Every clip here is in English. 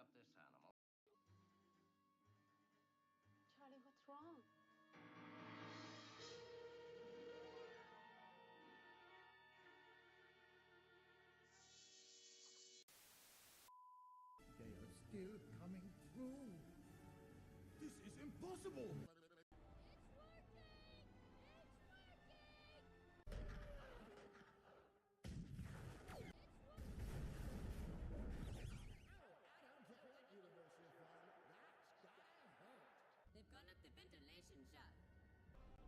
up this animal. Charlie, what's wrong? They are still coming through. This is impossible. They've gone up the ventilation shaft.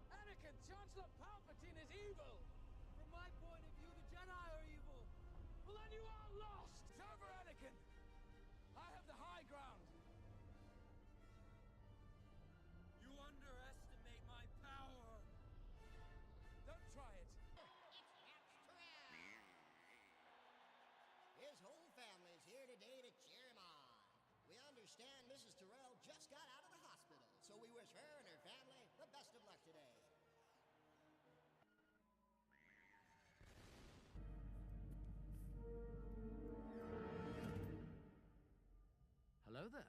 Anakin, Chancellor Palpatine is evil! From my point of view, the Jedi are evil. Well, then you are lost! It's over, Anakin! I have the high ground. You underestimate my power. Don't try it. His whole family's here today to cheer him on. We understand Mrs. Terrell just got out of the hospital, so we wish her and her family the best of luck today. Hello there.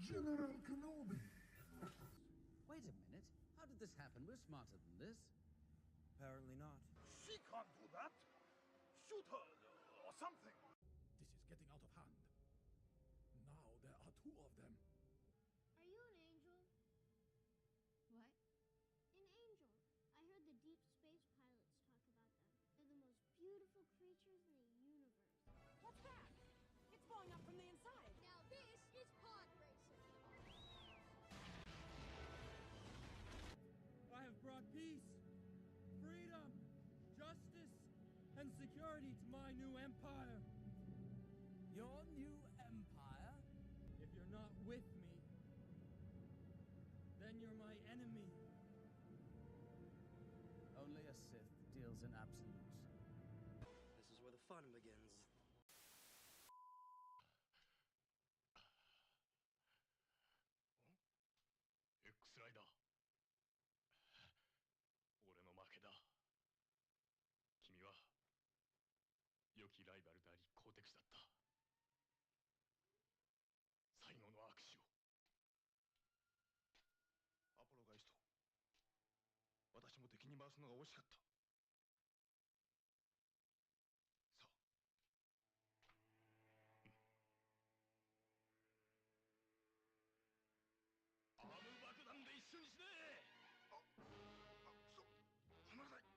General Kenobi. Wait a minute. How did this happen? We're smarter than this. Apparently not. She can't do that. Shoot her or something. This is getting out of hand. Now there are two of them. Are you an angel? What? An angel. I heard the deep space pilots talk about them. They're the most beautiful creatures in the universe. What's that? It's blowing up from the inside. Now this is pod racing. I have brought peace, freedom, justice, and security to my new empire. Your new empire? If you're not with me, then you're my enemy. Only a Sith deals in absolutes. This is where the fun begins. ライダー。俺の負けだ。君は良きライバルであり好敵手だった。最後の握手を。アポロガイスト。私も敵に回すのが惜しかった。さあ。アーム爆弾で一緒にしねえ。離れない。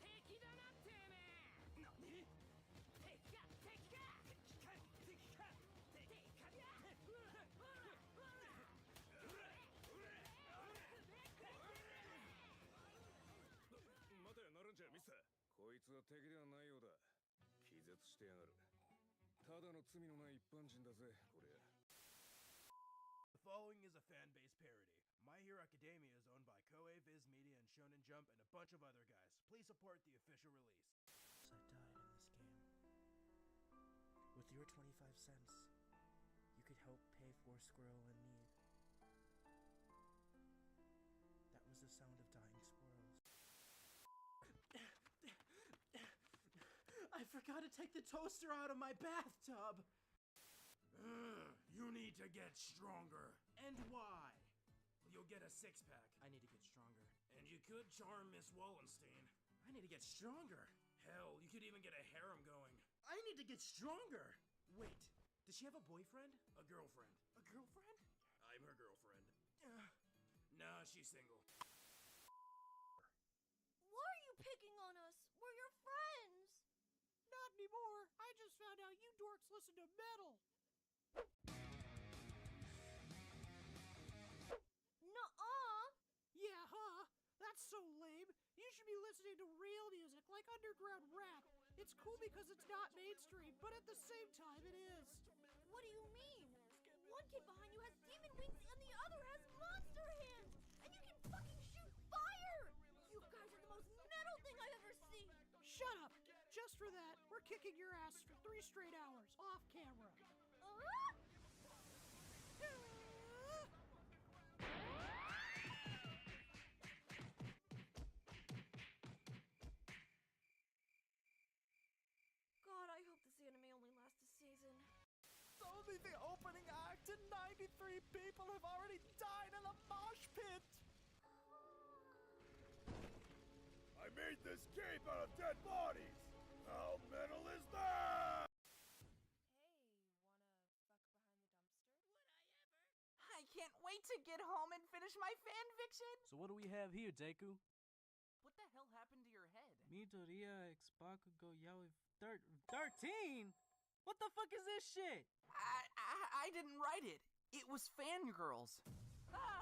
敵だなてめえ。何？敵か敵か敵か敵か敵かだ。待てナルンちゃんミスター。こいつは敵ではないようだ。気絶してやがる。ただの罪のない一般人だぜこれ。The following is a fan-based parody. My Hero Academia is owned by Koei, Viz Media, and Shonen Jump, and a bunch of other guys. Please support the official release. I died in this game. With your 25 cents, you could help pay for Squirrel in need. That was the sound of dying squirrels. I forgot to take the toaster out of my bathtub! You need to get stronger. And why? You'll get a six-pack. I need to get stronger. And you could charm Miss Wallenstein. I need to get stronger. Hell, you could even get a harem going. I need to get stronger! Wait, does she have a boyfriend? A girlfriend. A girlfriend? I'm her girlfriend. Nah, she's single. Why are you picking on us? We're your friends. Not anymore. I just found out you dorks listen to metal. Nuh-uh. Yeah, huh? That's so lame. You should be listening to real music, like underground rap. It's cool because it's not mainstream, but at the same time it is. What do you mean? One kid behind you has demon wings and the other has monster hands. And you can fucking shoot fire. You guys are the most metal thing I've ever seen. Shut up. Just for that, we're kicking your ass for 3 straight hours, off camera. only the opening act and 93 people have already died in a mosh pit! I made this cape out of dead bodies! How metal is that? I can't wait to get home and finish my fan fiction! So what do we have here, Deku? What the hell happened to your head? Midoriya x Bakugo Yaoi 13? What the fuck is this shit? I didn't write it. It was fangirls. Oh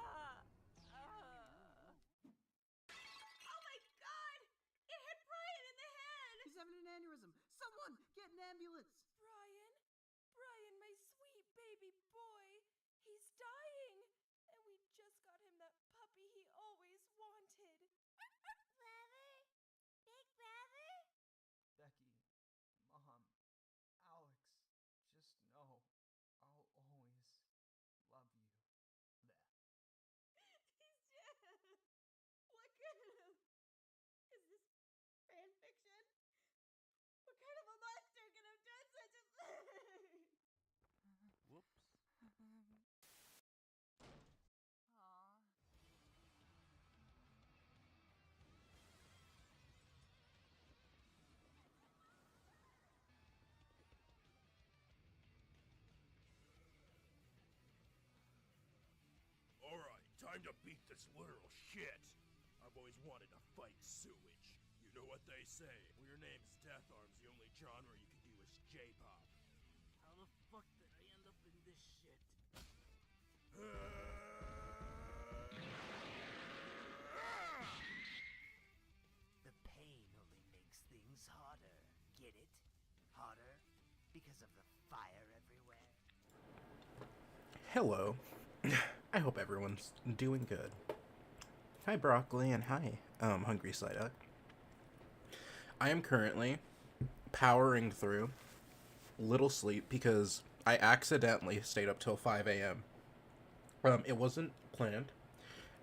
my god! It hit Brian in the head! He's having an aneurysm. Someone get an ambulance. Brian, my sweet baby boy. He's dying. And we just got him that puppy he always wanted. Brother? Big brother? Becky, Mom, Alex, just know I'll always love you. He's dead. What kind of... Is this fan fiction? What kind of a monster could have done such a thing? Whoops. Alright, time to beat this literal shit. I've always wanted to fight sewage. You know what they say, when your name's Death Arms, the only genre you can do is J-pop. How the fuck did I end up in this shit? The pain only makes things hotter. Get it? Hotter? Because of the fire everywhere. Hello. I hope everyone's doing good. Hi, Broccoli, and hi, Hungry Psyduck. I am currently powering through little sleep because I accidentally stayed up till 5 a.m. It wasn't planned.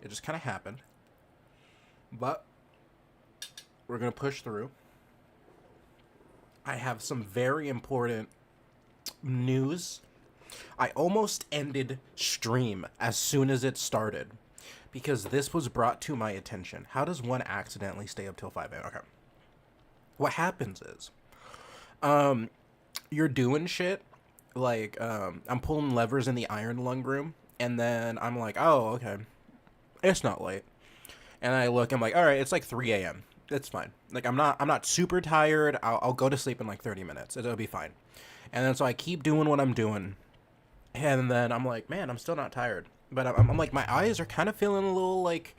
It just kind of happened. But we're going to push through. I have some very important news. I almost ended stream as soon as it started because this was brought to my attention. How does one accidentally stay up till 5 a.m.? Okay. What happens is, you're doing shit, like, I'm pulling levers in the iron lung room, and then I'm like, oh, okay, it's not late. And I look, I'm like, all right, it's like 3 a.m. It's fine. Like, I'm not super tired. I'll go to sleep in like 30 minutes. It'll be fine. And then so I keep doing what I'm doing. And then I'm like, man, I'm still not tired. But I'm like, my eyes are kind of feeling a little, like,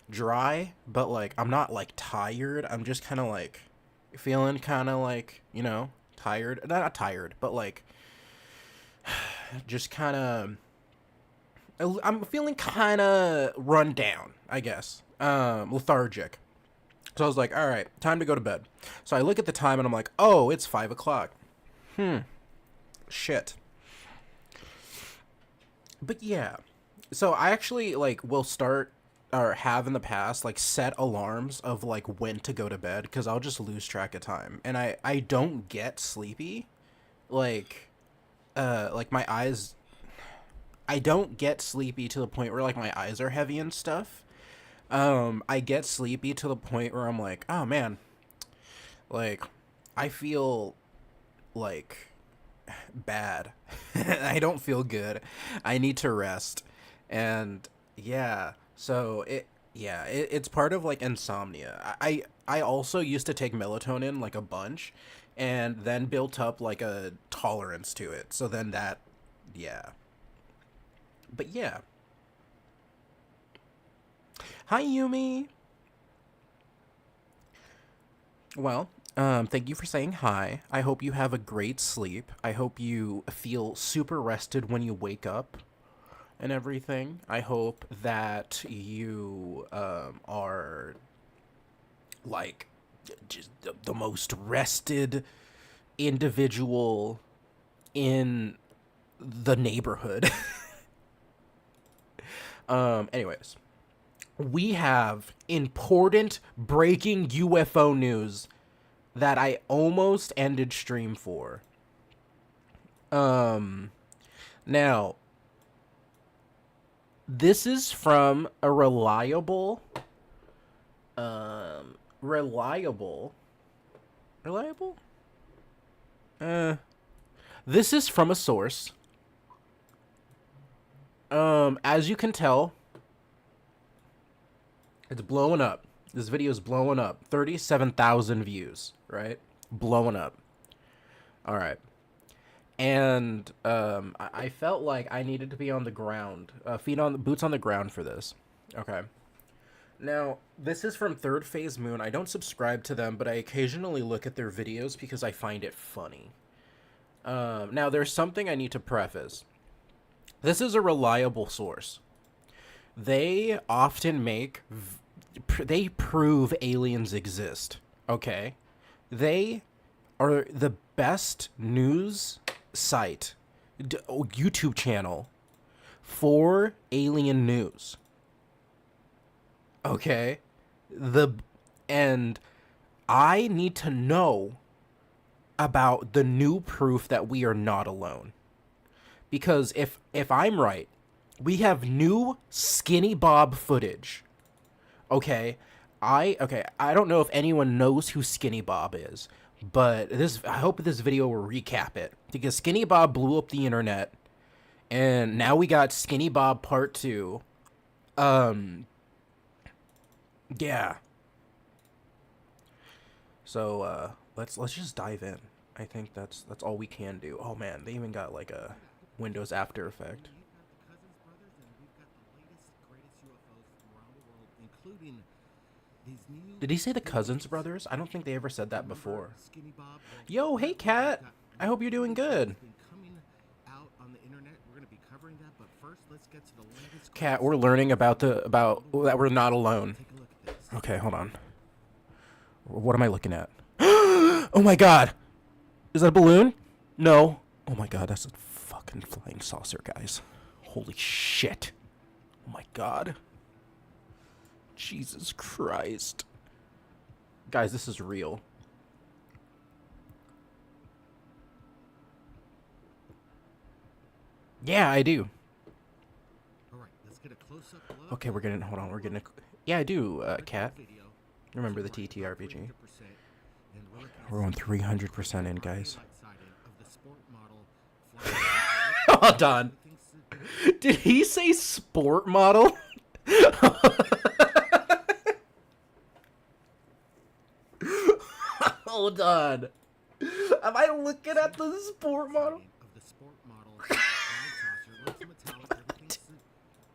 dry. But, like, I'm not, like, tired. I'm just kind of, like, feeling kind of, like, you know, tired. Not tired, but, like, just kind of... I'm feeling kind of run down, I guess. Lethargic. So I was like, all right, time to go to bed. So I look at the time and I'm like, oh, it's 5 o'clock. Shit. But yeah. So I actually, like, will start, or have in the past, like, set alarms of, like, when to go to bed, because I'll just lose track of time. And I don't get sleepy. Like my eyes... I don't get sleepy to the point where, like, my eyes are heavy and stuff. I get sleepy to the point where I'm like, oh, man. Like, I feel, like, bad. I don't feel good. I need to rest. And, yeah. So, it's part of, like, insomnia. I also used to take melatonin, like, a bunch. And then built up, like, a tolerance to it. So then that, yeah. But yeah. Hi, Yumi. Well, thank you for saying hi. I hope you have a great sleep. I hope you feel super rested when you wake up and everything. I hope that you are, like, just the most rested individual in the neighborhood. Anyways, we have important breaking UFO news that I almost ended stream for. Now, this is from a reliable, this is from a source. As you can tell, it's blowing up. This video is blowing up. 37,000 views, right? Blowing up. All right. And I felt like I needed to be on the ground, boots on the ground for this. Okay. Now, this is from Third Phase Moon. I don't subscribe to them, but I occasionally look at their videos because I find it funny. Now, there's something I need to preface. This is a reliable source. They often they prove aliens exist, okay? They are the best news site, YouTube channel for alien news. Okay? And I need to know about the new proof that we are not alone. Because if I'm right, we have new Skinny Bob footage. Okay? I don't know if anyone knows who Skinny Bob is, but I hope this video will recap it. Because Skinny Bob blew up the internet, and now we got Skinny Bob Part 2. Yeah. So, let's just dive in. I think that's all we can do. Oh man, they even got like a Windows After Effect. Did he say the Cousins Brothers? I don't think they ever said that before. Yo, hey Kat. I hope you're doing good. Kat, we're learning about that we're not alone. Okay, hold on. What am I looking at? Oh my god! Is that a balloon? No. Oh my god, that's a fucking flying saucer, guys. Holy shit. Oh my god. Jesus Christ. Guys, this is real. Yeah, I do. Alright, let's get a close-up look. Okay, we're getting, hold on, we're getting a, yeah, I do, Kat. Remember the TTRPG. We're on 300% in, guys. Hold on. Did he say sport model? Hold on. Am I looking at the sport model?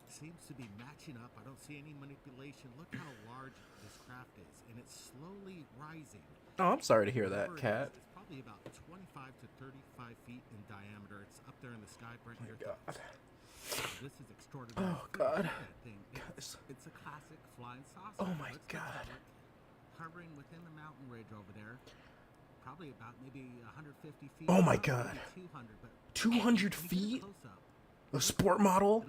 Seems to be matching up. I don't see any manipulation. Look how large this craft is, and it's slowly rising. Oh, I'm sorry to hear that, Kat. It's probably about 25 to 35 feet in diameter. It's up there in the sky, Brent. Oh my god. This is extraordinary. Oh god. It's a classic flying saucer. Oh my god. Hovering within the mountain ridge over there. Probably about maybe 150 feet. Oh my god. 200 feet? A sport model?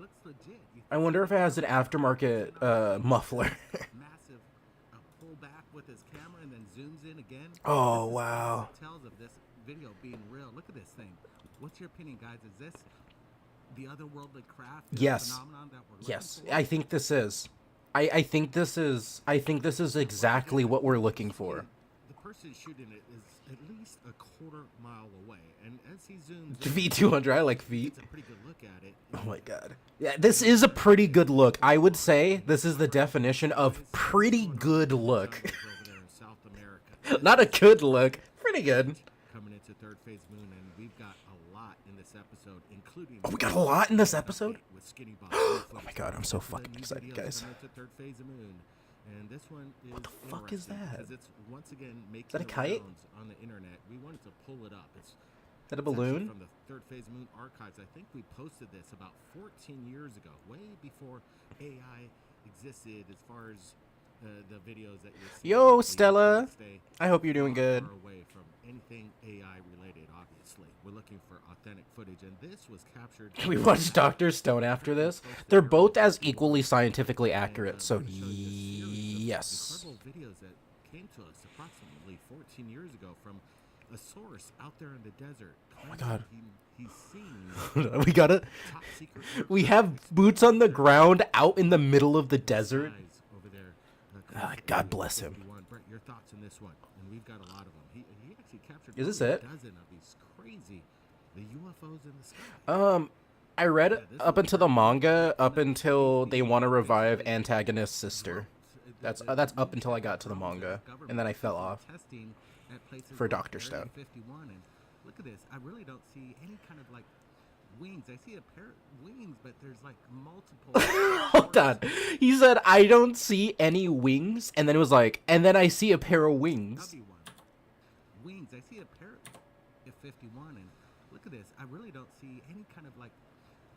I wonder if it has an aftermarket muffler. Massive pull back with his camera and then zooms in again. Oh wow. Tells of this video being real. Look at this thing. What's your opinion, guys? Is this the otherworldly craft? Yes. Phenomenon that we're yes. looking for? I think this is. I think this is exactly what we're looking for. The person shooting it is at least a quarter mile away, and as he zooms V200, I like feet. It's a pretty good look at it. Oh my god. Yeah, this is a pretty good look. I would say this is the definition of pretty good look. Not a good look. Pretty good. Coming into Third Phase Moon, and we've got a lot in this episode, including. Oh, we got a lot in this episode? With Skinny Bob. Oh my god, I'm so fucking excited, guys. Third Phase of Moon. And this one is what the fuck is that? Because it's once again making is that a kite? On the internet. We wanted to pull it up. Is that a balloon? From the Third Phase Moon archives. I think we posted this about 14 years ago, way before AI existed as far as the videos that you're seeing. Yo, Stella. I hope you're doing good. Far away from anything AI related, obviously. We're looking for authentic footage, and this was captured. Can we watch Dr. Stone after this? They're both as equally scientifically accurate, so yes. Incredible videos that came to us approximately 14 years ago from a source out there in the desert. Oh my God. He's seen We gotta. top secret. We have boots on the ground out in the middle of the desert. Over there. God bless him. Brett, your thoughts on this one? And we've got a lot of them. He actually captured Is this a it? dozen of these crazy the UFOs in the sky. I read up until the manga, up until they want to revive antagonist's sister. That's up until I got to the manga, and then I fell off for Dr. Stone. 51, and look at this. I really don't see any kind of like wings. I see a pair of wings, but there's like multiple. Hold on. He said, I don't see any wings, and then it was like, and then I see a pair of wings. Wings. I see a pair of 51, and look at this. I really don't see any kind of like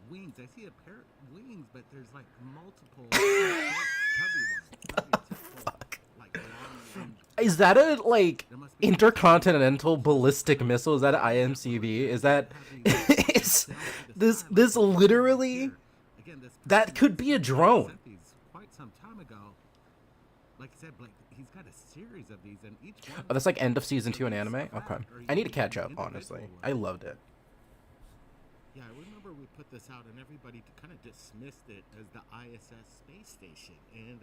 wings. I see a pair of wings, but there's like multiple. Fuck. Is that a like intercontinental ballistic missile? Is that an IMCV? Is that is this literally? That could be a drone. Quite some time ago. Like I said, Blake, he's got a series of these, and each one. Oh, that's like end of season 2 in anime. Okay, I need to catch up. Honestly, I loved it. Yeah, I remember we put this out, and everybody kind of dismissed it as the ISS space station, and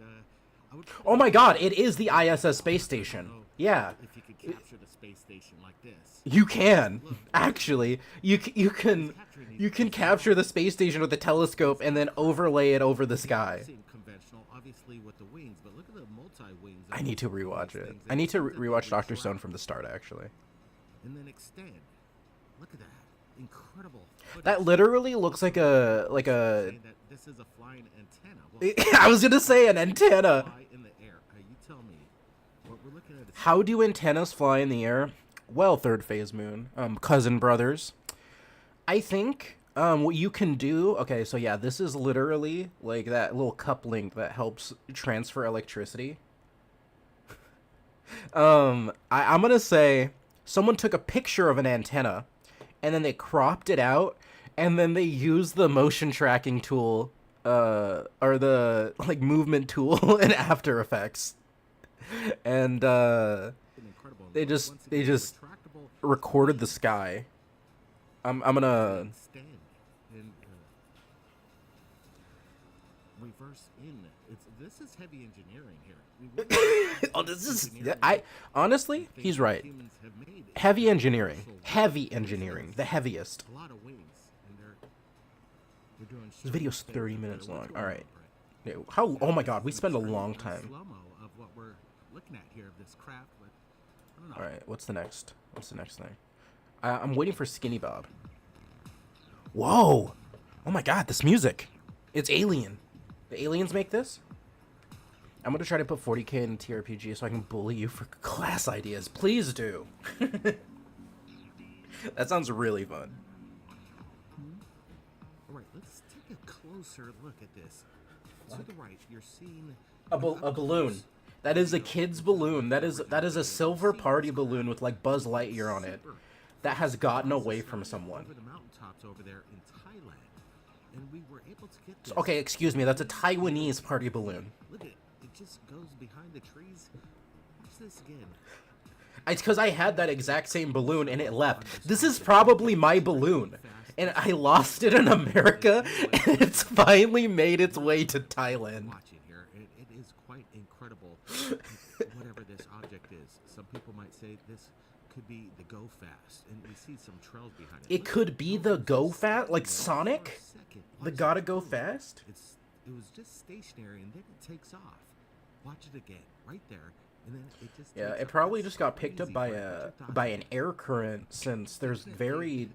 I would. Oh my God! It is the ISS space station. Yeah. If you could capture the space station like this. You can actually. You can capture the space station with a telescope and then overlay it over the sky. Conventional, obviously with the wings, but look at the multi-wings. I need to rewatch it. I need to rewatch Dr. Stone from the start, actually. And then extend. Look at that. Incredible. That literally looks like a This is a flying antenna. I was gonna say an antenna. Fly in the air. You tell me. What we're looking at is How do antennas fly in the air? Well, third phase moon, cousin brothers. I think what you can do. Okay, so yeah, this is literally like that little cup link that helps transfer electricity. I'm gonna say someone took a picture of an antenna, and then they cropped it out, and then they used the motion tracking tool, or the like movement tool in After Effects, and they just recorded the sky. I'm gonna reverse in. This is heavy engineering here. Oh, this is honestly, he's right. Heavy engineering, the heaviest. A lot of wings, and they're doing. This video's 30 minutes long. All right. How? Oh my God, we spend a long time. Slow-mo of what we're looking at here of this craft, but I don't know. All right, what's the next? What's the next thing? I'm waiting for Skinny Bob. Whoa! Oh my God, this music. It's Alien. The aliens make this? I'm gonna try to put 40k in TRPG so I can bully you for class ideas. Please do. That sounds really fun. All right, let's take a closer look at this. To the right, you're seeing a balloon. That is a kid's balloon. That is a silver party balloon with like Buzz Lightyear on it. That has gotten away from someone. Over the mountaintops over there in Thailand, and we were able to get this. Okay, excuse me. That's a Taiwanese party balloon. Look at it. It just goes behind the trees. Watch this again. It's because I had that exact same balloon and it left. This is probably my balloon. And I lost it in America, and it's finally made its way to Thailand. Watch it here. It is quite incredible. Whatever this object is. Some people might say this could be the Go Fast, and we see some trails behind it. It could be the Go Fast, like Sonic? The Gotta Go Fast? It was just stationary, and then it takes off. Watch it again, right there, and then it just. Yeah, it probably just got picked up by an air current, since there's very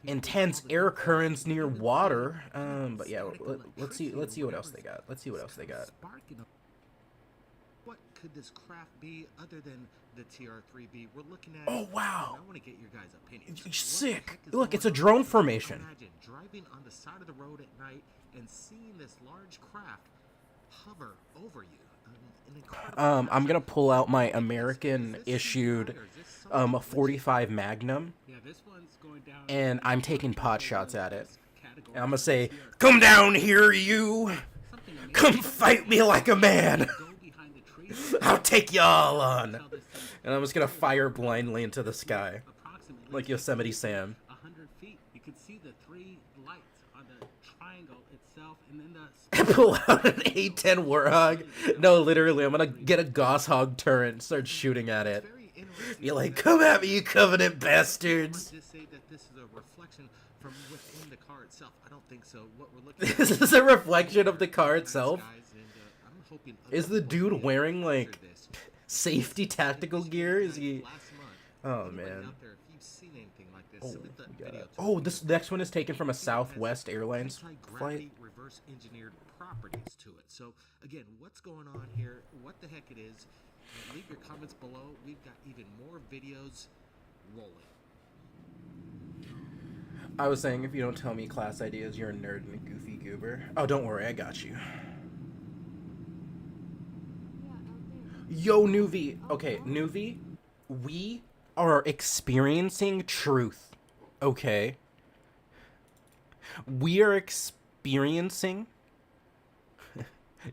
intense air currents near water. But yeah, let's see what else they got. What could this craft be other than the TR-3B? We're looking at. Oh wow! I want to get your guys' opinions. Sick. Look, it's a drone formation. Imagine driving on the side of the road at night and seeing this large craft hover over you. I'm gonna pull out my American issued 45 Magnum, and I'm taking pot shots at it. And I'm gonna say, "Come down here, you! Come fight me like a man!" I'll take y'all on. And I'm just gonna fire blindly into the sky. Like Yosemite Sam. 100 feet. You could see the 3 lights on the triangle itself, and then the... Pull out an A-10 Warthog. No, literally, I'm gonna get a Gosshog turret and start shooting at it. You're like, come at me, you Covenant bastards. Just say that this is a reflection from within the car itself. I don't think so. What we're looking at... This is a reflection of the car itself? Is the dude wearing, like, safety tactical gear? Is he... Oh, man. Oh, this next one is taken from a Southwest Airlines flight. Reverse engineered properties to it. So again, what's going on here? What the heck it is? Leave your comments below. We've got even more videos rolling. I was saying, if you don't tell me class ideas, you're a nerd and a goofy goober. Oh, don't worry, I got you. Yo, Nuvi. Okay, Nuvi, we are experiencing truth. Okay. We are experiencing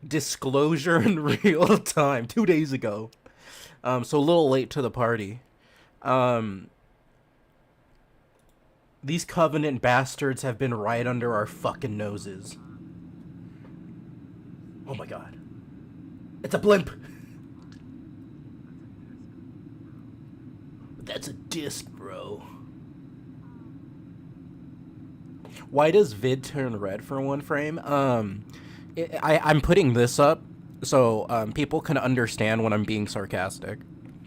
disclosure in real time 2 days ago. So a little late to the party. These Covenant bastards have been right under our fucking noses. Oh my god. It's a blimp! That's a disc, bro. Why does vid turn red for one frame? I'm putting this up so people can understand when I'm being sarcastic,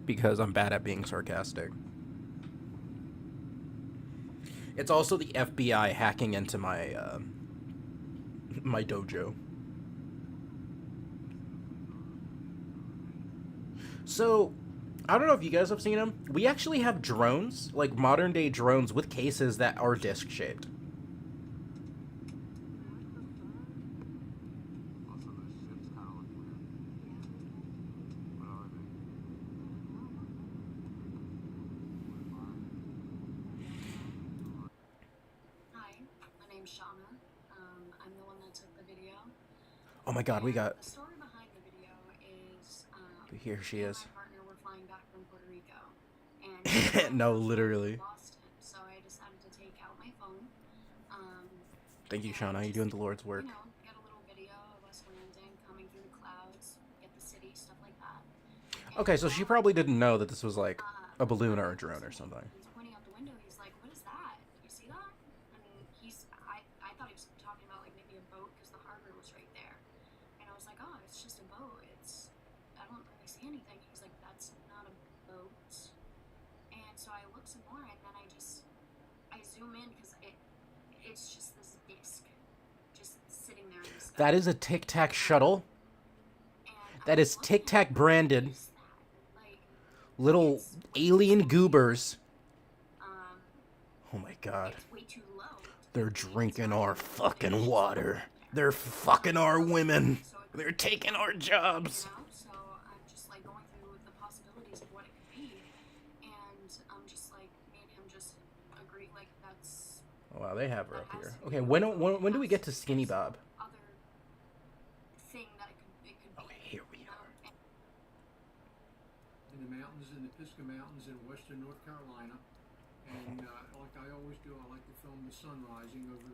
because I'm bad at being sarcastic. It's also the FBI hacking into my my dojo. So, I don't know if you guys have seen them. We actually have drones, like modern day drones with cases that are disc shaped. Oh my god, we got... The story behind the video is, here she is. my partner were flying back from Puerto Rico, and no, literally. Boston, so I decided to take out my phone. Thank you, Shauna. You're doing the Lord's work. You know, get a little video of us landing, coming through the clouds, get the city, stuff like that. And okay, so she probably didn't know that this was like a balloon or a drone or something. He's pointing out the window. He's like, "What is that? You see that?" And I thought he was talking about like maybe a boat because the harbor was right there. And I was like, "Oh, it's just a boat. I don't really see anything." He's like, "That's not a boat." And so I look some more, and then I zoom in because it's just this disc, just sitting there in the sky. That is a Tic Tac shuttle. That is Tic Tac branded. Little alien goobers. Oh my god. They're drinking our fucking water. They're fucking our women. They're taking our jobs. So I'm just like going through the possibilities of what it could be, and I'm just like, me and him just agree like that's. Oh, wow, they have her up here. Okay, when do we get to Skinny Bob? Other thing that it could be. Okay, here we are. In the mountains, in the Pisgah Mountains in western North Carolina, and like I always do, I like to film the sun rising over.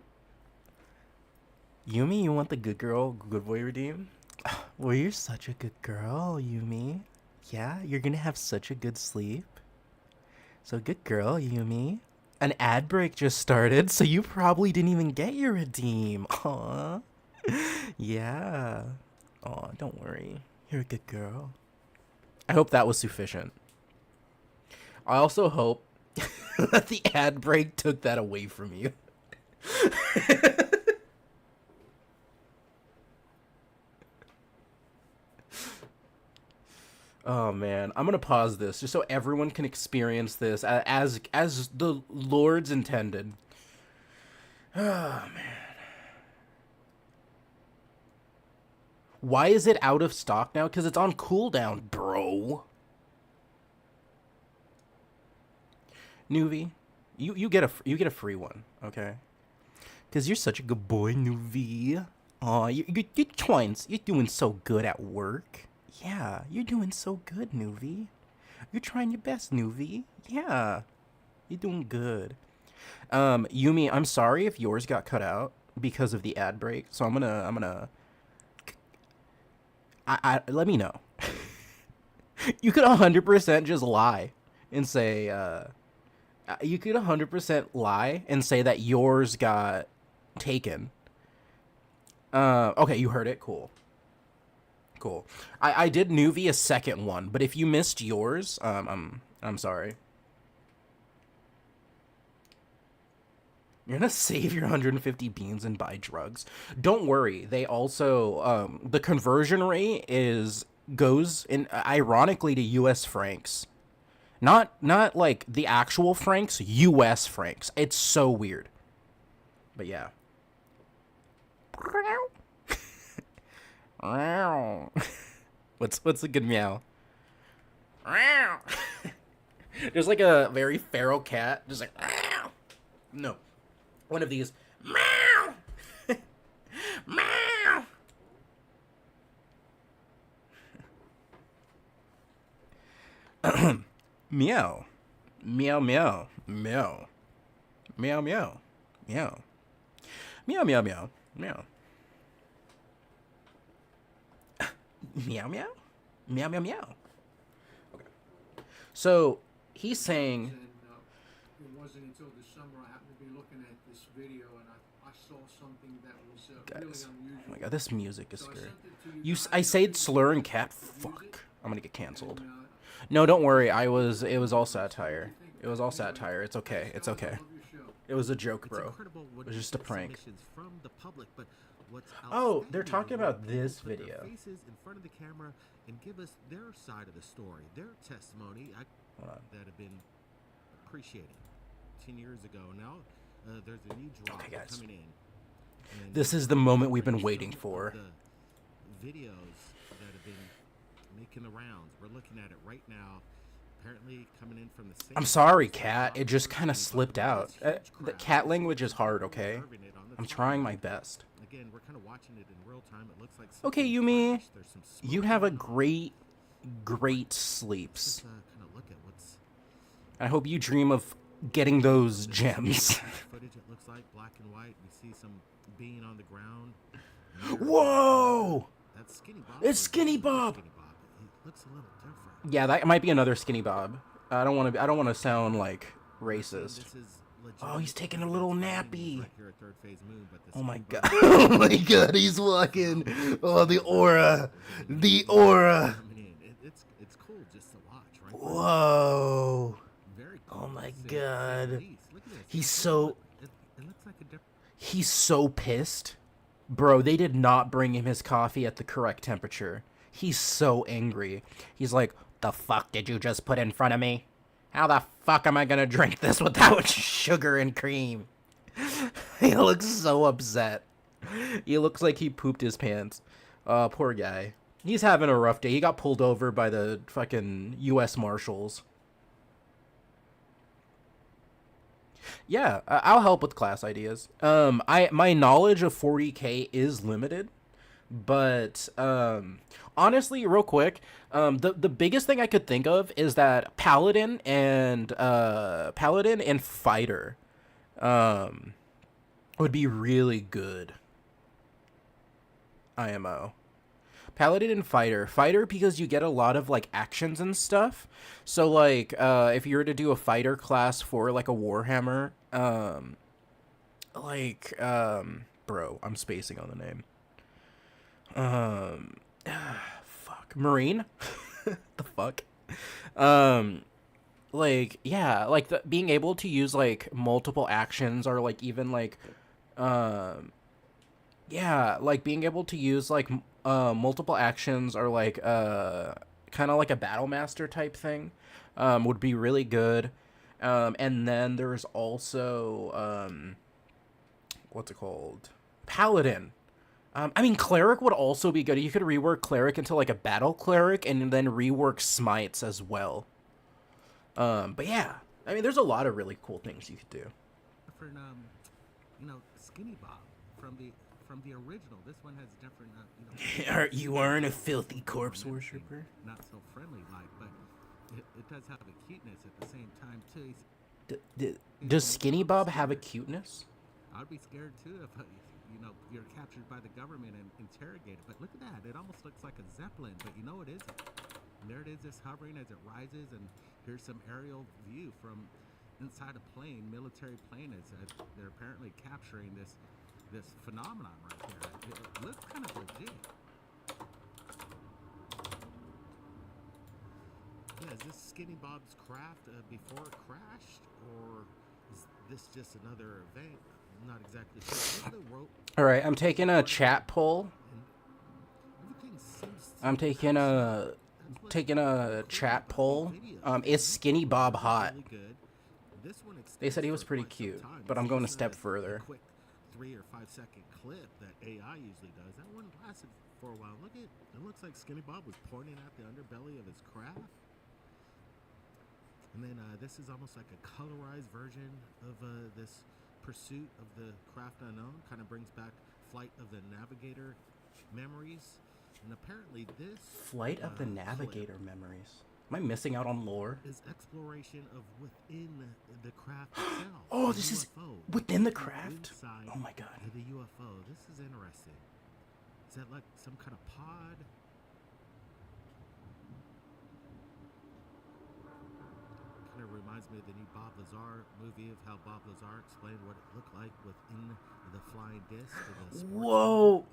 Yumi, you want the good girl, good boy redeem? Well, you're such a good girl, Yumi. Yeah, you're gonna have such a good sleep. So good girl, Yumi. An ad break just started, so you probably didn't even get your redeem. Aw. Yeah. Aw, don't worry. You're a good girl. I hope that was sufficient. I also hope that the ad break took that away from you. Oh man, I'm gonna pause this just so everyone can experience this as the Lord's intended. Oh man. Why is it out of stock now? Because it's on cooldown, bro. Nuvi, you get a free one, okay? Because you're such a good boy, Nuvi. Aw, you twins, you're doing so good at work. Yeah, you're doing so good, Nuvi. You're trying your best, Nuvi. Yeah, you're doing good. Yumi, I'm sorry if yours got cut out because of the ad break. So I'm gonna. Let me know. You could 100% just lie and say. You could 100% lie and say that yours got taken. Okay, you heard it. Cool. Cool. I did Nuvi a second one, but if you missed yours, I'm sorry. You're gonna save your 150 beans and buy drugs. Don't worry. They also the conversion rate goes in ironically to U.S. francs, not like the actual francs, U.S. francs. It's so weird. But yeah. What's a good meow? There's like a very feral cat, just like no, one of these meow meow. Meow meow meow meow meow meow meow meow meow meow meow. Meow meow? Meow meow meow. Okay. So he's saying. And, it wasn't until this summer I happened to be looking at this video and I saw something that was really unusual. Oh my god, this music is scary. I say slur and cat. Fuck. I'm gonna get canceled. No, don't worry. It was all satire. It was all satire. It's okay. It's okay. It was a joke, bro. It was just a prank. Oh, they're talking about this video. Faces in front of the camera and give us their side of the story, their testimony that have been appreciated 10 years ago. Now there's a new drop coming in. This is the moment we've been waiting for. The videos that have been making the rounds. We're looking at it right now. Apparently coming in from the same. I'm sorry, cat. It just kind of slipped out. The cat language is hard, okay? I'm trying my best. Again, we're kind of watching it in real time. It looks like okay, Yumi. You have a great sleeps. Kind of look at what's. I hope you dream of getting those gems. Footage. It looks like black and white. We see some being on the ground. Whoa! That's Skinny Bob. It's Skinny Bob. Skinny Bob. He looks a little different. Yeah, that might be another Skinny Bob. I don't want to sound like racist. Oh, he's taking a little nappy. Oh my god. Oh my god, he's walking. Oh, the aura. The aura. It's cool just to watch, right? Whoa. Very cool. Oh my god. He's so He's so pissed. Bro, they did not bring him his coffee at the correct temperature. He's so angry. He's like, "The fuck did you just put in front of me? How the fuck am I gonna drink this without sugar and cream?" He looks so upset. He looks like he pooped his pants. Poor guy. He's having a rough day. He got pulled over by the fucking U.S. Marshals. Yeah, I'll help with class ideas. My knowledge of 40K is limited, but honestly, real quick, the biggest thing I could think of is that Paladin and Fighter would be really good. IMO. Paladin and Fighter because you get a lot of like actions and stuff. So like if you were to do a fighter class for like a Warhammer, bro, I'm spacing on the name. Fuck, Marine. The fuck. Like yeah, like being able to use like multiple actions or like even like yeah, like being able to use like multiple actions or like kind of like a battle master type thing would be really good. And then there's also what's it called? Paladin. I mean, Cleric would also be good. You could rework Cleric into like a battle Cleric and then rework Smites as well. But yeah, I mean, there's a lot of really cool things you could do. For Skinny Bob from from the original. This one has different, You aren't a filthy corpse worshiper. Not so friendly like, but it does have a cuteness at the same time too. Does Skinny Bob have a cuteness? I'd be scared too if you're captured by the government and interrogated. But look at that, it almost looks like a Zeppelin, but you know it isn't. And there it is, just hovering as it rises, and here's some aerial view from inside a plane, military plane, as they're apparently capturing this phenomenon right there. It looks kind of legit. Yeah, is this Skinny Bob's craft before it crashed, or is this just another event? I'm not exactly sure. All right, I'm taking a chat poll. I'm taking a chat poll. Is Skinny Bob hot? They said he was pretty cute, but I'm going a step further. Quick 3 or 5 second clip that AI usually does. That one lasted for a while. Look at it. Looks like Skinny Bob was pointing at the underbelly of his craft. And then this is almost like a colorized version of this pursuit of the craft unknown. Kind of brings back Flight of the Navigator memories. And apparently this Flight of the Navigator memories. Am I missing out on lore? Is exploration of within the craft itself. Oh, this is within the craft? Oh my god. The UFO. This is interesting. Is that like some kind of pod? Kind of reminds me of the new Bob Lazar movie, of how Bob Lazar explained what it looked like within the flying disc. Whoa!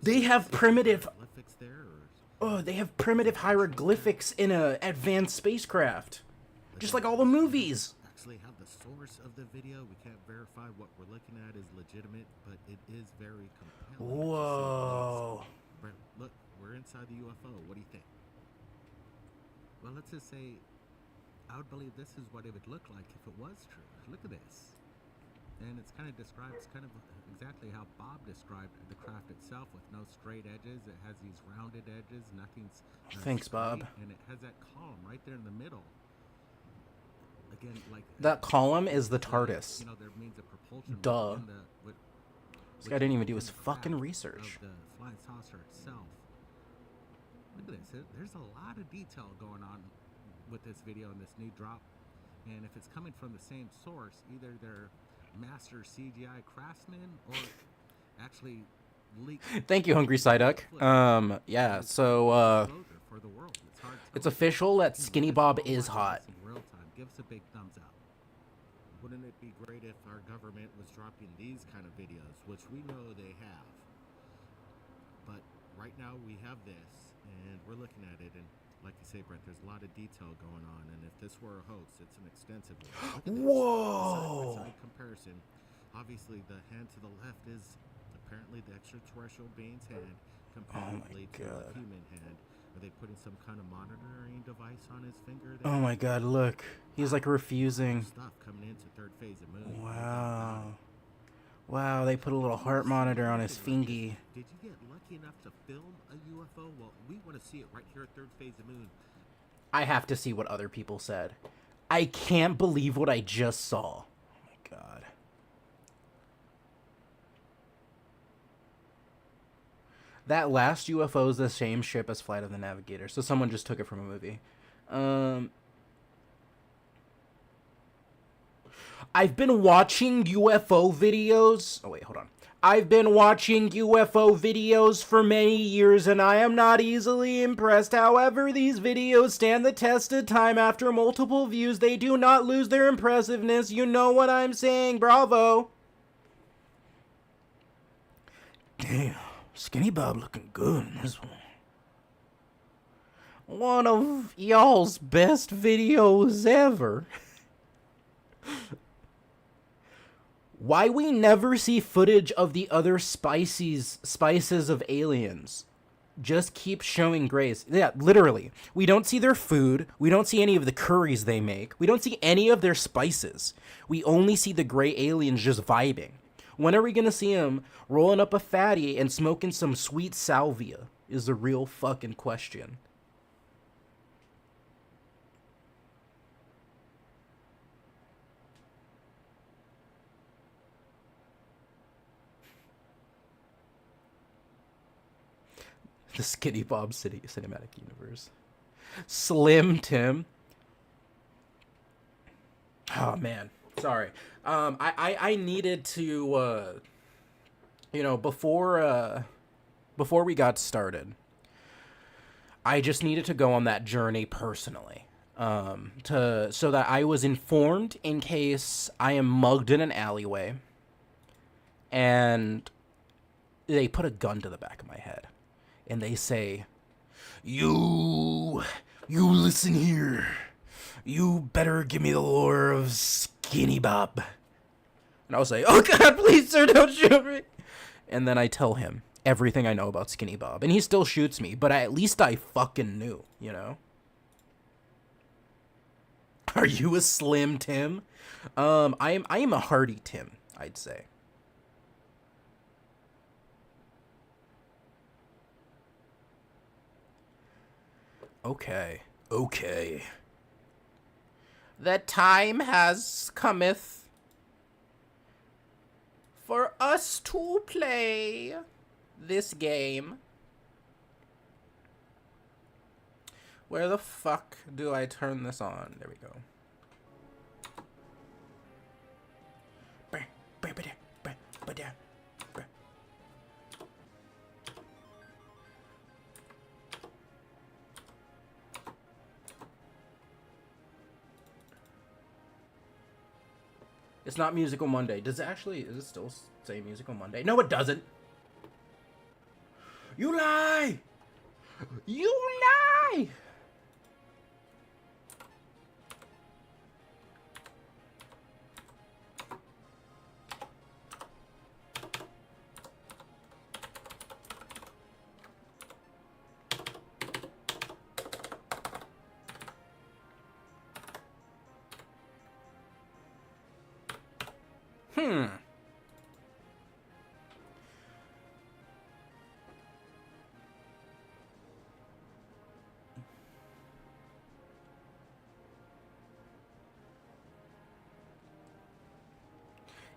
They have primitive. Oh, they have primitive hieroglyphics in a advanced spacecraft, just like all the movies. Actually, have the source of the video. We can't verify what we're looking at is legitimate, but it is very compelling. Whoa! Look, we're inside the UFO. What do you think? Well, let's just say, I would believe this is what it would look like if it was true. Look at this. And it's kind of described, it's kind of exactly how Bob described the craft itself, with no straight edges. It has these rounded edges, nothing's Thanks, straight, Bob. and it has that column right there in the middle. Again, like that column is the TARDIS. There means a propulsion. Duh. This guy didn't even do his fucking research. Of the flying saucer itself. Look at this. There's a lot of detail going on with this video and this new drop. And if it's coming from the same source, either they're master CGI craftsmen or actually leak. Thank you, Hungry Psyduck. Yeah, so it's official that Skinny Bob is hot. In real time. Give us a big thumbs up. Wouldn't it be great if our government was dropping these kind of videos, which we know they have. But right now we have this, and we're looking at it, and like you say, Brent, there's a lot of detail going on, and if this were a hoax, it's an extensive one. Whoa! Side comparison. Obviously, the hand to the left is apparently the extraterrestrial being's hand, comparatively to a human hand. Are they putting some kind of monitoring device on his finger there? Oh my god, look. He's like refusing. Stuff coming into third phase of moon. Wow. Wow, they put a little heart monitor on his fingy. Did you get lucky enough to film a UFO? Well, we want to see it right here at third phase of moon. I have to see what other people said. I can't believe what I just saw. Oh my god. That last UFO is the same ship as Flight of the Navigator, so someone just took it from a movie. I've been watching UFO videos. Oh, wait, hold on. I've been watching UFO videos for many years, and I am not easily impressed. However, these videos stand the test of time. After multiple views, they do not lose their impressiveness. You know what I'm saying. Bravo. Damn. Skinny Bob looking good in this one. One of y'all's best videos ever. Why we never see footage of the other spices of aliens? Just keep showing grace. Yeah, literally. We don't see their food. We don't see any of the curries they make. We don't see any of their spices. We only see the gray aliens just vibing. When are we gonna see him rolling up a fatty and smoking some sweet salvia is the real fucking question. The Skinny Bob City Cinematic Universe. Slim Tim. Oh man, sorry. I needed to you know, before we got started, I just needed to go on that journey personally. So that I was informed in case I am mugged in an alleyway and they put a gun to the back of my head and they say, you listen here. You better give me the lore of Skinny Bob. And I was like, oh God, please, sir, don't shoot me. And then I tell him everything I know about Skinny Bob. And he still shoots me, but at least I fucking knew, you know? Are you a Slim Tim? I am a Hardy Tim, I'd say. Okay. The time has cometh for us to play this game. Where the fuck do I turn this on? There we go. It's not Musical Monday. Does it still say Musical Monday? No, it doesn't. You lie! You lie!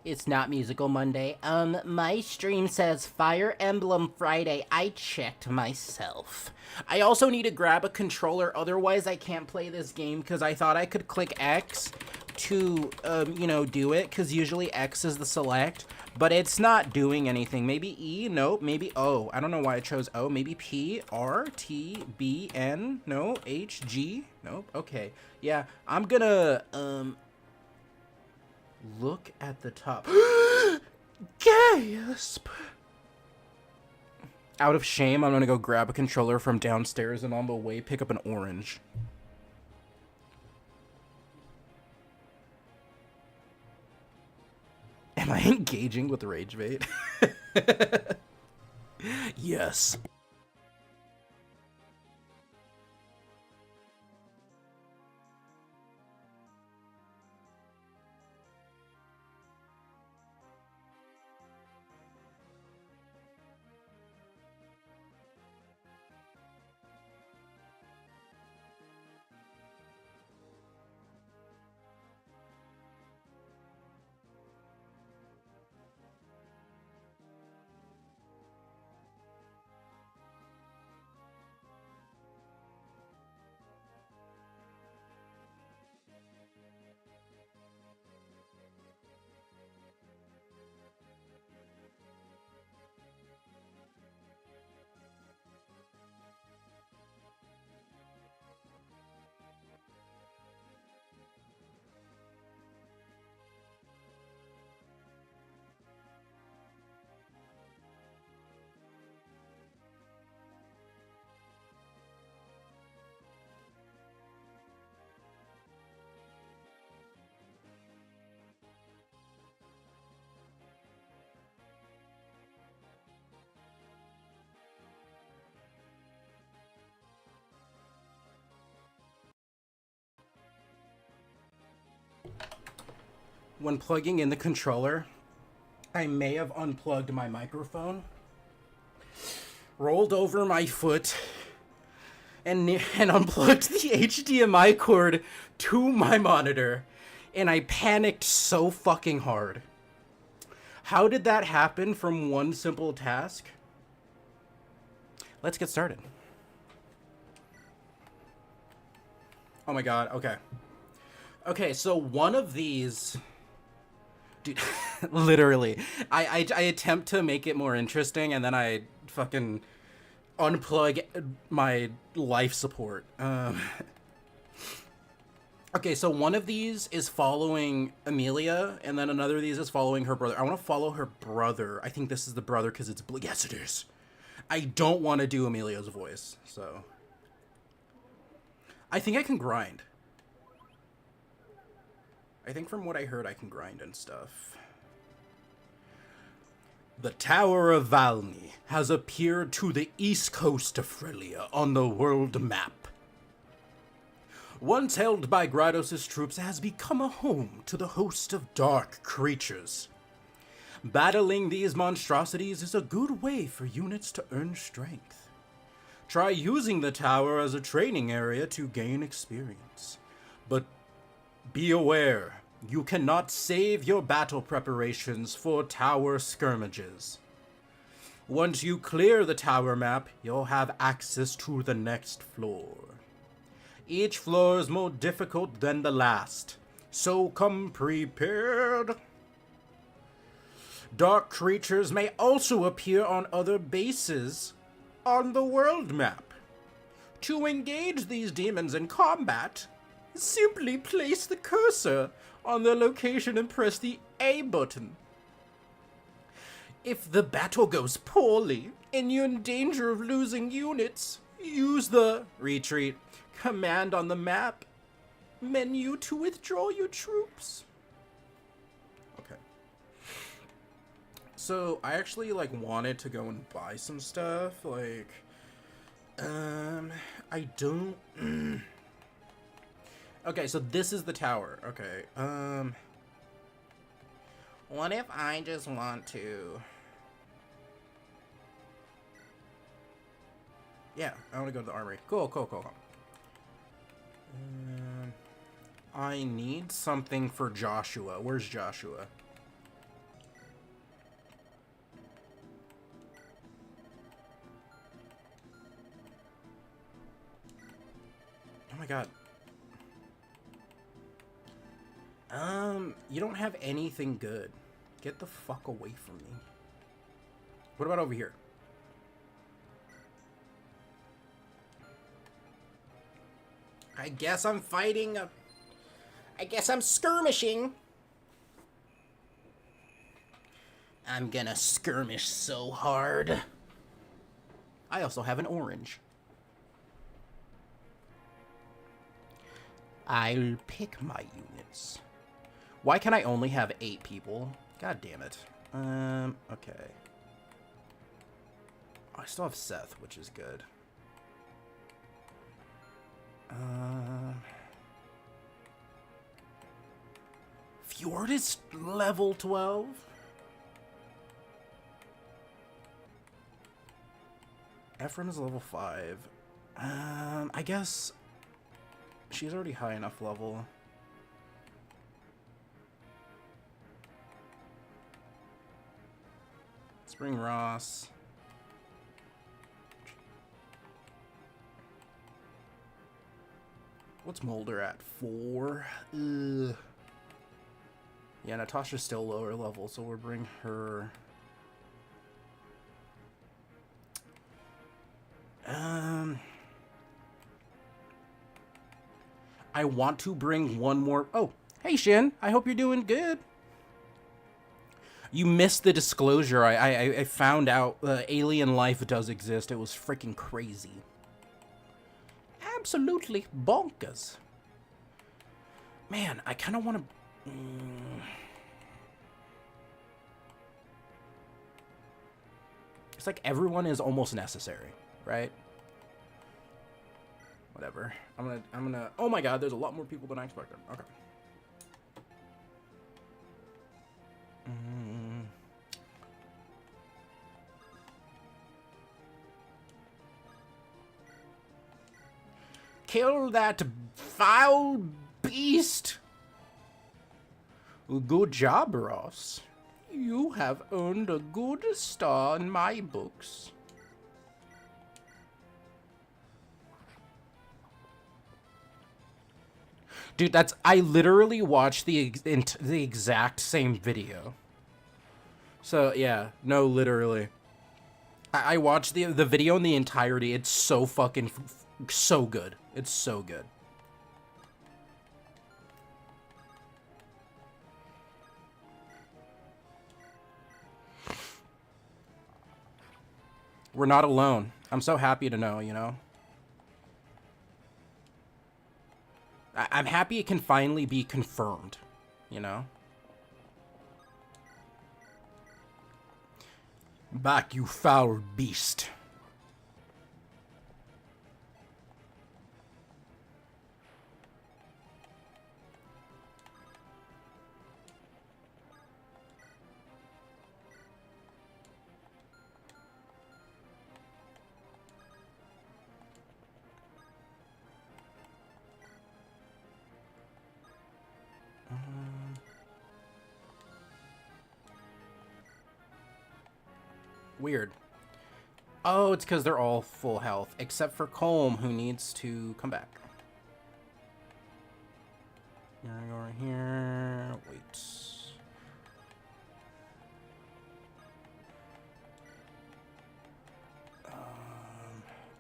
It's not Musical Monday. My stream says Fire Emblem Friday. I checked myself. I also need to grab a controller, otherwise I can't play this game, because I thought I could click X to, you know, do it, because usually X is the select, but it's not doing anything. Maybe E? Nope. Maybe O. I don't know why I chose O. Maybe P, R, T, B, N? No. H, G? Nope. Okay. Yeah, I'm gonna, look at the top. Gasp! Out of shame, I'm gonna go grab a controller from downstairs and on the way pick up an orange. Am I engaging with rage bait? Yes. When plugging in the controller, I may have unplugged my microphone, rolled over my foot, and unplugged the HDMI cord to my monitor, and I panicked so fucking hard. How did that happen from one simple task? let's get started. Oh my god, okay. Okay, so one of these... Dude, literally. I attempt to make it more interesting, and then I fucking unplug my life support. Okay, so one of these is following Amelia, and then another of these is following her brother. I want to follow her brother. I think this is the brother because it's blue. Yes, it is. I don't want to do Amelia's voice, so... I think I can grind. I think from what I heard, I can grind and stuff. The Tower of Valny has appeared to the east coast of Frelia on the world map. Once held by Grados' troops, it has become a home to the host of dark creatures. Battling these monstrosities is a good way for units to earn strength. Try using the tower as a training area to gain experience. But be aware, you cannot save your battle preparations for tower skirmishes. Once you clear the tower map, you'll have access to the next floor. Each floor is more difficult than the last, so come prepared. Dark creatures may also appear on other bases on the world map. To engage these demons in combat, simply place the cursor on their location and press the A button. If the battle goes poorly and you're in danger of losing units, use the retreat command on the map menu to withdraw your troops. Okay. So I actually like wanted to go and buy some stuff. Like, I don't. Okay, so this is the tower. Okay. What if I just want to? Yeah, I want to go to the armory. Cool. I need something for Joshua. Where's Joshua? Oh my god. You don't have anything good. Get the fuck away from me. What about over here? I guess I'm fighting a... I guess I'm skirmishing. I'm gonna skirmish so hard. I also have an orange. I'll pick my units. Why can I only have 8 people? God damn it. Okay. I still have Seth, which is good. Fjord is level 12? Ephraim is level 5. I guess she's already high enough level. Spring Ross. What's Mulder at? 4? Ugh. Yeah, Natasha's still lower level, so we'll bring her... I want to bring one more... Oh, hey Shin, I hope you're doing good. You missed the disclosure. I found out alien life does exist. It was freaking crazy. Absolutely bonkers. Man, I kind of want to... It's like everyone is almost necessary, right? Whatever. I'm gonna... Oh my god, there's a lot more people than I expected. Okay. Kill that foul beast! Good job, Ross. You have earned a good star in my books. Dude, I literally watched the exact same video. So, yeah. No, literally. I watched the video in the entirety. It's so fucking... so good. It's so good. We're not alone. I'm so happy to know, you know? I'm happy it can finally be confirmed, you know? Back, you foul beast. Weird. Oh, it's because they're all full health, except for Colm, who needs to come back. You're gonna go right here. Wait.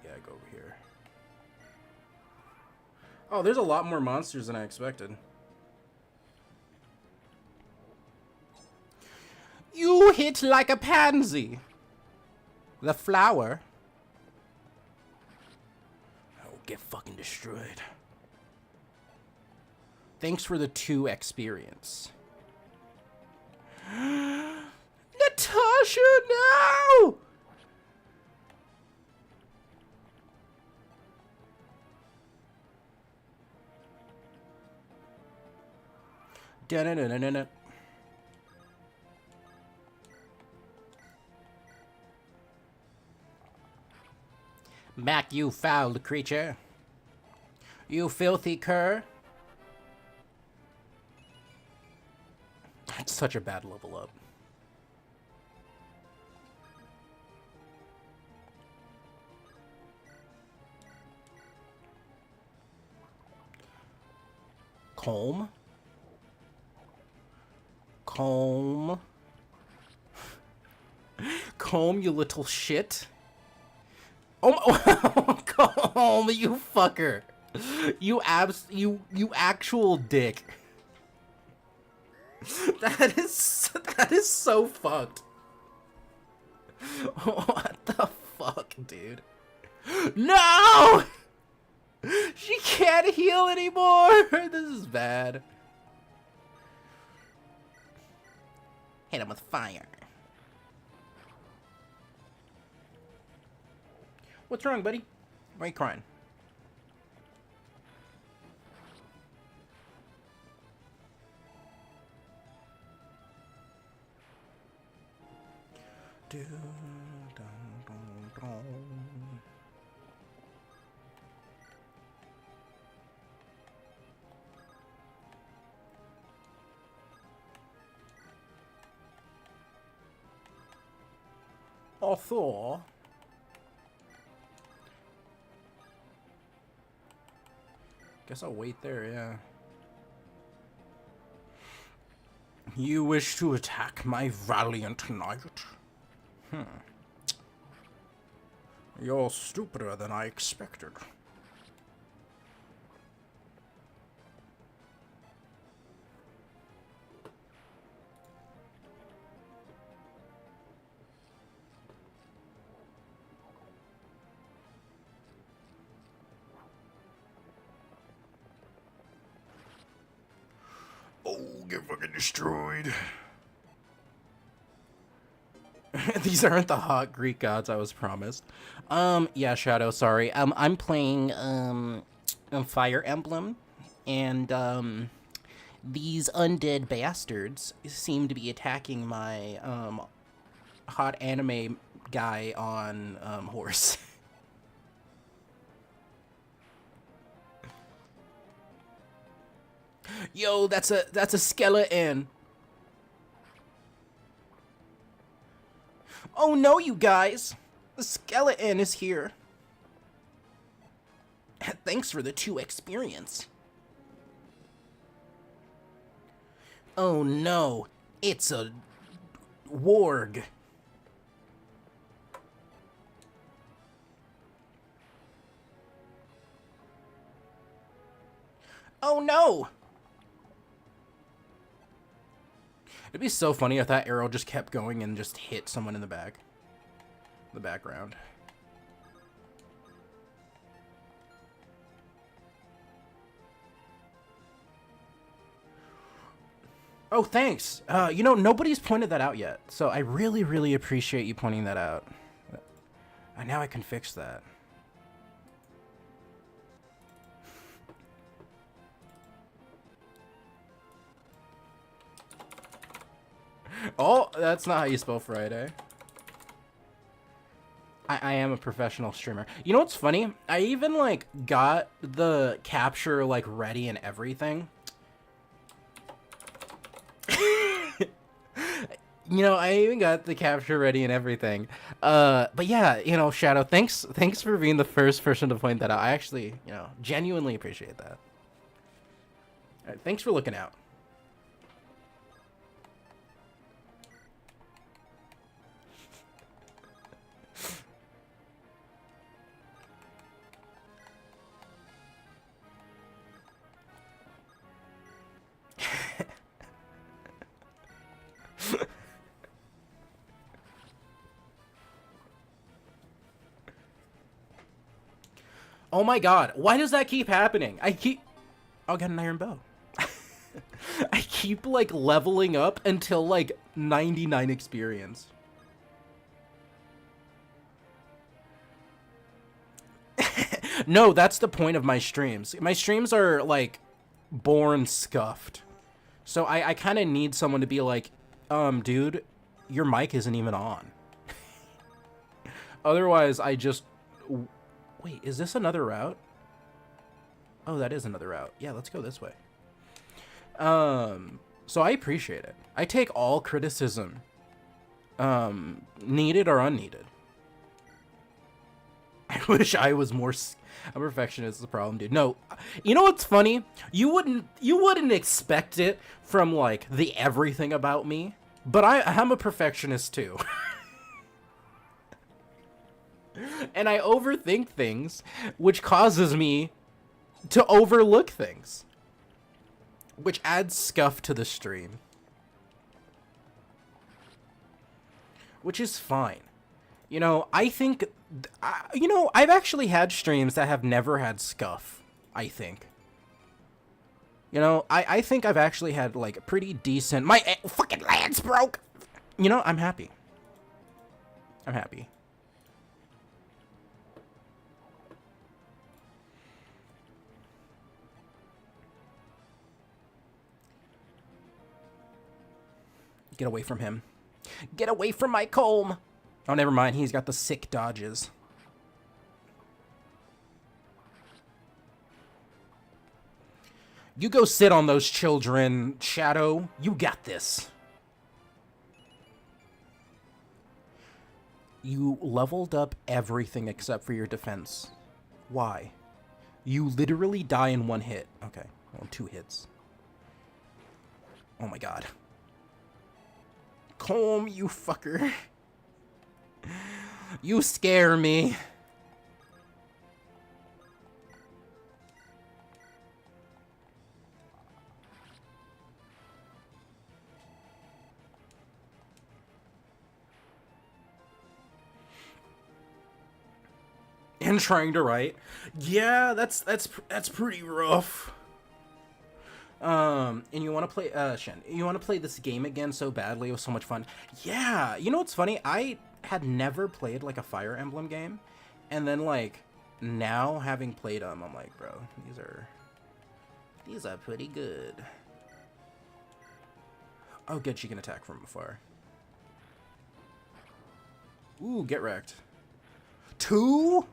Yeah, go over here. Oh, there's a lot more monsters than I expected. You hit like a pansy. The flower. Oh, get fucking destroyed. Thanks for the 2 experience. Natasha, no! Da-na-na-na-na-na. Back, you foul creature. You filthy cur. That's such a bad level up. Colm. Colm. Colm, you little shit. Oh, Colm, you fucker. You actual dick. That is so fucked. What the fuck, dude? No! She can't heal anymore. This is bad. Hit him with fire. What's wrong, buddy? Why are you crying? Oh, Thor. Guess I'll wait there, yeah. You wish to attack my valiant knight? You're stupider than I expected. Oh, get fucking destroyed. These aren't the hot Greek gods I was promised. Yeah, Shadow, sorry. I'm playing, Fire Emblem, and, these undead bastards seem to be attacking my, hot anime guy on, horse. Yo, that's a skeleton. Oh no, you guys! The skeleton is here. Thanks for the 2 experience. Oh no, it's a warg. Oh no! It'd be so funny if that arrow just kept going and just hit someone in the back. The background. Oh, thanks. You know, nobody's pointed that out yet, so I really, really appreciate you pointing that out. And now I can fix that. Oh, that's not how you spell Friday. I am a professional streamer. You know what's funny? I even, like, got the capture, like, ready and everything. You know, I even got the capture ready and everything. But yeah, you know, Shadow, thanks for being the first person to point that out. I actually, you know, genuinely appreciate that. All right, thanks for looking out. Oh my god, why does that keep happening? I'll get an iron bow. I keep, like, leveling up until, like, 99 experience. No, that's the point of my streams. My streams are, like, born scuffed. So I kind of need someone to be like, dude, your mic isn't even on. Otherwise, I just... Wait, is this another route? Oh, that is another route. Yeah, let's go this way. So I appreciate it. I take all criticism, needed or unneeded. I wish I was more... A perfectionist is the problem, dude. No, you know what's funny? You wouldn't expect it from, like, the everything about me, but I'm a perfectionist too. And I overthink things, which causes me to overlook things, which adds scuff to the stream, which is fine. You know, I think, you know, I've actually had streams that have never had scuff, I think. You know, I think I've actually had, like, a pretty decent... My fucking lance broke! You know, I'm happy. I'm happy. Get away from him. Get away from my comb! Oh, never mind. He's got the sick dodges. You go sit on those children, Shadow. You got this. You leveled up everything except for your defense. Why? You literally die in one hit. Okay, well, 2 hits. Oh my god. Comb, you fucker. You scare me. And trying to write. Yeah, that's pretty rough. And you want to play, Shen, you want to play this game again so badly? It was so much fun. Yeah, you know what's funny? I had never played, like, a Fire Emblem game, and then, like, now having played them, I'm like, bro, these are pretty good. Oh, good, she can attack from afar. Ooh, get wrecked. 2?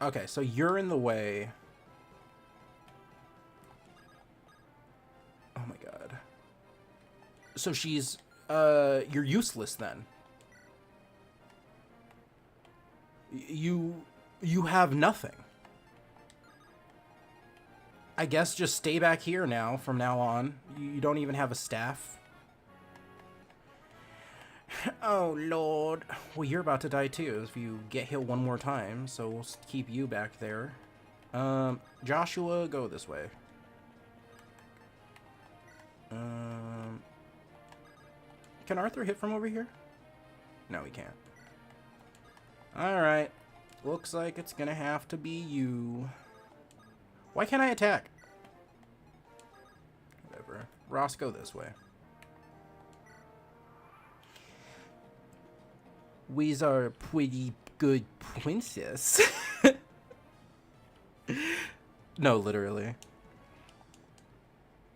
Okay, so you're in the way. Oh my god. So she's, you're useless then. You have nothing. I guess just stay back here now, from now on. You don't even have a staff. Oh, Lord. Well, you're about to die, too, if you get hit one more time, so we'll keep you back there. Joshua, go this way. Can Arthur hit from over here? No, he can't. Alright. Looks like it's gonna have to be you. Why can't I attack? Whatever. Ross, go this way. We's are a pretty good princess. No, literally.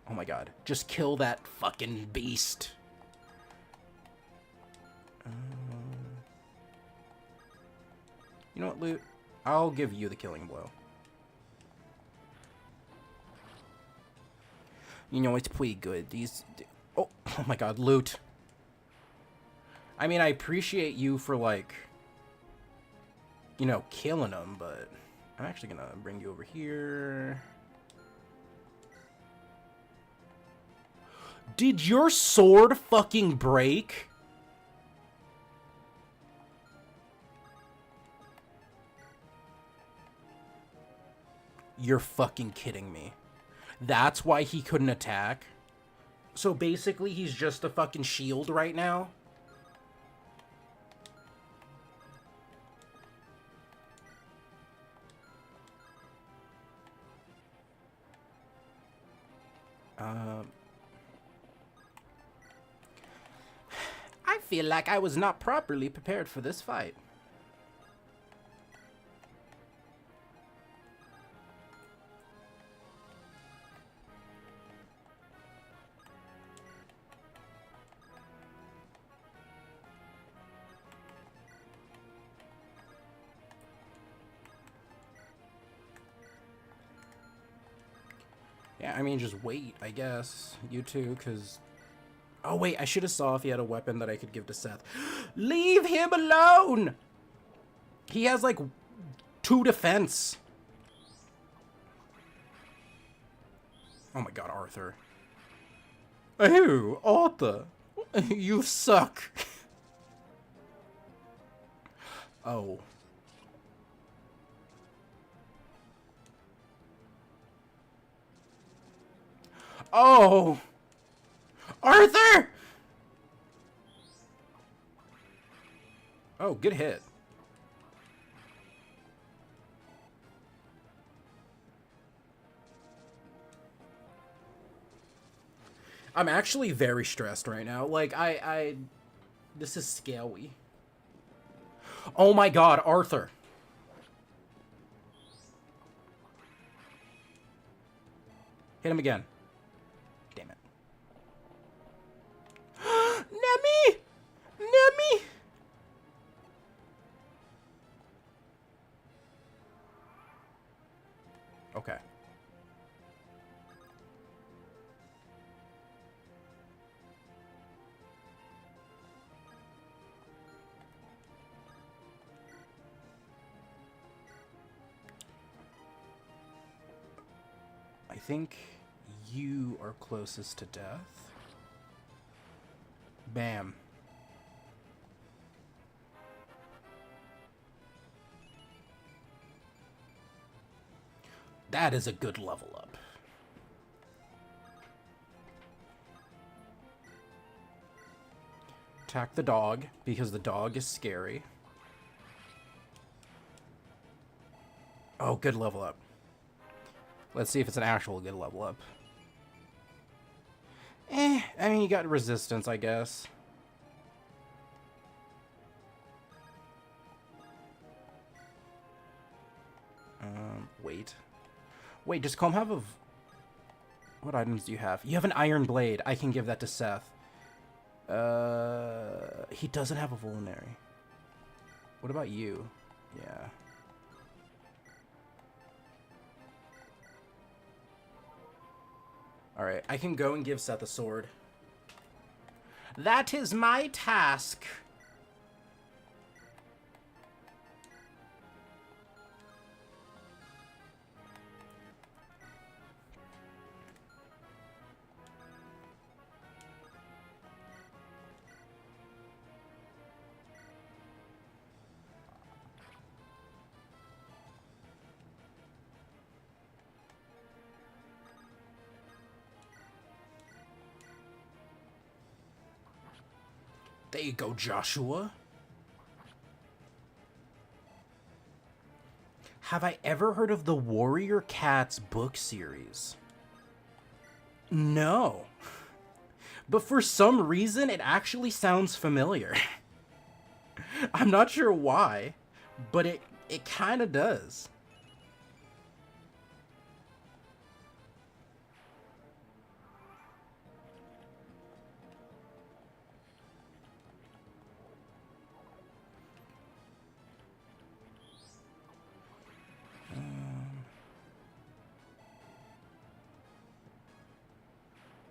Oh my god. Just kill that fucking beast. You know what, Loot? I'll give you the killing blow. You know, it's pretty good. These... Oh my god, Loot. I mean, I appreciate you for, like... You know, killing them, but... I'm actually gonna bring you over here. Did your sword fucking break? You're fucking kidding me. That's why he couldn't attack? So basically he's just a fucking shield right now? I feel like I was not properly prepared for this fight. Yeah, I mean, just wait, I guess. You too, because... Oh, wait, I should have saw if he had a weapon that I could give to Seth. Leave him alone! He has, like, 2 defense. Oh my god, Arthur. Oh, Arthur. You suck. Oh. Oh! Arthur! Oh, good hit. I'm actually very stressed right now. Like, this is scary. Oh my god, Arthur. Hit him again. Damn it. Nemi! Nemi! Okay. I think you are closest to death. Bam. That is a good level up. Attack the dog, because the dog is scary. Oh, good level up. Let's see if it's an actual good level up. I mean, you got resistance, I guess. Wait. Wait, does Comb have a... What items do you have? You have an iron blade. I can give that to Seth. He doesn't have a vulnerary. What about you? Yeah. Alright, I can go and give Seth a sword. That is my task. There you go, Joshua. Have I ever heard of the Warrior Cats book series? No. But for some reason, it actually sounds familiar. I'm not sure why, but it kind of does.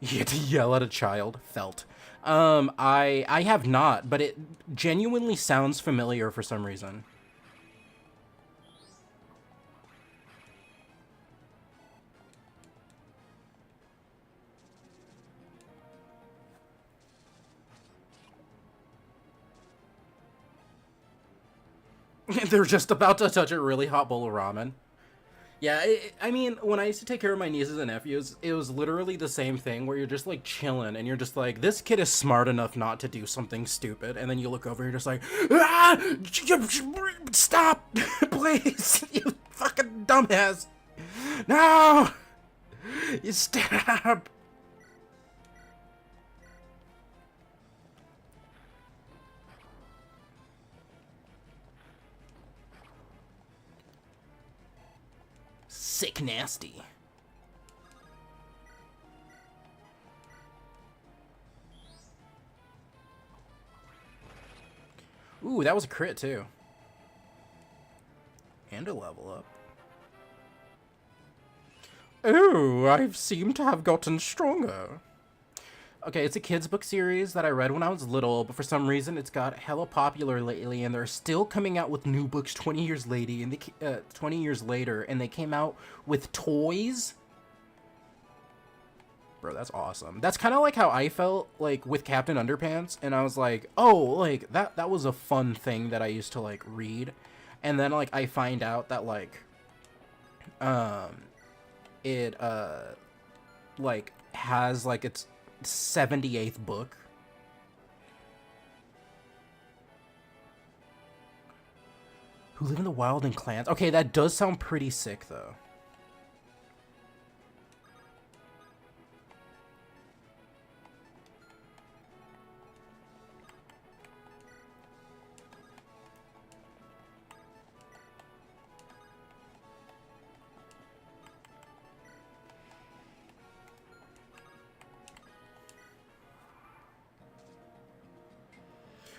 You get to yell at a child. Felt. I have not, but it genuinely sounds familiar for some reason. They're just about to touch a really hot bowl of ramen. Yeah, I mean, when I used to take care of my nieces and nephews, it was literally the same thing where you're just like chilling and you're just like, this kid is smart enough not to do something stupid. And then you look over and you're just like, ah, stop, please, you fucking dumbass. No, you stop. Sick nasty. Ooh, that was a crit too. And a level up. Oh, I seem to have gotten stronger. Okay, it's a kids book series that I read when I was little, but for some reason it's got hella popular lately, and they're still coming out with new books 20 years later, and 20 years later, and they came out with toys. Bro, that's awesome. That's kind of like how I felt like with Captain Underpants, and I was like, oh, like that was a fun thing that I used to like read, and then like I find out that like it like has like its 78th book. Who live in the wild in clans. Okay, that does sound pretty sick though.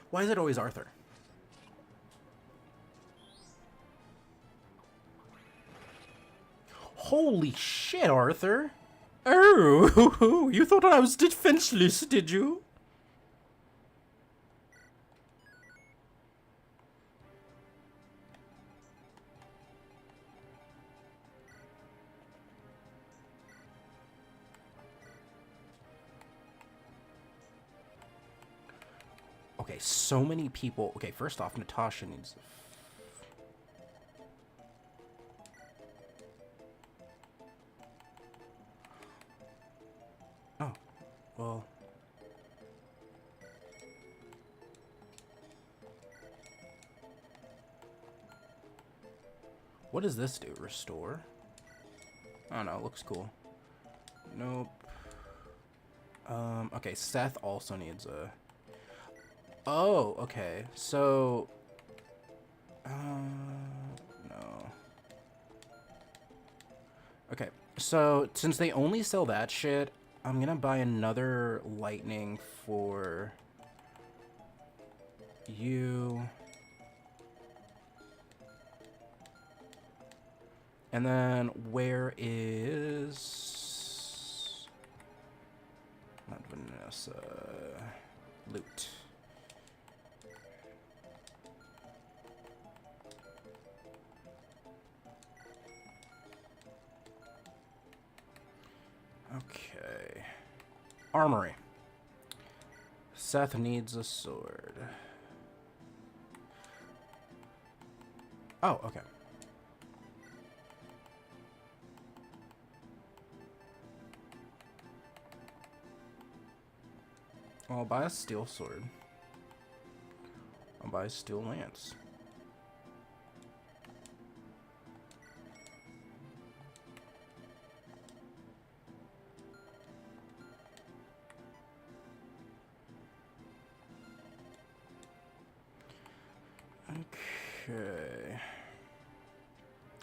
Why is it always Arthur? Holy shit, Arthur! Oh, you thought I was defenseless, did you? Okay, so many people. Okay, first off, Natasha needs... Oh, well... What does this do? Restore? I don't know, it looks cool. Nope. Okay, Seth also needs a... Oh, okay. So... no. Okay, so since they only sell that shit, I'm gonna buy another lightning for... you... And then where is... not Vanessa... loot. Okay. Armory. Seth needs a sword. Oh, okay. I'll buy a steel sword. I'll buy steel lance. Okay.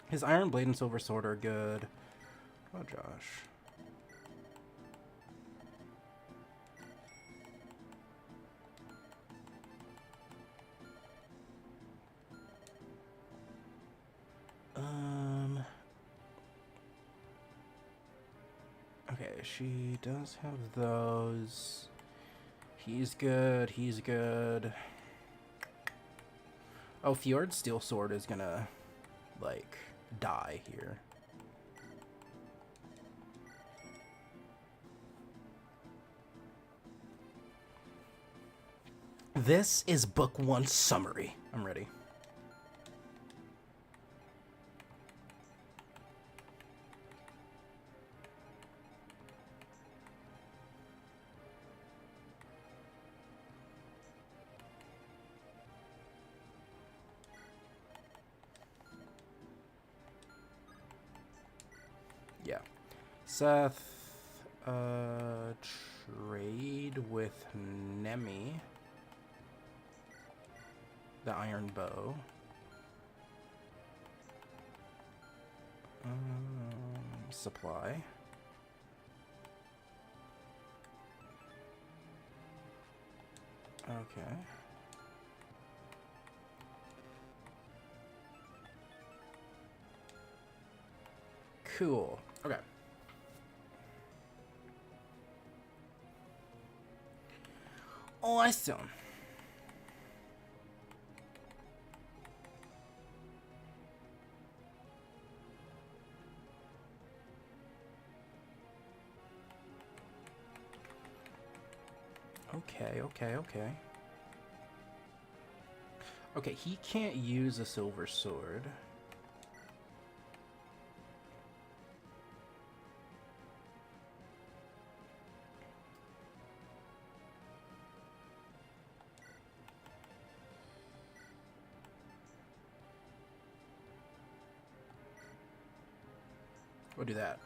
His iron blade and silver sword are good. Oh, Josh. Okay, she does have those. He's good, he's good. Oh, Fjord's steel sword is gonna, like, die here. This is book 1 summary. I'm ready. Yeah. Seth, trade with Nemi. The iron bow. Supply. Okay. Cool. Okay. Awesome. Okay, okay, okay. Okay, he can't use a silver sword. We'll do that.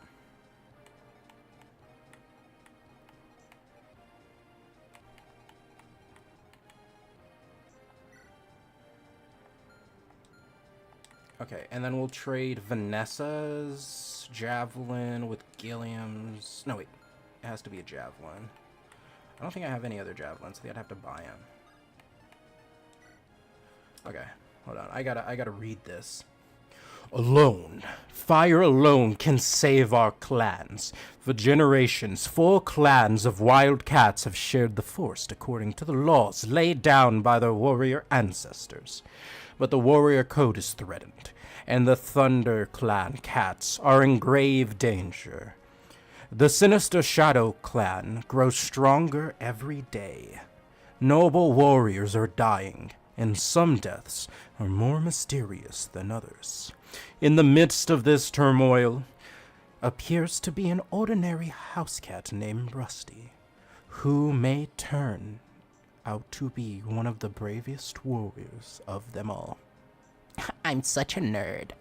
Okay, and then we'll trade Vanessa's javelin with Gilliam's. No, wait. It has to be a javelin. I don't think I have any other javelins. I think I'd have to buy them. Okay, hold on. I gotta read this. Alone, fire alone can save our clans. For generations, 4 clans of wild cats have shared the forest according to the laws laid down by their warrior ancestors. But the warrior code is threatened, and the Thunder Clan cats are in grave danger. The sinister Shadow Clan grows stronger every day. Noble warriors are dying, and some deaths are more mysterious than others. In the midst of this turmoil appears to be an ordinary house cat named Rusty, who may turn out to be one of the bravest warriors of them all. I'm such a nerd.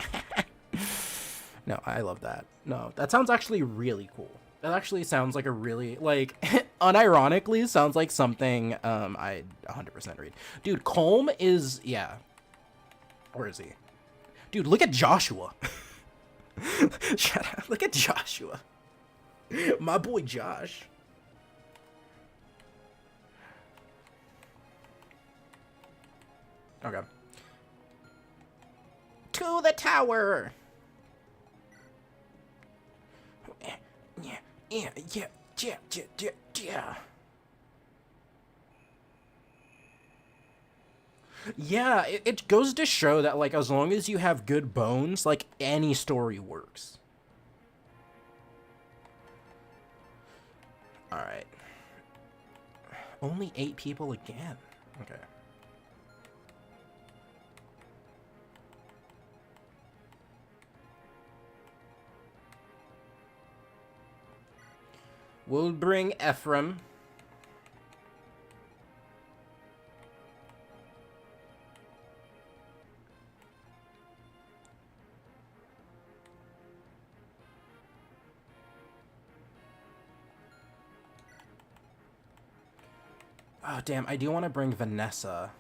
No, I love that. No, that sounds actually really cool. That actually sounds like a really, like, unironically sounds like something I'd 100% read. Dude, Colm is, yeah. Where is he? Dude, look at Joshua. Shut up. Look at Joshua. My boy Josh. Okay. To the tower. Yeah. Yeah, it goes to show that, like, as long as you have good bones, like, any story works. Alright. Only 8 people again. Okay. We'll bring Ephraim. Oh, damn, I do want to bring Vanessa.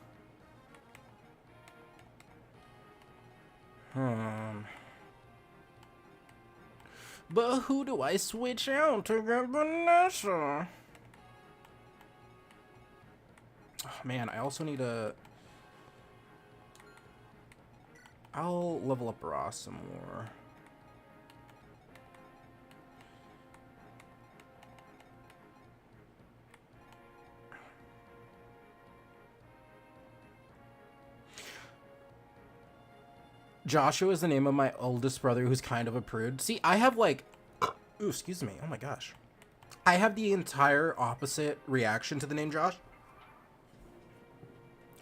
But who do I switch out to get Vanessa? Oh, man, I also need to... I'll level up Ross some more. Joshua is the name of my oldest brother who's kind of a prude. See, I have like... Ooh, excuse me. Oh my gosh. I have the entire opposite reaction to the name Josh.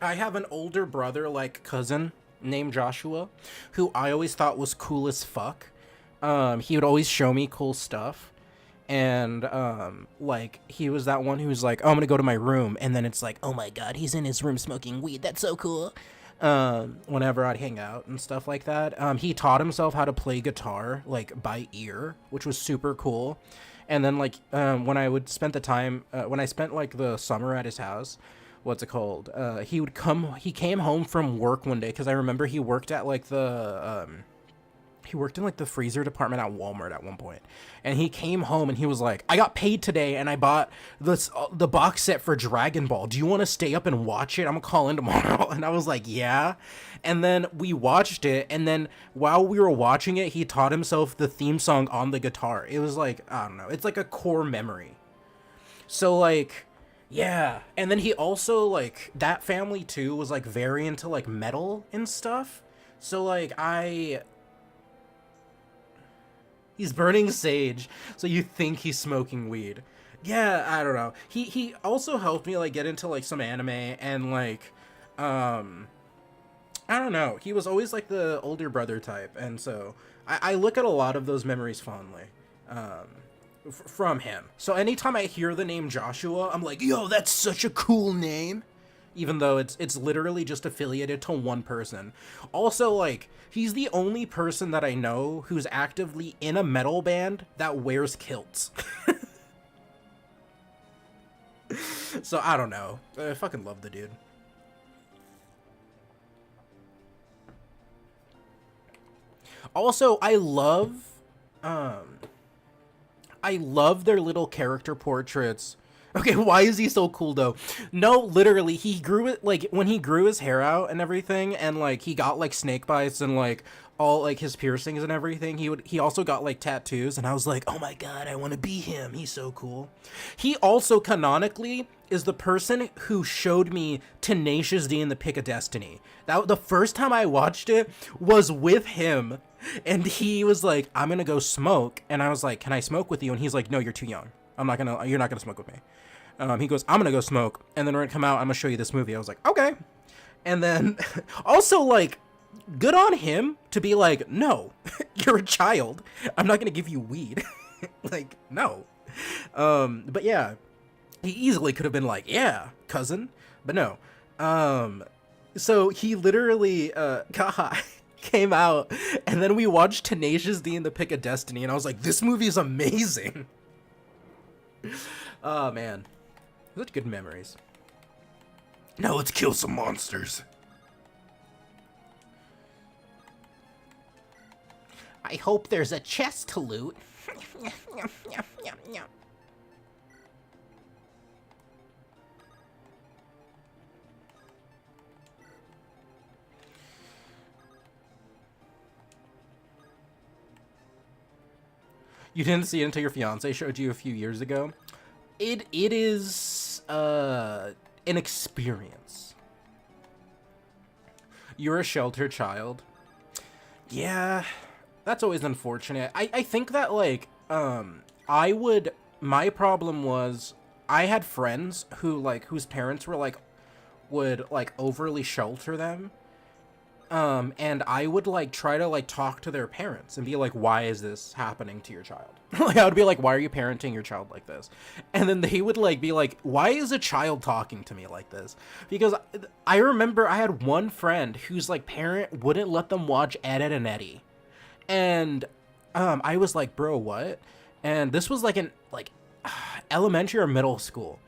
I have an older brother, like cousin, named Joshua, who I always thought was cool as fuck. He would always show me cool stuff. And, like, he was that one who's like, oh, I'm gonna go to my room. And then it's like, oh my god, he's in his room smoking weed. That's so cool. Whenever I'd hang out and stuff like that. He taught himself how to play guitar, like, by ear, which was super cool. And then, like, when I would spend the time, when I spent, like, the summer at his house, what's it called? He came home from work one day, because I remember he worked at, like, he worked in, like, the freezer department at Walmart at one point. And he came home and he was like, I got paid today and I bought the box set for Dragon Ball. Do you want to stay up and watch it? I'm going to call in tomorrow. And I was like, yeah. And then we watched it. And then while we were watching it, he taught himself the theme song on the guitar. It was like, I don't know. It's like a core memory. So, like, yeah. And then he also, like, that family, too, was, like, very into, like, metal and stuff. So, like, He's burning sage, so you think he's smoking weed. Yeah, I don't know. He also helped me, like, get into, like, some anime, and, like, I don't know. He was always, like, the older brother type, and so I look at a lot of those memories fondly, from him. So anytime I hear the name Joshua, I'm like, yo, that's such a cool name. Even though it's literally just affiliated to one person. Also, like, he's the only person that I know who's actively in a metal band that wears kilts. So, I don't know. I fucking love the dude. Also, I love their little character portraits. Okay, why is he so cool, though? No, literally, he grew it, like, when he grew his hair out and everything, and, like, he got, like, snake bites and, like, all, like, his piercings and everything, he also got, like, tattoos, and I was like, oh my god, I want to be him, he's so cool. He also, canonically, is the person who showed me Tenacious D in the Pick of Destiny. The first time I watched it was with him, and he was like, I'm gonna go smoke, and I was like, can I smoke with you? And he's like, no, you're too young. You're not gonna smoke with me. He goes, I'm gonna go smoke, and then we're gonna come out, I'm gonna show you this movie. I was like, okay. And then, also, like, good on him to be like, no, you're a child. I'm not gonna give you weed. Like, no. But yeah, he easily could have been like, yeah, cousin. But no. So he literally, came out, and then we watched Tenacious D in the Pick of Destiny, and I was like, this movie is amazing. Oh, man. Such good memories. Now let's kill some monsters. I hope there's a chest to loot. You didn't see it until your fiance showed you a few years ago. It is an experience. You're a sheltered child. Yeah, that's always unfortunate. I think that, like, my problem was I had friends who, like, whose parents were, like, would, like, overly shelter them. And I would, like, try to, like, talk to their parents and be like, why is this happening to your child? Like, I would be like, why are you parenting your child like this? And then they would, like, be like, why is a child talking to me like this? Because I remember I had one friend whose, like, parent wouldn't let them watch Ed, Edd and Eddy. And, I was like, bro, what? And this was, like, in, like, elementary or middle school.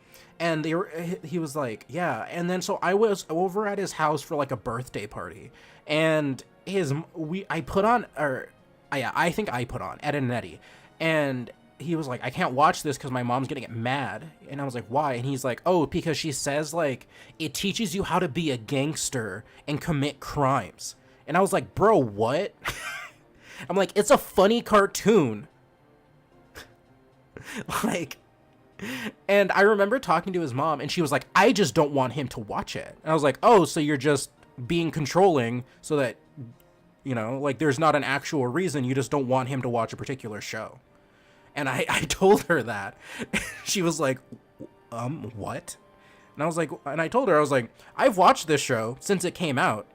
And he was like, yeah. And then so I was over at his house for like a birthday party, and I put on Ed and Eddie, and he was like, I can't watch this because my mom's gonna get mad. And I was like, why? And he's like, oh, because she says like it teaches you how to be a gangster and commit crimes. And I was like, bro, what? I'm like, it's a funny cartoon. Like, and I remember talking to his mom, and she was like, I just don't want him to watch it. And I was like, oh, so you're just being controlling so that, you know, like there's not an actual reason, you just don't want him to watch a particular show. And I told her that. She was like, what? And I was like, and I told her, I was like, I've watched this show since it came out.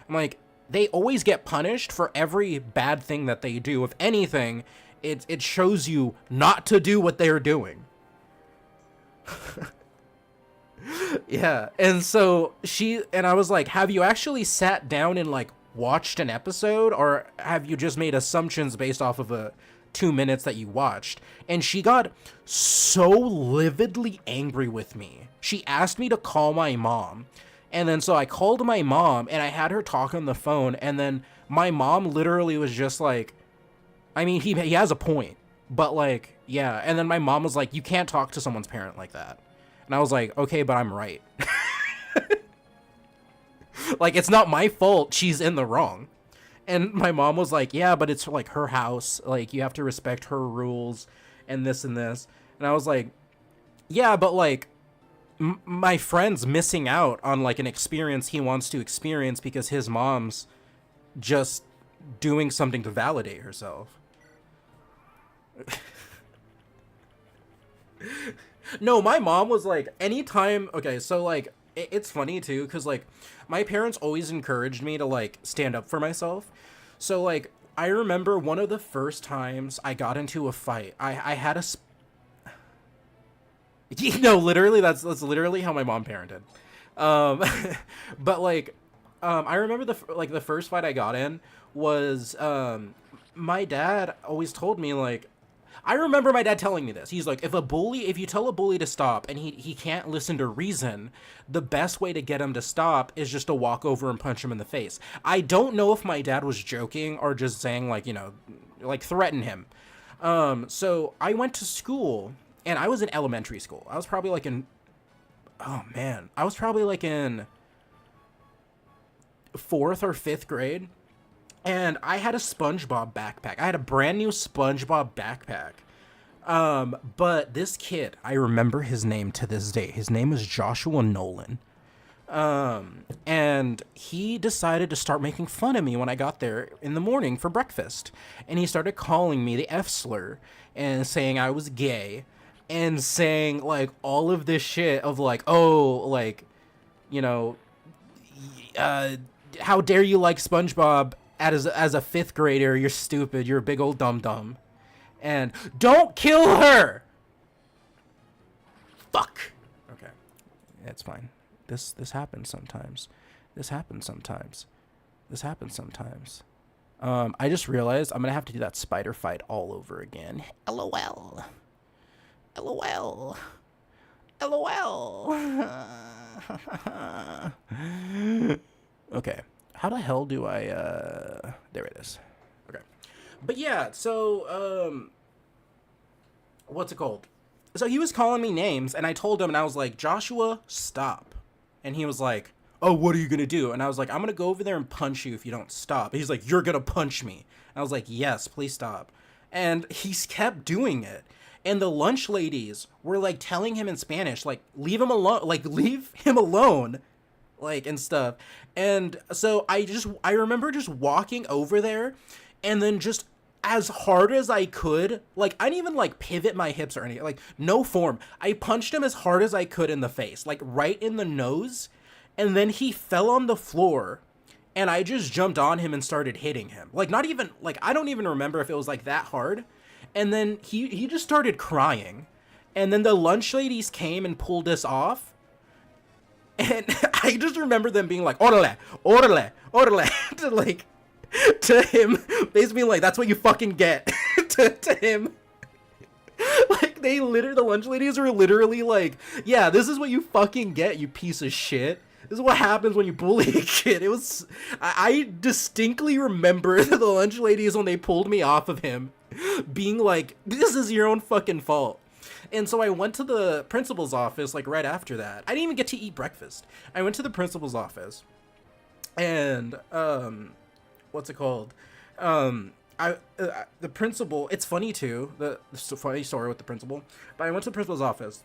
I'm like, they always get punished for every bad thing that they do. If anything, it shows you not to do what they're doing. Yeah. And so I was like, have you actually sat down and like watched an episode, or have you just made assumptions based off of a 2 minutes that you watched? And she got so lividly angry with me. She asked me to call my mom. And then so I called my mom, and I had her talk on the phone, and then my mom literally was just like, I mean, he has a point, but like, yeah. And then my mom was like, you can't talk to someone's parent like that. And I was like, okay, but I'm right. Like, it's not my fault she's in the wrong. And my mom was like, yeah, but it's like her house. Like, you have to respect her rules and this and this. And I was like, yeah, but like, my friend's missing out on like an experience he wants to experience because his mom's just doing something to validate herself. No, my mom was like, anytime, okay, so like, it's funny too, because like, my parents always encouraged me to like stand up for myself. So like, I remember one of the first times I got into a fight, I had a you know, literally, that's literally how my mom parented. But like, I remember the first fight I got in was, my dad always told me, like, I remember my dad telling me this. He's like, if you tell a bully to stop and he can't listen to reason, the best way to get him to stop is just to walk over and punch him in the face. I don't know if my dad was joking or just saying, like, you know, like, threaten him. So I went to school, and I was in elementary school. I was probably like in, I was probably like in 4th or 5th grade. And I had a SpongeBob backpack. I had a brand new SpongeBob backpack. But this kid, I remember his name to this day. His name is Joshua Nolan. And he decided to start making fun of me when I got there in the morning for breakfast. And he started calling me the F slur and saying I was gay and saying like all of this shit of like, oh, like, you know, how dare you like SpongeBob as a 5th grader? You're stupid. You're a big old dum-dum. And don't kill her. Fuck. Okay. It's fine. This happens sometimes. This happens sometimes. This happens sometimes. I just realized I'm going to have to do that spider fight all over again. LOL. LOL. LOL. Okay. How the hell do I, there it is. Okay. But yeah, so, what's it called? So he was calling me names, and I told him, and I was like, Joshua, stop. And he was like, oh, what are you gonna do? And I was like, I'm gonna go over there and punch you if you don't stop. And he's like, you're gonna punch me. And I was like, yes, please stop. And he kept doing it. And the lunch ladies were, like, telling him in Spanish, like, leave him alone, like, and stuff. And so I remember just walking over there and then just as hard as I could, like, I didn't even, like, pivot my hips or anything, like, no form. I punched him as hard as I could in the face, like, right in the nose, and then he fell on the floor, and I just jumped on him and started hitting him. Like, not even, like, I don't even remember if it was, like, that hard, and then he just started crying, and then the lunch ladies came and pulled us off, and I just remember them being like, orale, orale, orale, to, like, to him, basically like, that's what you fucking get, to him. Like, The lunch ladies were literally like, yeah, this is what you fucking get, you piece of shit. This is what happens when you bully a kid. It was, I distinctly remember the lunch ladies when they pulled me off of him being like, this is your own fucking fault. And so I went to the principal's office like right after that. I didn't even get to eat breakfast. I went to the principal's office and, what's it called? The principal, it's funny too, it's a funny story with the principal, but I went to the principal's office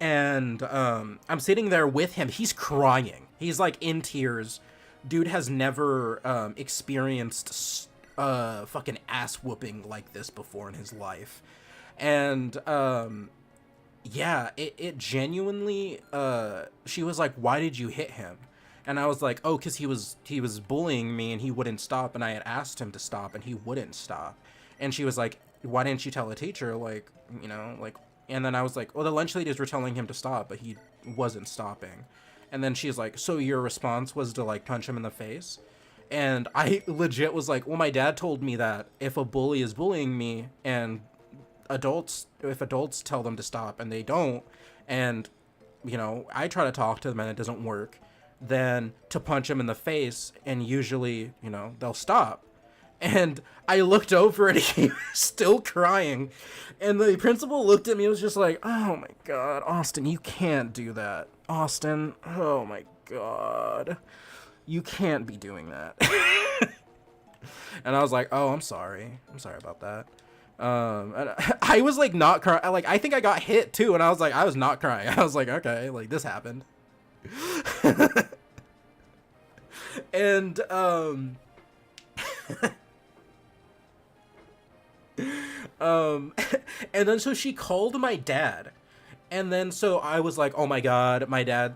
and I'm sitting there with him. He's crying. He's like in tears. Dude has never experienced fucking ass whooping like this before in his life. And yeah, it genuinely, she was like, why did you hit him? And I was like, oh, because he was bullying me and he wouldn't stop, and I had asked him to stop and he wouldn't stop. And she was like, why didn't you tell a teacher? Like, you know, like, and then I was like, well, the lunch ladies were telling him to stop, but he wasn't stopping. And then she's like, so your response was to like punch him in the face? And I legit was like, well, my dad told me that if a bully is bullying me and if adults tell them to stop and they don't, and, you know, I try to talk to them and it doesn't work, then to punch them in the face and usually, you know, they'll stop. And I looked over and he was still crying. And the principal looked at me and was just like, oh my God, Austin, you can't do that. Austin, oh my God. You can't be doing that. And I was like, oh, I'm sorry. I'm sorry about that. And I was like not crying. Like, I think I got hit too. And I was like, I was not crying. I was like, okay, like this happened. And, and then so she called my dad, and then so I was like, oh my God, my dad,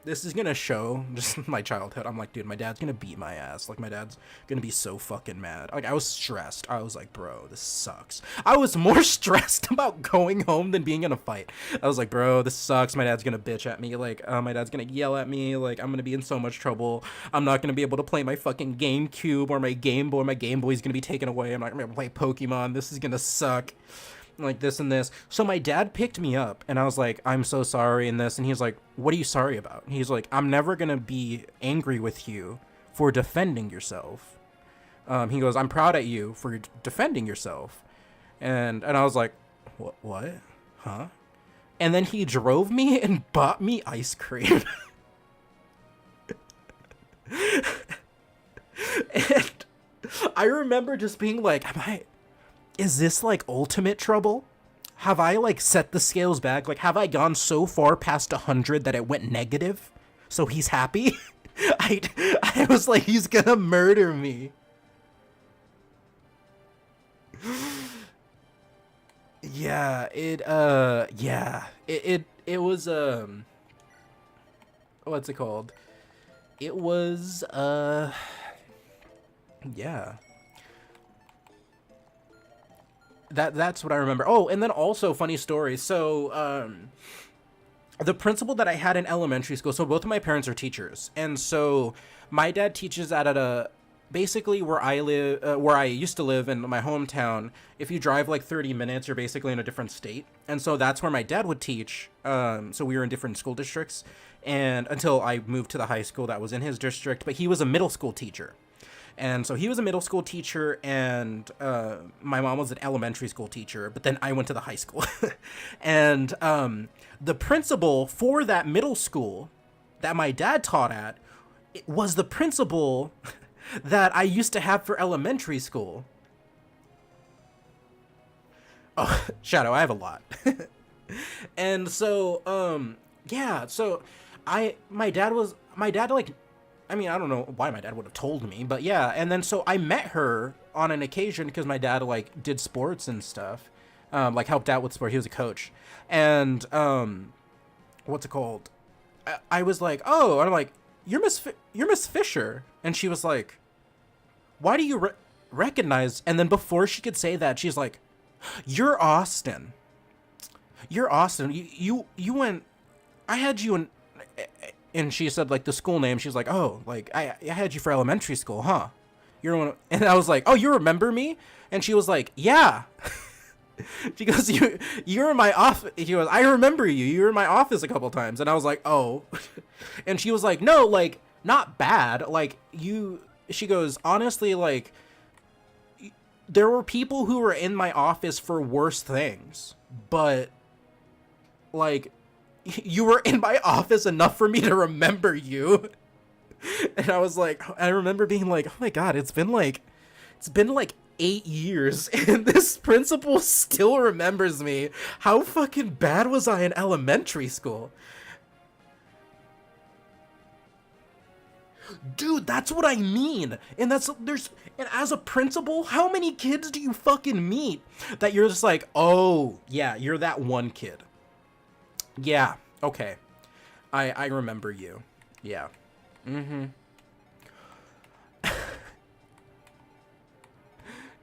this is gonna show just my childhood. I'm like, dude, my dad's gonna beat my ass. Like, my dad's gonna be so fucking mad. Like, I was stressed. I was like, bro, this sucks. I was more stressed about going home than being in a fight. I was like, bro, this sucks. My dad's gonna bitch at me. Like, my dad's gonna yell at me. Like, I'm gonna be in so much trouble. I'm not gonna be able to play my fucking GameCube or my Game Boy. My Game Boy's gonna be taken away. I'm not gonna be able to play Pokemon. This is gonna suck. Like this and this. So my dad picked me up and I was like, I'm so sorry and this. And he's like, what are you sorry about? And he's like, I'm never gonna be angry with you for defending yourself. He goes, I'm proud at you for defending yourself. And I was like, what? Huh? And then he drove me and bought me ice cream. And I remember just being like, is this like ultimate trouble? Have I like set the scales back? Like, have I gone so far past 100 that it went negative? So he's happy? I was like, he's gonna murder me. Yeah, it was, what's it called? It was, yeah. That's what I remember. Oh, and then also funny story. So, the principal that I had in elementary school, so both of my parents are teachers. And so my dad teaches at basically where I live, where I used to live in my hometown. If you drive like 30 minutes, you're basically in a different state. And so that's where my dad would teach. So we were in different school districts, and until I moved to the high school that was in his district, but he was a middle school teacher. And so he was a middle school teacher, and my mom was an elementary school teacher, but then I went to the high school. And the principal for that middle school that my dad taught at was the principal that I used to have for elementary school. Oh, Shadow, I have a lot. And so, yeah, so my dad, like, I mean, I don't know why my dad would have told me, but yeah. And then so I met her on an occasion because my dad like did sports and stuff, like helped out with sport. He was a coach. And what's it called? I was like, oh, and I'm like, you're Miss Fisher. And she was like, why do you recognize? And then before she could say that, she's like, you're Austin. You're Austin. You went, I had you in. And she said, like, the school name. She's like, oh, like, I had you for elementary school, huh? You're one. And I was like, oh, you remember me? And she was like, yeah. She goes, you're in my office. She goes, I remember you. You were in my office a couple times. And I was like, oh. And she was like, no, like, not bad. Like, she goes, honestly, like, there were people who were in my office for worse things. But, like, you were in my office enough for me to remember you. And I was like, I remember being like, oh my God, it's been like 8 years and this principal still remembers me. How fucking bad was I in elementary school? Dude, that's what I mean. And as a principal, how many kids do you fucking meet that you're just like, oh yeah, you're that one kid. Yeah, okay. I remember you. Yeah. Mm-hmm.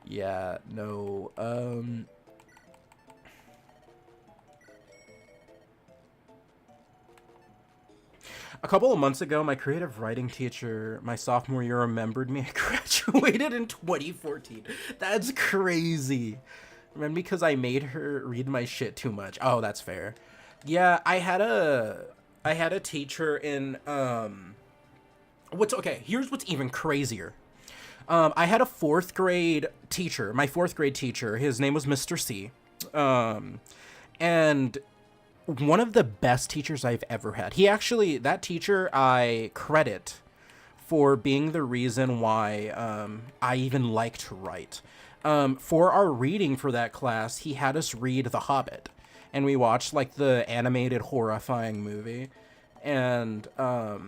Yeah, no, a couple of months ago, my creative writing teacher, my sophomore year, remembered me. I graduated in 2014. That's crazy. Remember, because I made her read my shit too much. Oh, that's fair. Yeah, I had a teacher in, here's what's even crazier. I had a 4th grade teacher, my 4th grade teacher. His name was Mr. C. And one of the best teachers I've ever had. That teacher I credit for being the reason why I even like to write. For our reading for that class, he had us read The Hobbit. And we watched, like, the animated horrifying movie. And, yeah,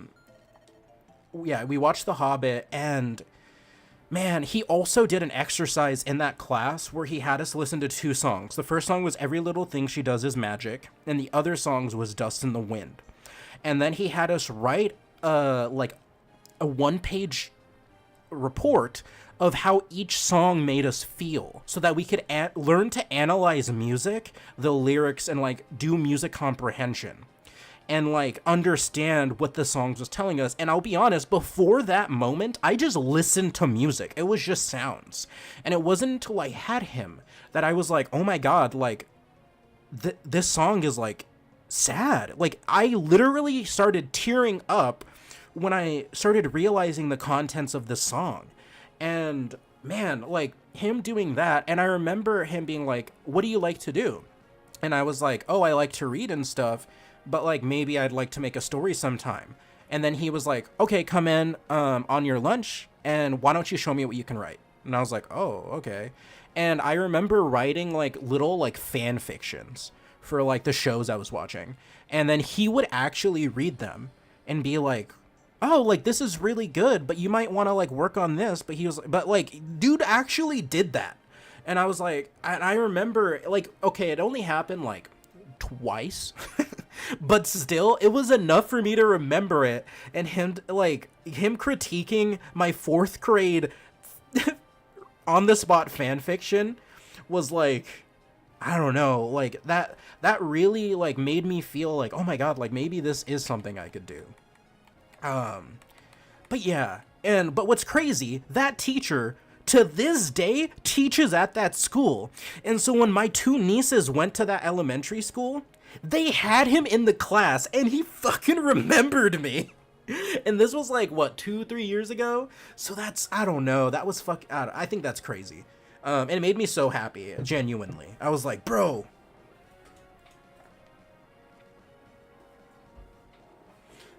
we watched The Hobbit, and man, he also did an exercise in that class where he had us listen to 2 songs. The first song was Every Little Thing She Does Is Magic, and the other songs was Dust in the Wind. And then he had us write like a 1-page report of how each song made us feel so that we could learn to analyze music, the lyrics, and like do music comprehension. And, like, understand what the songs was telling us. And I'll be honest, before that moment, I just listened to music. It was just sounds. And it wasn't until I had him that I was like, oh my God, like, this song is, like, sad. Like, I literally started tearing up when I started realizing the contents of the song. And, man, like, him doing that, and I remember him being like, what do you like to do? And I was like, oh, I like to read and stuff. But, like, maybe I'd like to make a story sometime. And then he was like, okay, come in on your lunch, and why don't you show me what you can write? And I was like, oh, okay. And I remember writing, like, little, like, fan fictions for, like, the shows I was watching. And then he would actually read them and be like, oh, like, this is really good, but you might want to, like, work on this. But he was, but, like, dude actually did that. And I was like, and I remember, like, okay, it only happened, like, twice. But still, it was enough for me to remember it, and him critiquing my 4th grade on the spot fan fiction was like, I don't know, like that really like made me feel like, oh my God, like maybe this is something I could do. But yeah, but what's crazy, that teacher to this day teaches at that school. And so when my 2 nieces went to that elementary school, they had him in the class, and he fucking remembered me. And this was like, what, 2-3 years ago? So that's, I don't know, that was I think that's crazy. And it made me so happy, genuinely. I was like, bro.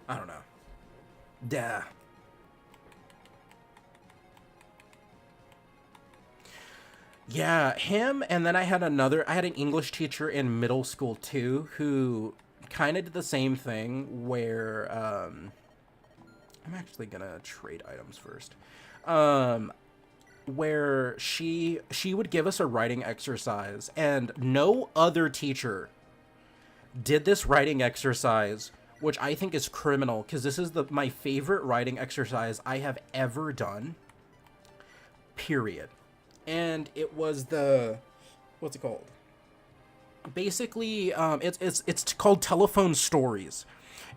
I don't know. Yeah. Yeah, him, and then I had an English teacher in middle school too, who kind of did the same thing where, I'm actually gonna trade items first, where she would give us a writing exercise, and no other teacher did this writing exercise, which I think is criminal, because this is my favorite writing exercise I have ever done, period. And it was what's it called? Basically, it's called telephone stories.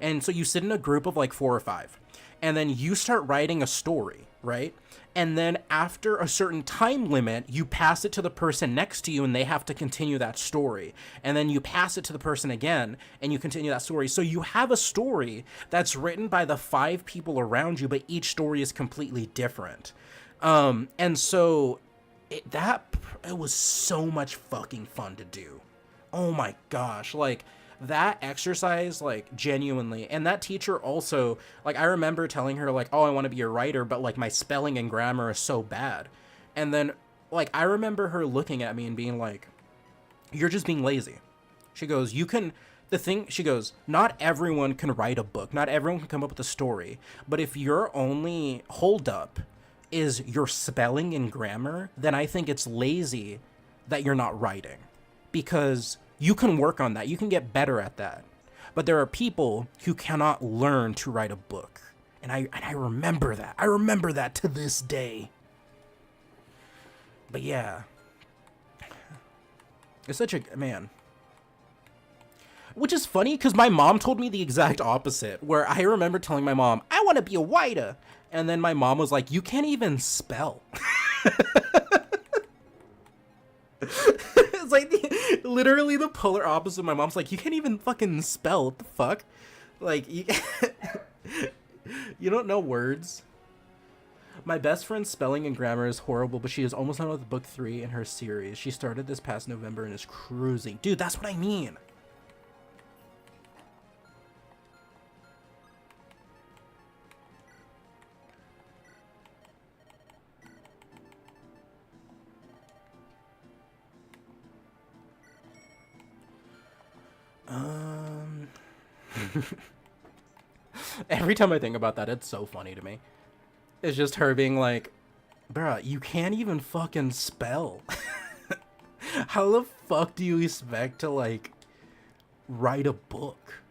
And so you sit in a group of like 4 or 5, and then you start writing a story, right? And then after a certain time limit, you pass it to the person next to you and they have to continue that story. And then you pass it to the person again and you continue that story. So you have a story that's written by the 5 people around you, but each story is completely different. And so it was so much fucking fun to do. Oh my gosh. Like, that exercise, like, genuinely, and that teacher also, like, I remember telling her, like, oh, I want to be a writer, but, like, my spelling and grammar is so bad. And then, like, I remember her looking at me and being like, you're just being lazy. She goes, she goes, not everyone can write a book, not everyone can come up with a story, but if your only holdup is your spelling and grammar, then I think it's lazy that you're not writing, because you can work on that. You can get better at that. But there are people who cannot learn to write a book. And I remember that. I remember that to this day. But yeah. It's such a... Man. Which is funny, because my mom told me the exact opposite. Where I remember telling my mom, I want to be a writer. And then my mom was like, you can't even spell. It's like literally the polar opposite. My mom's like, you can't even fucking spell. What the fuck? Like, you don't know words. My best friend's spelling and grammar is horrible, but she is almost done with book 3 in her series. She started this past November and is cruising. Dude, that's what I mean. Every time I think about that, it's so funny to me. It's just her being like, bruh, you can't even fucking spell. How the fuck do you expect to, like, write a book?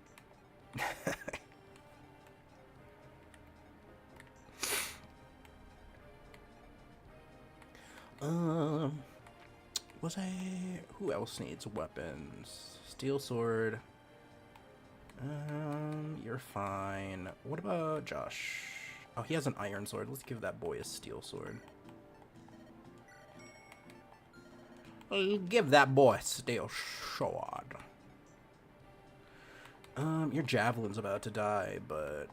Who else needs weapons? Steel sword. You're fine. What about Josh? Oh, he has an iron sword. Let's give that boy a steel sword. Give that boy a steel sword. Your javelin's about to die, but...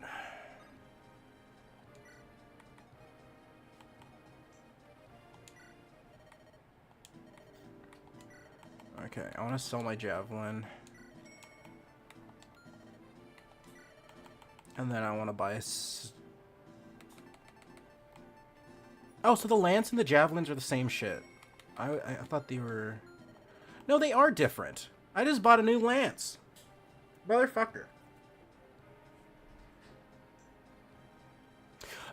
Okay, I want to sell my javelin. And then I want to buy a... Oh, so the lance and the javelins are the same shit. I thought they were... No, they are different. I just bought a new lance. Motherfucker.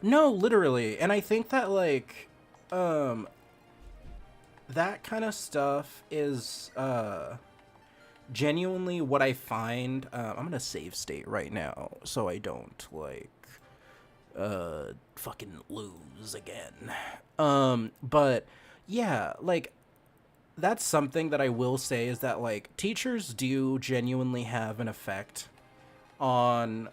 No, literally. And I think that, like, that kind of stuff is, genuinely what I find. I'm gonna save state right now so I don't, like, fucking lose again. But yeah, like, that's something that I will say is that, like, teachers do genuinely have an effect on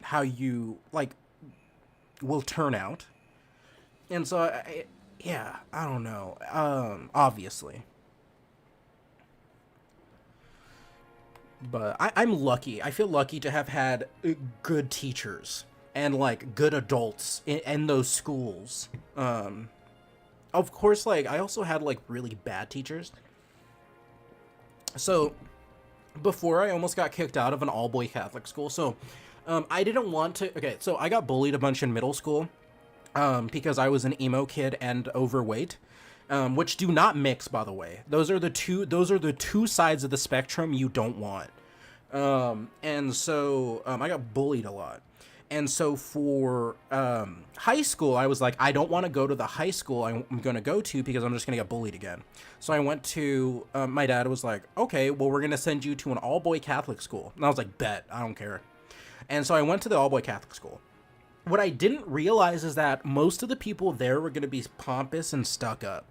how you, like, will turn out. And so yeah, I don't know. Obviously. But I'm lucky. I feel lucky to have had good teachers and, like, good adults in those schools. Of course, like, I also had, like, really bad teachers. So, before I almost got kicked out of an all-boy Catholic school. So, I didn't want to... Okay, so I got bullied a bunch in middle school. Because I was an emo kid and overweight, which do not mix, by the way. Those are the two sides of the spectrum you don't want. And so, I got bullied a lot. And so for, high school, I was like, I don't want to go to the high school I'm going to go to because I'm just going to get bullied again. So I went to, my dad was like, okay, well, we're going to send you to an all-boy Catholic school. And I was like, bet, I don't care. And so I went to the all-boy Catholic school. What I didn't realize is that most of the people there were going to be pompous and stuck up.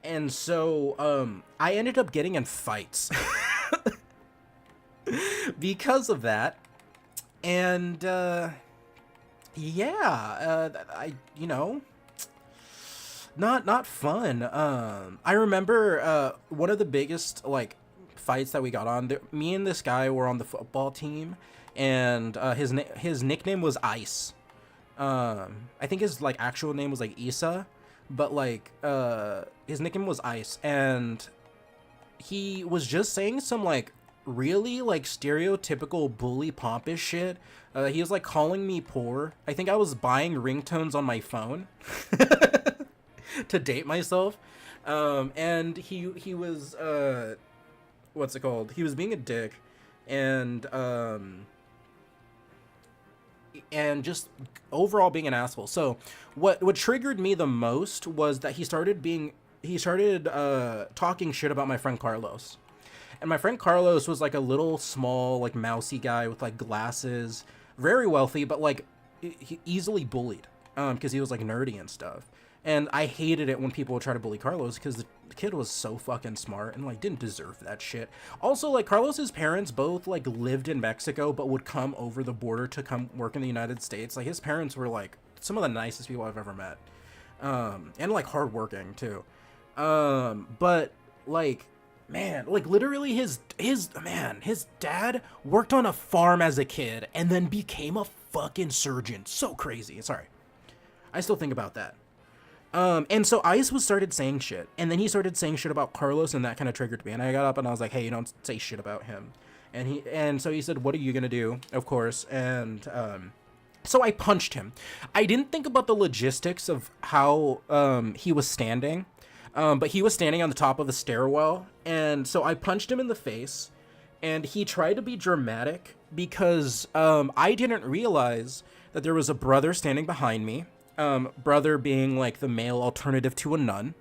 And so, I ended up getting in fights. because of that. And yeah, not fun. I remember one of the biggest like fights that we got on. Me and this guy were on the football team, and his nickname was Ice. I think his like actual name was like Issa, but like his nickname was Ice, and he was just saying some like really like stereotypical bully pompous shit. He was like calling me poor. I think I was buying ringtones on my phone to date myself. And he was what's it called? He was being a dick, and just overall being an asshole. So what triggered me the most was that he started talking shit about my friend Carlos. And my friend Carlos was like a little small, like mousy guy with like glasses, very wealthy, but like he easily bullied because he was like nerdy and stuff. And I hated it when people would try to bully Carlos because the kid was so fucking smart and like didn't deserve that shit. Also, like Carlos's parents both like lived in Mexico but would come over the border to come work in the United States. Like his parents were like some of the nicest people I've ever met, and like hardworking too. But like, man, like literally his dad worked on a farm as a kid and then became a fucking surgeon. So crazy. Sorry, I still think about that. And so Ice started saying shit, and then he started saying shit about Carlos, and that kind of triggered me. And I got up and I was like, hey, you don't say shit about him. And so he said, what are you gonna do? Of course. And so I punched him. I didn't think about the logistics of how he was standing, but he was standing on the top of the stairwell, and so I punched him in the face, and he tried to be dramatic because I didn't realize that there was a brother standing behind me. Brother being like the male alternative to a nun.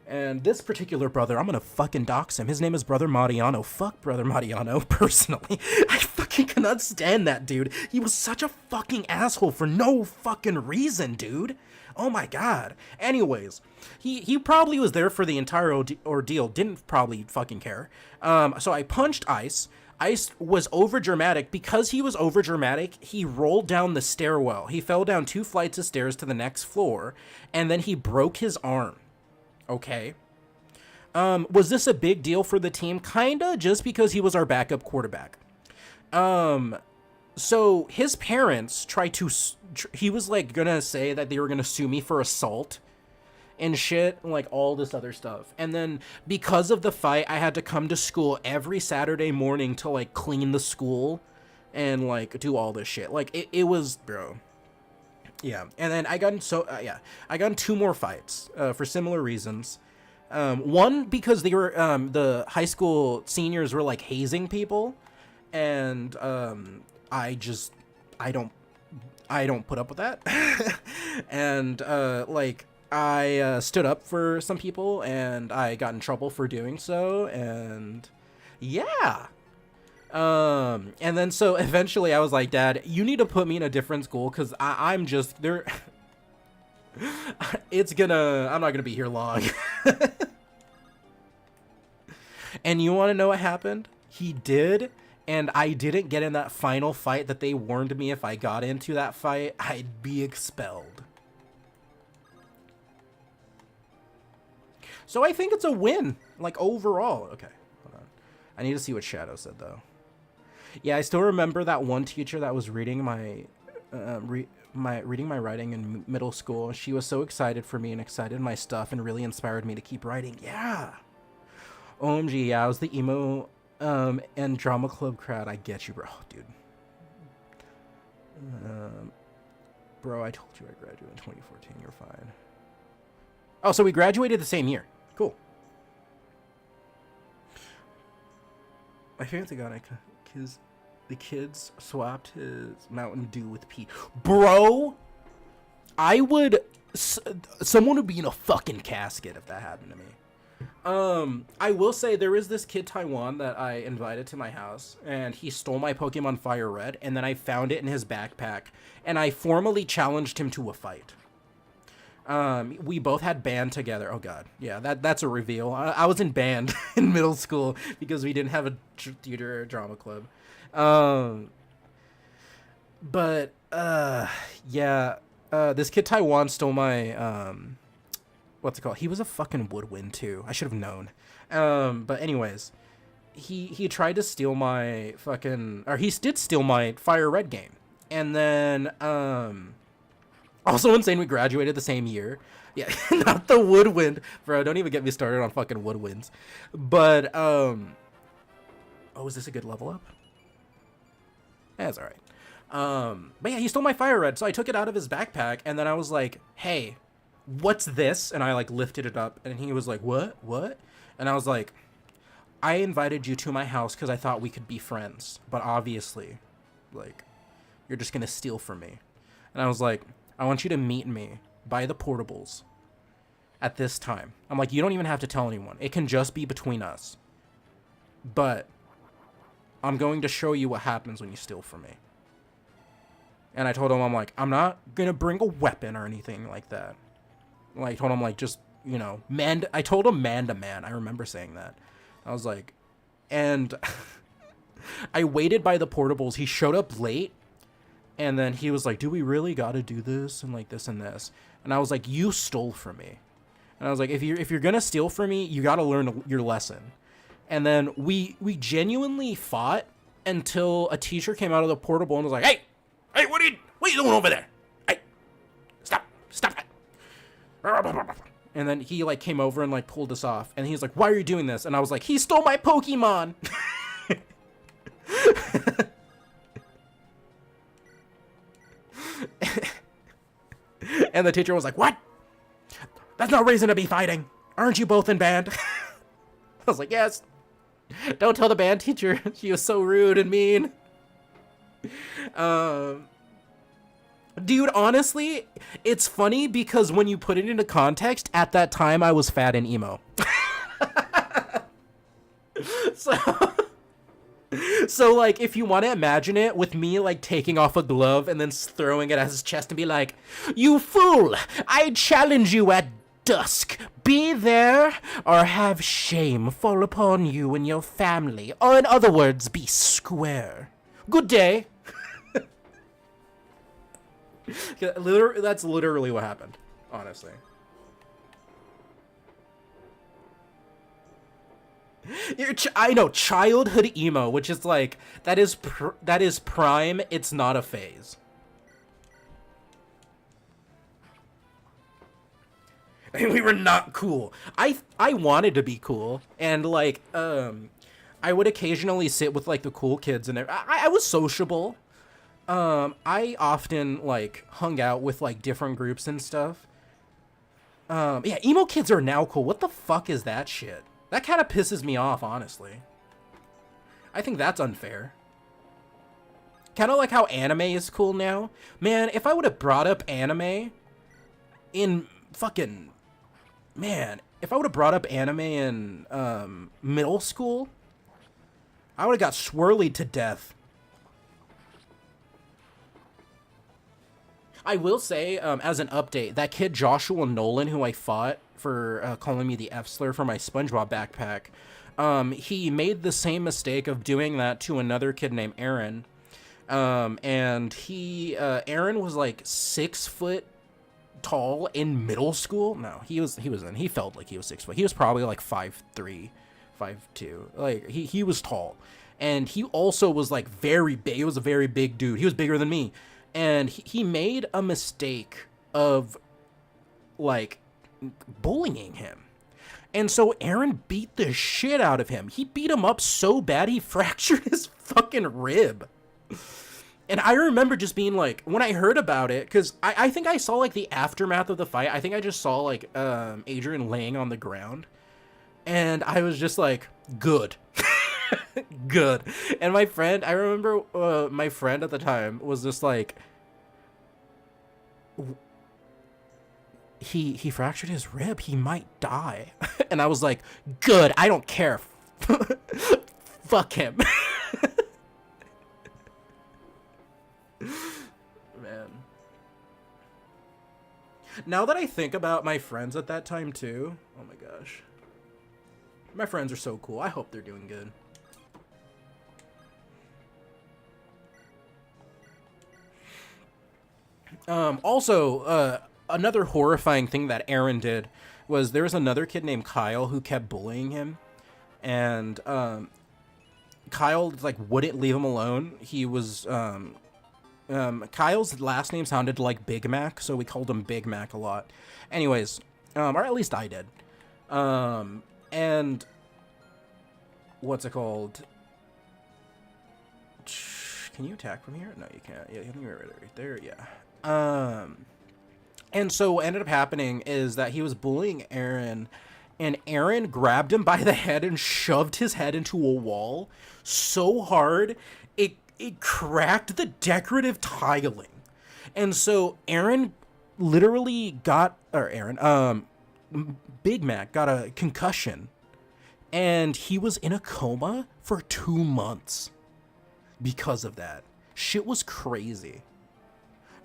And this particular brother, I'm gonna fucking dox him. His name is Brother Mariano. Fuck Brother Mariano, personally. I fucking cannot stand that dude. He was such a fucking asshole for no fucking reason, dude. Oh my god. Anyways, he probably was there for the entire ordeal. Didn't probably fucking care. So I punched Ice. Ice was overdramatic. Because he was overdramatic, he rolled down the stairwell. He fell down 2 flights of stairs to the next floor, and then he broke his arm. Okay. Was this a big deal for the team? Kinda, just because he was our backup quarterback. So his parents tried to... he was, like, gonna say that they were gonna sue me for assault and shit, and like all this other stuff. And then because of the fight, I had to come to school every Saturday morning to like clean the school and like do all this shit. Like it was, bro. Yeah. And then I got in 2 more fights for similar reasons. One because they were the high school seniors were like hazing people, and I don't put up with that. And like I stood up for some people, and I got in trouble for doing so, and yeah. And then so eventually I was like, Dad, you need to put me in a different school, because I'm just there. I'm not gonna be here long. And you want to know what happened? He did, and I didn't get in that final fight that they warned me if I got into that fight, I'd be expelled. So I think it's a win, like, overall. Okay, hold on. I need to see what Shadow said, though. Yeah, I still remember that one teacher that was reading my writing in middle school. She was so excited for me and excited my stuff and really inspired me to keep writing. Yeah. OMG, yeah, I was the emo and drama club crowd. I get you, bro, dude. Bro, I told you I graduated in 2014. You're fine. Oh, so we graduated the same year. Cool. My fancy got it because the kids swapped his Mountain Dew with pee. Bro, someone would be in a fucking casket if that happened to me. I will say there is this kid Taiwan that I invited to my house, and he stole my Pokemon Fire Red, and then I found it in his backpack, and I formally challenged him to a fight. We both had band together. Oh god, yeah, that's a reveal. I was in band in middle school because we didn't have a theater or drama club. But yeah, this kid Taiwan stole my what's it called? He was a fucking woodwind too. I should have known. But anyways, he tried to steal my fucking, or he did steal my Fire Red game. And then also insane, we graduated the same year. Yeah, not the woodwind, bro. Don't even get me started on fucking woodwinds. But oh, is this a good level up? That's all right. But yeah, he stole my Fire Red, so I took it out of his backpack, and then I was like, "Hey, what's this?" And I like lifted it up, and he was like, "What? What?" And I was like, "I invited you to my house because I thought we could be friends, but obviously, like, you're just gonna steal from me." And I was like, "I want you to meet me by the portables at this time." I'm like, "You don't even have to tell anyone. It can just be between us. But I'm going to show you what happens when you steal from me." And I told him, I'm like, "I'm not going to bring a weapon or anything like that." Like, I told him, like, just, you know, I told him man to man. I remember saying that. I was like, and I waited by the portables. He showed up late. And then he was like, "Do we really got to do this?" And like this and this. And I was like, "You stole from me." And I was like, if you're going to steal from me, you got to learn your lesson. And then we genuinely fought until a teacher came out of the portable and was like, "Hey, what are you doing over there? Hey, stop it." And then he like came over and like pulled us off. And he's like, "Why are you doing this?" And I was like, "He stole my Pokemon." And the teacher was like, "What? That's no reason to be fighting. Aren't you both in band?" I was like, "Yes." Don't tell the band teacher. She was so rude and mean. Dude, honestly, it's funny because when you put it into context, at that time I was fat and emo. So like, if you want to imagine it with me like taking off a glove and then throwing it at his chest and be like, "You fool, I challenge you at dusk. Be there or have shame fall upon you and your family. Or in other words, be square. Good day." That's literally what happened, honestly. I know, childhood emo, which is like, that is prime. It's not a phase. We were not cool. I wanted to be cool, and like I would occasionally sit with like the cool kids, and I was sociable. I often like hung out with like different groups and stuff. Yeah, emo kids are now cool. What the fuck is that shit? That kind of pisses me off, honestly. I think that's unfair. Kind of like how anime is cool now. Man, if I would have brought up anime in fucking... Man, if I would have brought up anime in middle school, I would have got swirlied to death. I will say, as an update, that kid Joshua Nolan, who I fought for calling me the F-slur for my SpongeBob backpack, he made the same mistake of doing that to another kid named Aaron. And Aaron was like 6 foot tall in middle school. No, he felt like he was 6 foot. He was probably like 5'3", 5'2". Like he was tall, and he also was like very big. He was a very big dude. He was bigger than me. And he made a mistake of, like, bullying him. And so Aaron beat the shit out of him. He beat him up so bad he fractured his fucking rib. And I remember just being like, when I heard about it, because I think I saw, like, the aftermath of the fight. I think I just saw, like, Adrian laying on the ground. And I was just like, good. Good. And my friend, I remember my friend at the time was just like, he fractured his rib, he might die. And I was like, good, I don't care. Fuck him. Man. Now that I think about my friends at that time too, oh my gosh. My friends are so cool. I hope they're doing good. Also, another horrifying thing that Aaron did was there was another kid named Kyle who kept bullying him, and Kyle like wouldn't leave him alone. He was Kyle's last name sounded like Big Mac, so we called him Big Mac a lot. Anyways, or at least I did. And what's it called? Can you attack from here? No, you can't. Yeah, right there. Yeah. And so what ended up happening is that he was bullying Aaron, and Aaron grabbed him by the head and shoved his head into a wall so hard it cracked the decorative tiling. And so Aaron literally got, or Aaron, Big Mac got a concussion, and he was in a coma for 2 months because of that. Shit was crazy.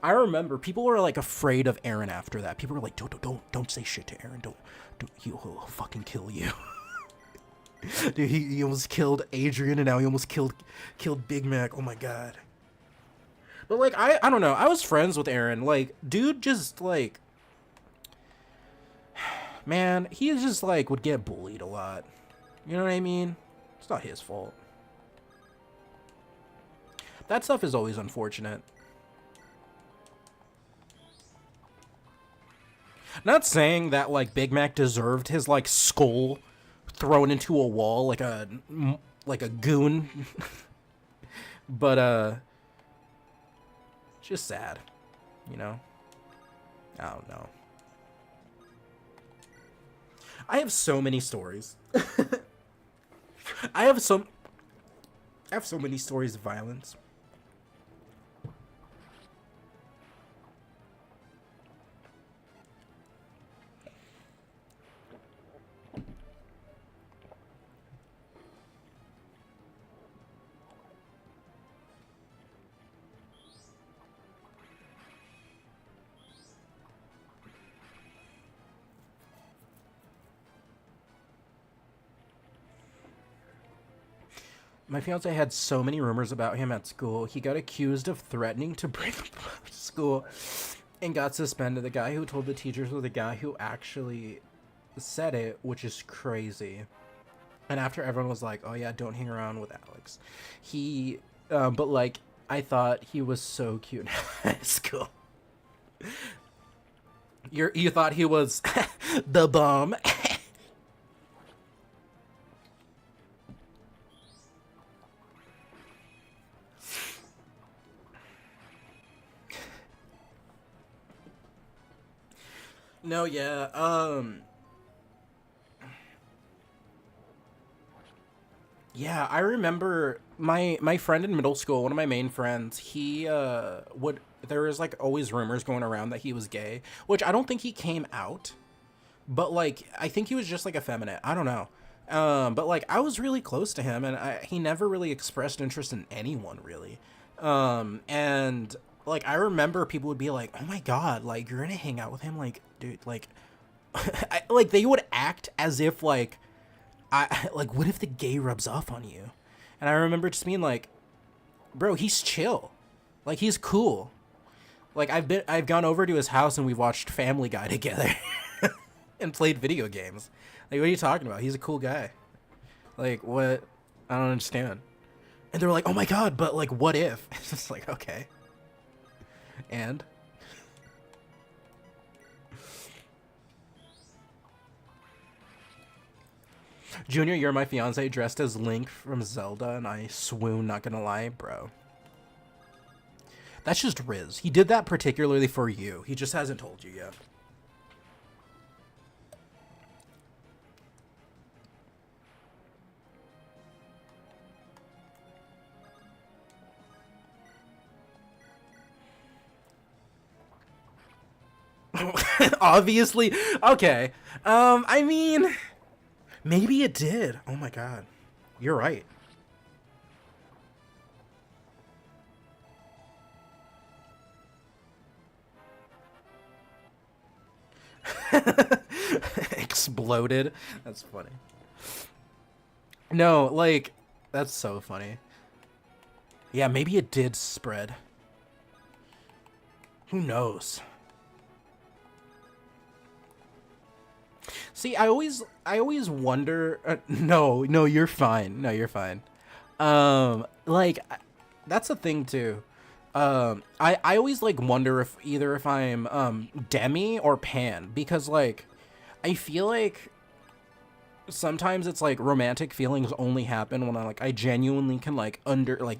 I remember people were like afraid of Aaron after that. People were like, don't say shit to Aaron. Don't he'll fucking kill you. Dude, he almost killed Adrian, and now he almost killed Big Mac. Oh my god. But like I don't know. I was friends with Aaron. Like, dude just like, man, he just like would get bullied a lot. You know what I mean? It's not his fault. That stuff is always unfortunate. Not saying that like Big Mac deserved his like skull thrown into a wall like a goon. But just sad, you know? I don't know. I have so many stories. I have so many stories of violence. My fiance had so many rumors about him at school. He got accused of threatening to bring him to school and got suspended. The guy who told the teachers was the guy who actually said it, which is crazy. And after everyone was like, oh yeah, don't hang around with Alex. He, but like, I thought he was so cute in high school. You thought he was the bomb. No, yeah, yeah, I remember my friend in middle school, one of my main friends, he, there was, like, always rumors going around that he was gay, which I don't think he came out, but, like, I think he was just, like, effeminate, I don't know, but, like, I was really close to him, and he never really expressed interest in anyone, really, and, like, I remember people would be like, oh my god, like, you're gonna hang out with him, like, dude, like, like, they would act as if, like, like, what if the gay rubs off on you? And I remember just being like, bro, he's chill. Like, he's cool. Like, I've gone over to his house and we've watched Family Guy together and played video games. Like, what are you talking about? He's a cool guy. Like, what? I don't understand. And they were like, oh my god, but, like, what if? It's just like, okay. And? Junior, you're my fiance dressed as Link from Zelda, and I swoon, not gonna lie, bro. That's just Riz. He did that particularly for you. He just hasn't told you yet. Obviously. Okay. I mean, maybe it did. Oh my god. You're right. Exploded. That's funny. No, like, that's so funny. Yeah, maybe it did spread. Who knows? See, I always wonder. No, you're fine. No, you're fine. Like, that's the thing too. I always like wonder if I'm Demi or Pan, because like I feel like sometimes it's like romantic feelings only happen when I genuinely can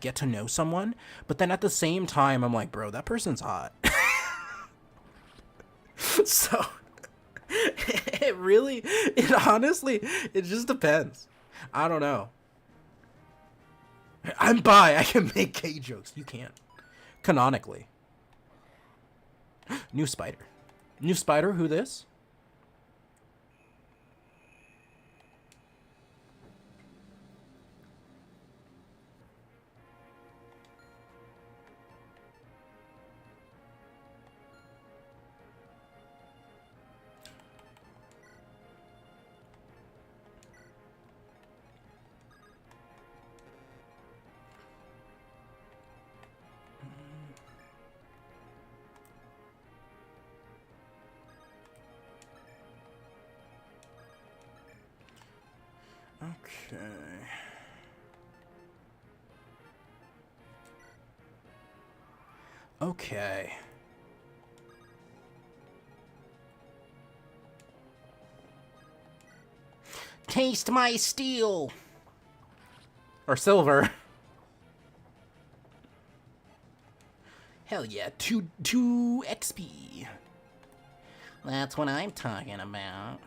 get to know someone, but then at the same time I'm like, bro, that person's hot. So it honestly, it just depends. I don't know. I'm bi. I can make gay jokes. You can't. Canonically. New spider. New spider? Who this? Okay. Okay. Taste my steel. Or silver. Hell yeah, 2 XP. That's what I'm talking about.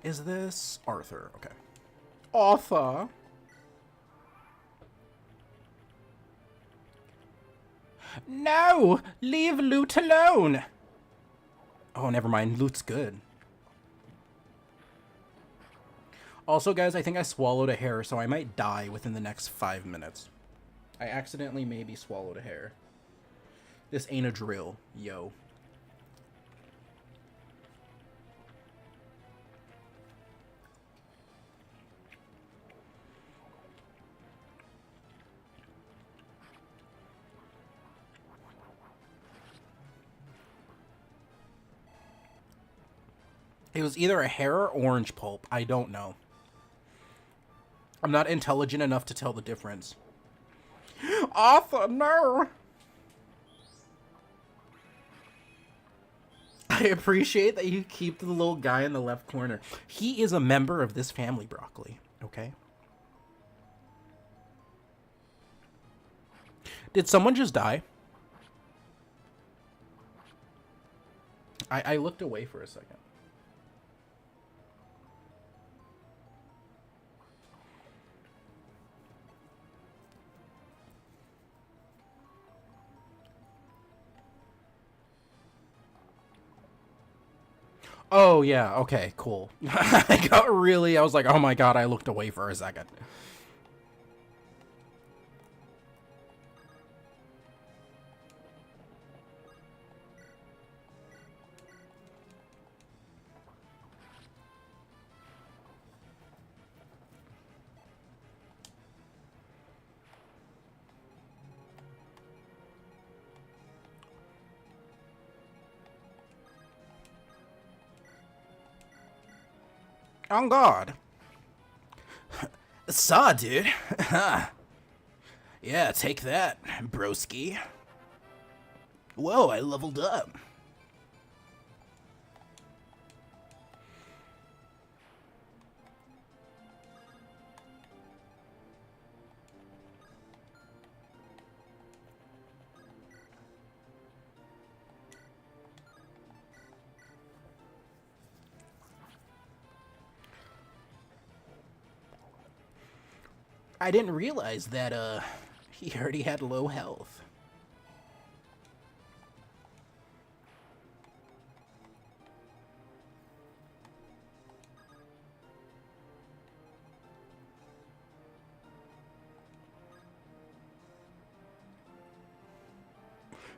Is this Arthur? Okay. Arthur. No! Leave loot alone! Oh, never mind. Loot's good. Also, guys, I think I swallowed a hair, so I might die within the next 5 minutes. I accidentally maybe swallowed a hair. This ain't a drill, yo. It was either a hair or orange pulp. I don't know. I'm not intelligent enough to tell the difference. Arthur, no! I appreciate that you keep the little guy in the left corner. He is a member of this family, Broccoli. Okay? Did someone just die? I looked away for a second. Oh, yeah. Okay, cool. I was like, oh my god, I looked away for a second. On guard. Saw, dude. Yeah, take that, broski. Whoa, I leveled up. I didn't realize that, he already had low health.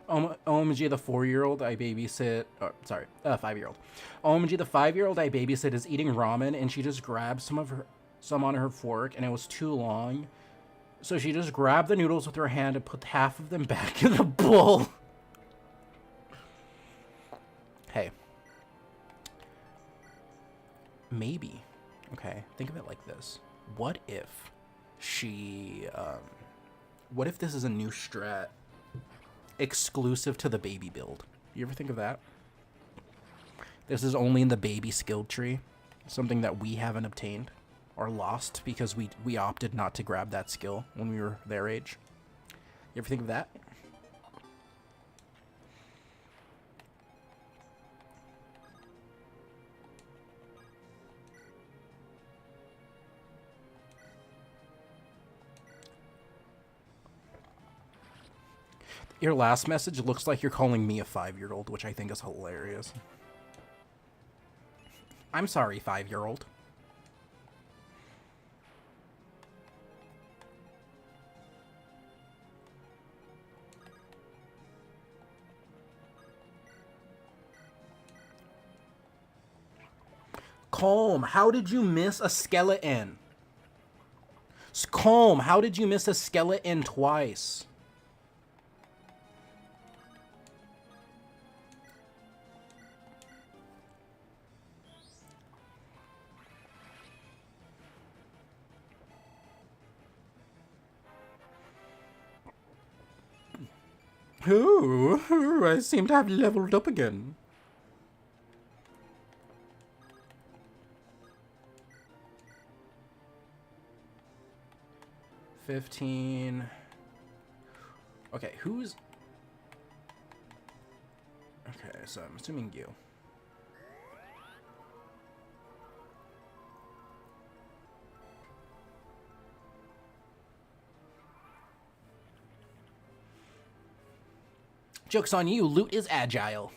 OMG, the 4-year-old I babysit. Oh, sorry, 5-year-old. OMG, the 5-year-old I babysit is eating ramen, and she just grabbed some on her fork, and it was too long. So she just grabbed the noodles with her hand and put half of them back in the bowl. Hey. Maybe. Okay, think of it like this. What if she, what if this is a new strat exclusive to the baby build? You ever think of that? This is only in the baby skill tree. Something that we haven't obtained or lost because we opted not to grab that skill when we were their age. You ever think of that? Your last message looks like you're calling me a 5-year-old, which I think is hilarious. I'm sorry, 5-year-old. Calm, how did you miss a skeleton? Calm, how did you miss a skeleton twice? Ooh, I seem to have leveled up again. $15. Okay, who's... Okay, so I'm assuming you. Joke's on you, loot is agile.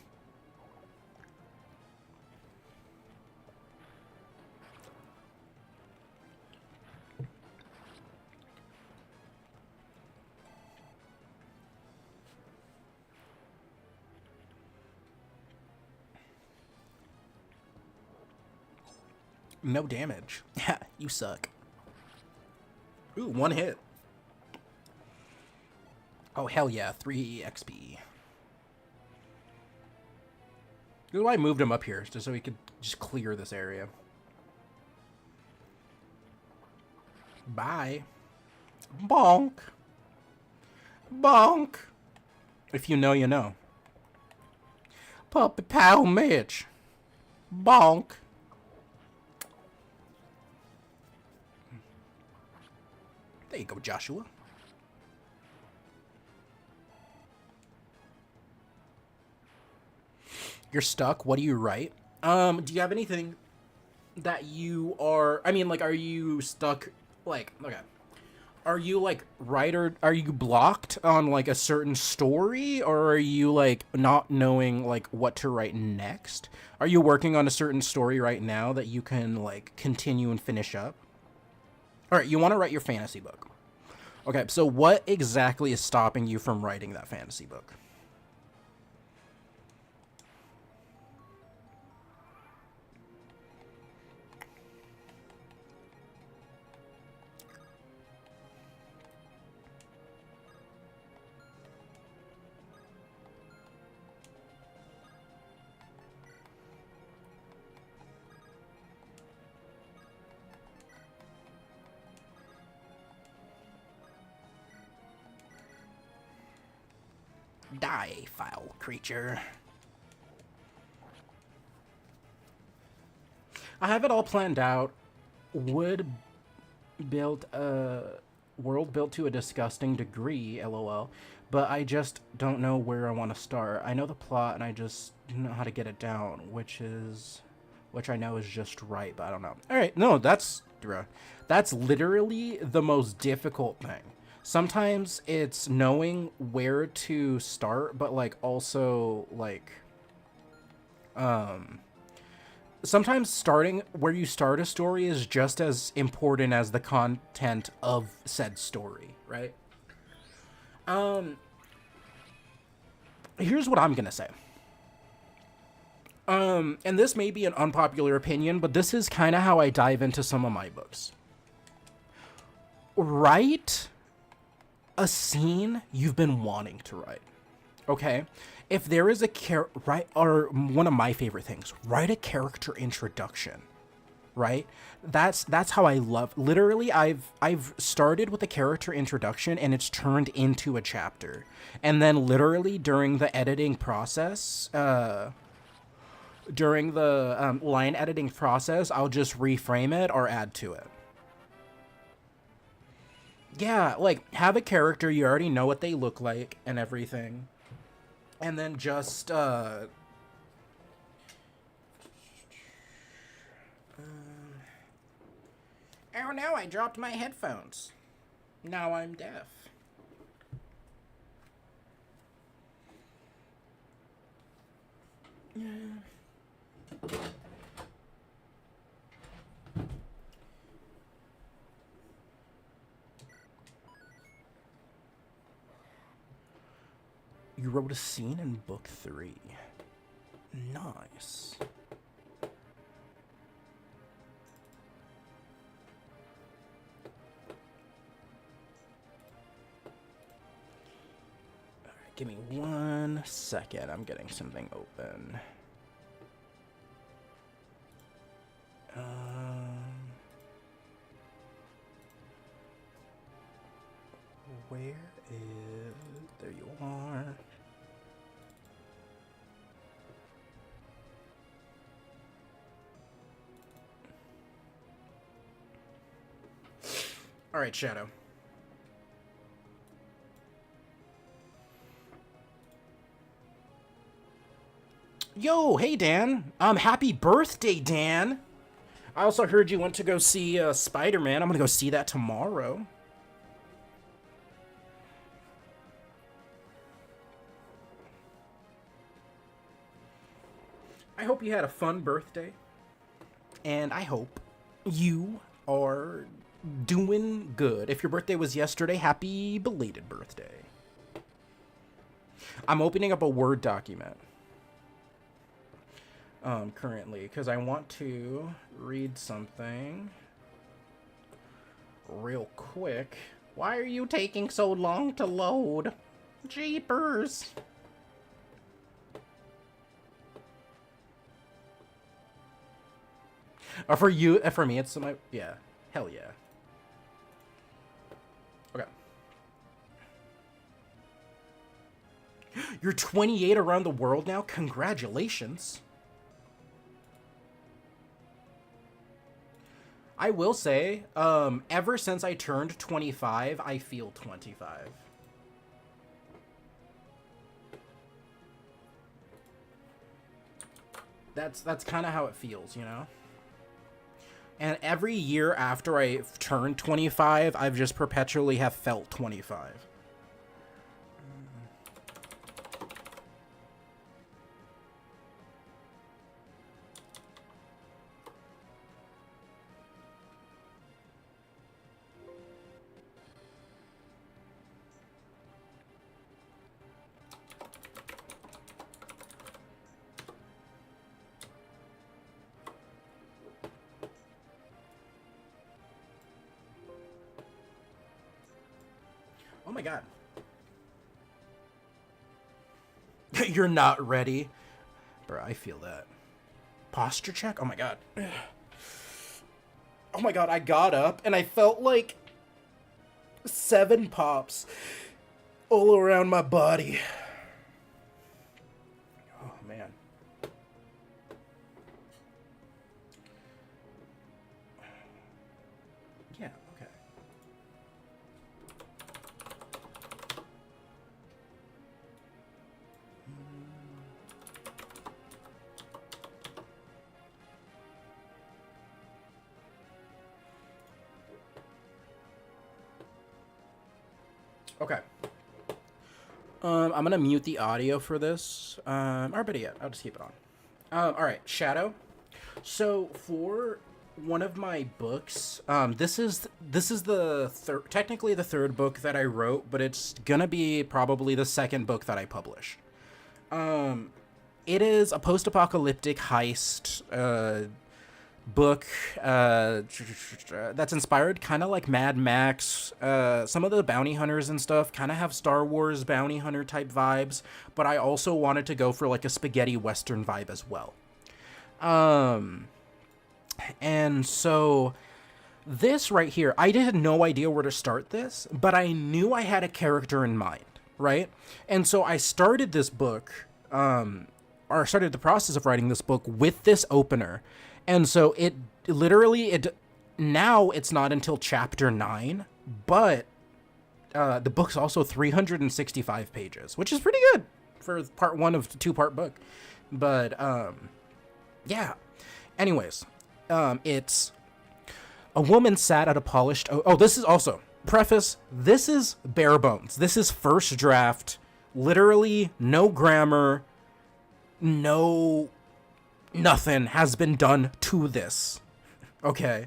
No damage. You suck. Ooh, 1 hit. Oh, hell yeah, 3 XP. This is why I moved him up here, just so he could just clear this area. Bye. Bonk. Bonk. If you know, you know. Puppy Pow Mitch. Bonk. There you go, Joshua. You're stuck. What do you write? Do you have anything that you are... I mean, like, are you stuck... Like, okay. Are you, like, are you blocked on, like, a certain story? Or are you, like, not knowing, like, what to write next? Are you working on a certain story right now that you can, like, continue and finish up? Alright, you want to write your fantasy book. Okay, so what exactly is stopping you from writing that fantasy book? Die, foul creature. I have it all planned out. World built to a disgusting degree, lol. But I just don't know where I want to start. I know the plot and I just don't know how to get it down, which I know is just right, but I don't know. Alright, no, that's literally the most difficult thing. Sometimes it's knowing where to start, but, like, also, like, sometimes starting where you start a story is just as important as the content of said story, right? here's what I'm gonna say. And this may be an unpopular opinion, but this is kind of how I dive into some of my books. Write a scene you've been wanting to write. Okay? If there is or one of my favorite things, write a character introduction. Right? That's how I love. Literally, I've started with a character introduction and it's turned into a chapter. And then literally during the editing process, during the line editing process, I'll just reframe it or add to it. Yeah, like, have a character, you already know what they look like and everything. And then just, oh no, I dropped my headphones. Now I'm deaf. Yeah. You wrote a scene in book 3. Nice. Alright, give me 1 second. I'm getting something open. Where is... There you are. Alright, Shadow. Yo, hey Dan. Happy birthday, Dan. I also heard you went to go see Spider-Man. I'm gonna go see that tomorrow. I hope you had a fun birthday. And I hope you are doing good. If your birthday was yesterday, happy belated birthday. I'm opening up a Word document. Currently, because I want to read something real quick. Why are you taking so long to load? Jeepers! For you, for me, it's my, yeah, hell yeah. Okay. You're 28 around the world now? Congratulations. I will say, ever since I turned 25, I feel 25. That's kind of how it feels, you know? And every year after I turned 25, I've just perpetually have felt 25. Oh my god. You're not ready. Bro, I feel that. Posture check? Oh my god. Oh my god, I got up and I felt like 7 pops all around my body. Oh man. Yeah, okay. Okay. I'm gonna mute the audio for this. Or better yet, I'll just keep it on. Alright, Shadow. So, for one of my books, this is the technically the 3rd book that I wrote, but it's gonna be probably the 2nd book that I publish. It is a post-apocalyptic heist book that's inspired kind of like Mad Max. Some of the bounty hunters and stuff kind of have Star Wars bounty hunter type vibes, but I also wanted to go for like a spaghetti western vibe as well. And so this right here, I had no idea where to start this, but I knew I had a character in mind, right? And so I started this book, or started the process of writing this book with this opener. And so it literally, now it's not until chapter 9, but the book's also 365 pages, which is pretty good for part 1 of the 2-part book. But, yeah. Anyways, it's a woman sat at a polished... Oh, this is also... Preface, this is bare bones. This is first draft. Literally, no grammar, no... Nothing has been done to this. Okay.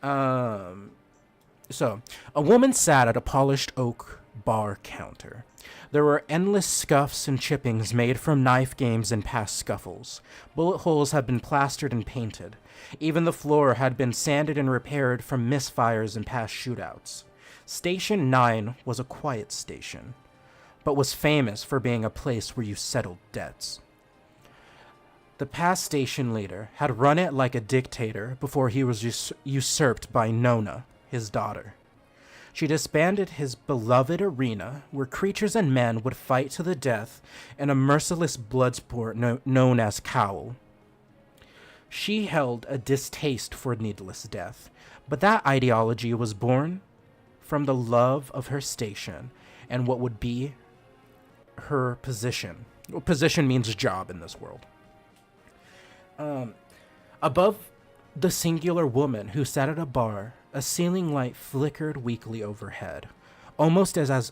So, a woman sat at a polished oak bar counter. There were endless scuffs and chippings made from knife games and past scuffles. Bullet holes had been plastered and painted. Even the floor had been sanded and repaired from misfires and past shootouts. Station 9 was a quiet station, but was famous for being a place where you settled debts. The past station leader had run it like a dictator before he was usurped by Nona, his daughter. She disbanded his beloved arena where creatures and men would fight to the death in a merciless blood sport known as Cowl. She held a distaste for needless death, but that ideology was born from the love of her station and what would be her position. Well, position means job in this world. Above the singular woman who sat at a bar, a ceiling light flickered weakly overhead, almost as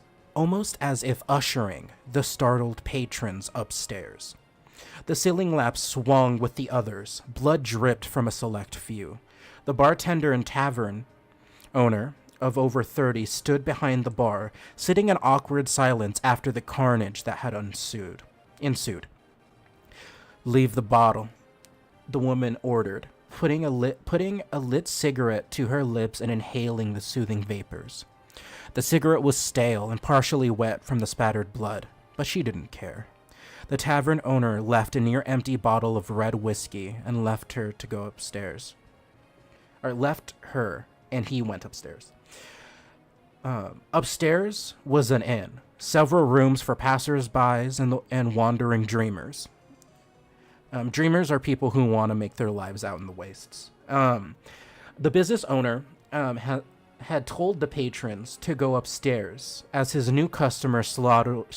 if ushering the startled patrons upstairs. The ceiling lamp swung with the others. Blood dripped from a select few. The bartender and tavern owner of over 30 stood behind the bar, sitting in awkward silence after the carnage that had ensued. "Leave the bottle," the woman ordered, putting a lit cigarette to her lips and inhaling the soothing vapors. The cigarette was stale and partially wet from the spattered blood, but she didn't care. The tavern owner left a near-empty bottle of red whiskey and left her to go upstairs. Or left her, and he went upstairs. Upstairs was an inn, several rooms for passers-by and wandering dreamers. Dreamers are people who want to make their lives out in the wastes. The business owner had told the patrons to go upstairs as his new customer had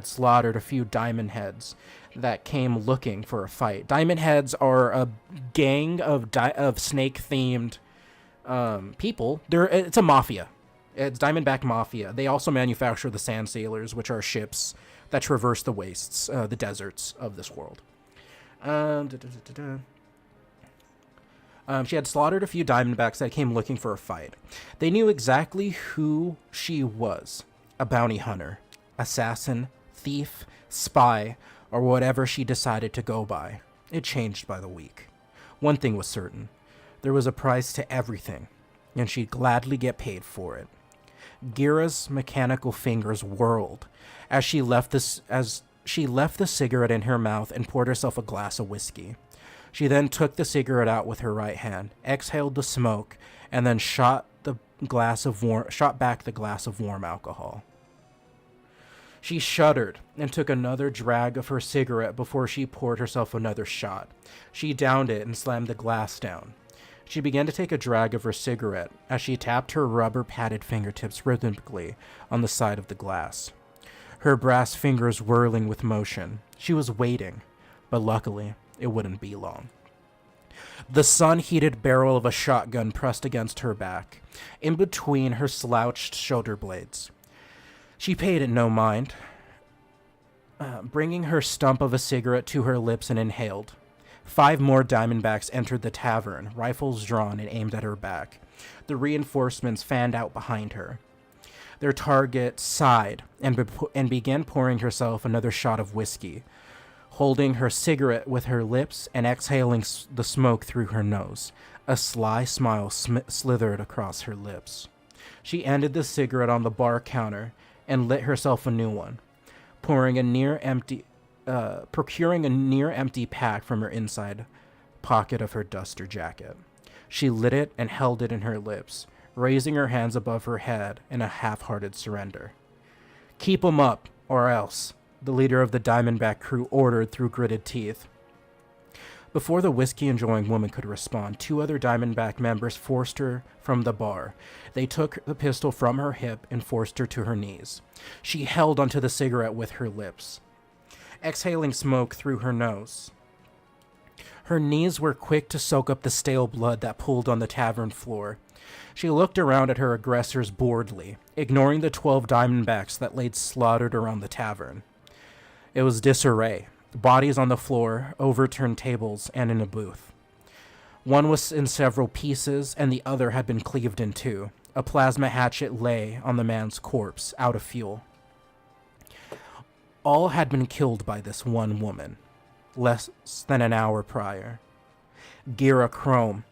slaughtered a few diamond heads that came looking for a fight. Diamond heads are a gang of snake-themed people. It's a mafia. It's Diamondback Mafia. They also manufacture the Sand Sailors, which are ships that traverse the wastes, the deserts of this world. She had slaughtered a few Diamondbacks that came looking for a fight. They knew exactly who she was: a bounty hunter, assassin, thief, spy, or whatever she decided to go by. It changed by the week. One thing was certain: there was a price to everything, and she'd gladly get paid for it. Gira's mechanical fingers whirled as she left the cigarette in her mouth and poured herself a glass of whiskey. She then took the cigarette out with her right hand, exhaled the smoke, and then shot back the glass of warm alcohol. She shuddered and took another drag of her cigarette before she poured herself another shot. She downed it and slammed the glass down. She began to take a drag of her cigarette as she tapped her rubber-padded fingertips rhythmically on the side of the glass, her brass fingers whirling with motion. She was waiting, but luckily, it wouldn't be long. The sun-heated barrel of a shotgun pressed against her back, in between her slouched shoulder blades. She paid it no mind, bringing her stump of a cigarette to her lips and inhaled. 5 more Diamondbacks entered the tavern, rifles drawn and aimed at her back. The reinforcements fanned out behind her. Their target sighed and began pouring herself another shot of whiskey, holding her cigarette with her lips and exhaling the smoke through her nose. A sly smile slithered across her lips. She ended the cigarette on the bar counter and lit herself a new one, procuring a near-empty pack from her inside pocket of her duster jacket. She lit it and held it in her lips, raising her hands above her head in a half-hearted surrender. "Keep 'em up, or else," the leader of the Diamondback crew ordered through gritted teeth. Before the whiskey-enjoying woman could respond, 2 other Diamondback members forced her from the bar. They took the pistol from her hip and forced her to her knees. She held onto the cigarette with her lips, exhaling smoke through her nose. Her knees were quick to soak up the stale blood that pooled on the tavern floor. She looked around at her aggressors boredly, ignoring the 12 Diamondbacks that laid slaughtered around the tavern. It was disarray. Bodies on the floor, overturned tables, and in a booth. One was in several pieces, and the other had been cleaved in 2. A plasma hatchet lay on the man's corpse, out of fuel. All had been killed by this one woman, less than an hour prior. Gira Chrome,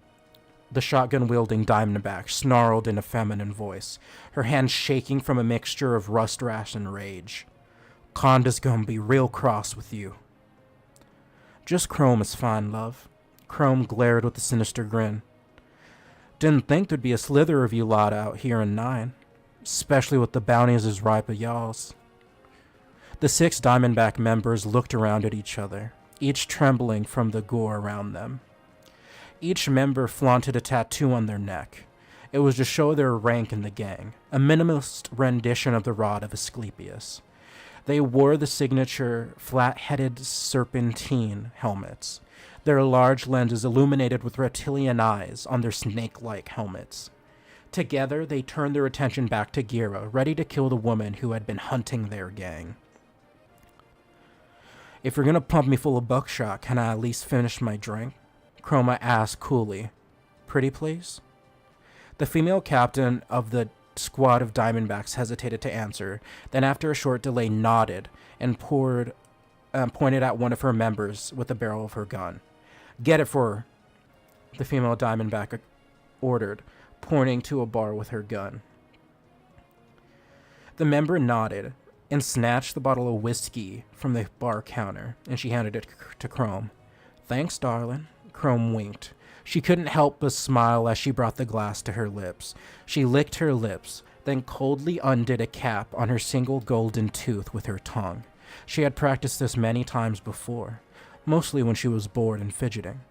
the shotgun-wielding Diamondback, snarled in a feminine voice, her hands shaking from a mixture of rust rash and rage. "Conda's gonna be real cross with you." "Just Chrome is fine, love." Chrome glared with a sinister grin. "Didn't think there'd be a slither of you lot out here in 9, especially with the bounties as ripe as y'all's." The 6 Diamondback members looked around at each other, each trembling from the gore around them. Each member flaunted a tattoo on their neck. It was to show their rank in the gang, a minimalist rendition of the rod of Asclepius. They wore the signature flat-headed serpentine helmets, their large lenses illuminated with reptilian eyes on their snake-like helmets. Together, they turned their attention back to Gira, ready to kill the woman who had been hunting their gang. "If you're gonna pump me full of buckshot, can I at least finish my drink?" Chroma asked coolly. "Pretty please?" The female captain of the squad of Diamondbacks hesitated to answer, then after a short delay nodded and pointed at one of her members with the barrel of her gun. "Get it for her," the female Diamondback ordered, pointing to a bar with her gun. The member nodded and snatched the bottle of whiskey from the bar counter, and she handed it to Chrome. "Thanks, darling." Chrome winked. She couldn't help but smile as she brought the glass to her lips. She licked her lips, then coldly undid a cap on her single golden tooth with her tongue. She had practiced this many times before, mostly when she was bored and fidgeting.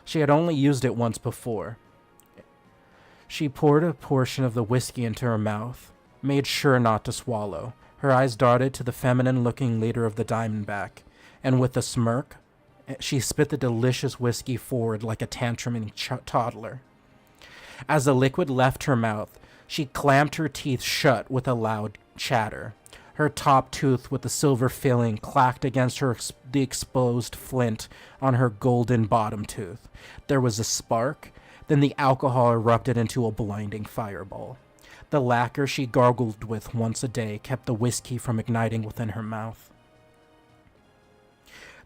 She had only used it once before. She poured a portion of the whiskey into her mouth, made sure not to swallow. Her eyes darted to the feminine-looking leader of the Diamondback, and with a smirk, she spit the delicious whiskey forward like a tantruming toddler. As the liquid left her mouth, she clamped her teeth shut with a loud chatter. Her top tooth with the silver filling clacked against the exposed flint on her golden bottom tooth. There was a spark, then the alcohol erupted into a blinding fireball. The lacquer she gargled with once a day kept the whiskey from igniting within her mouth.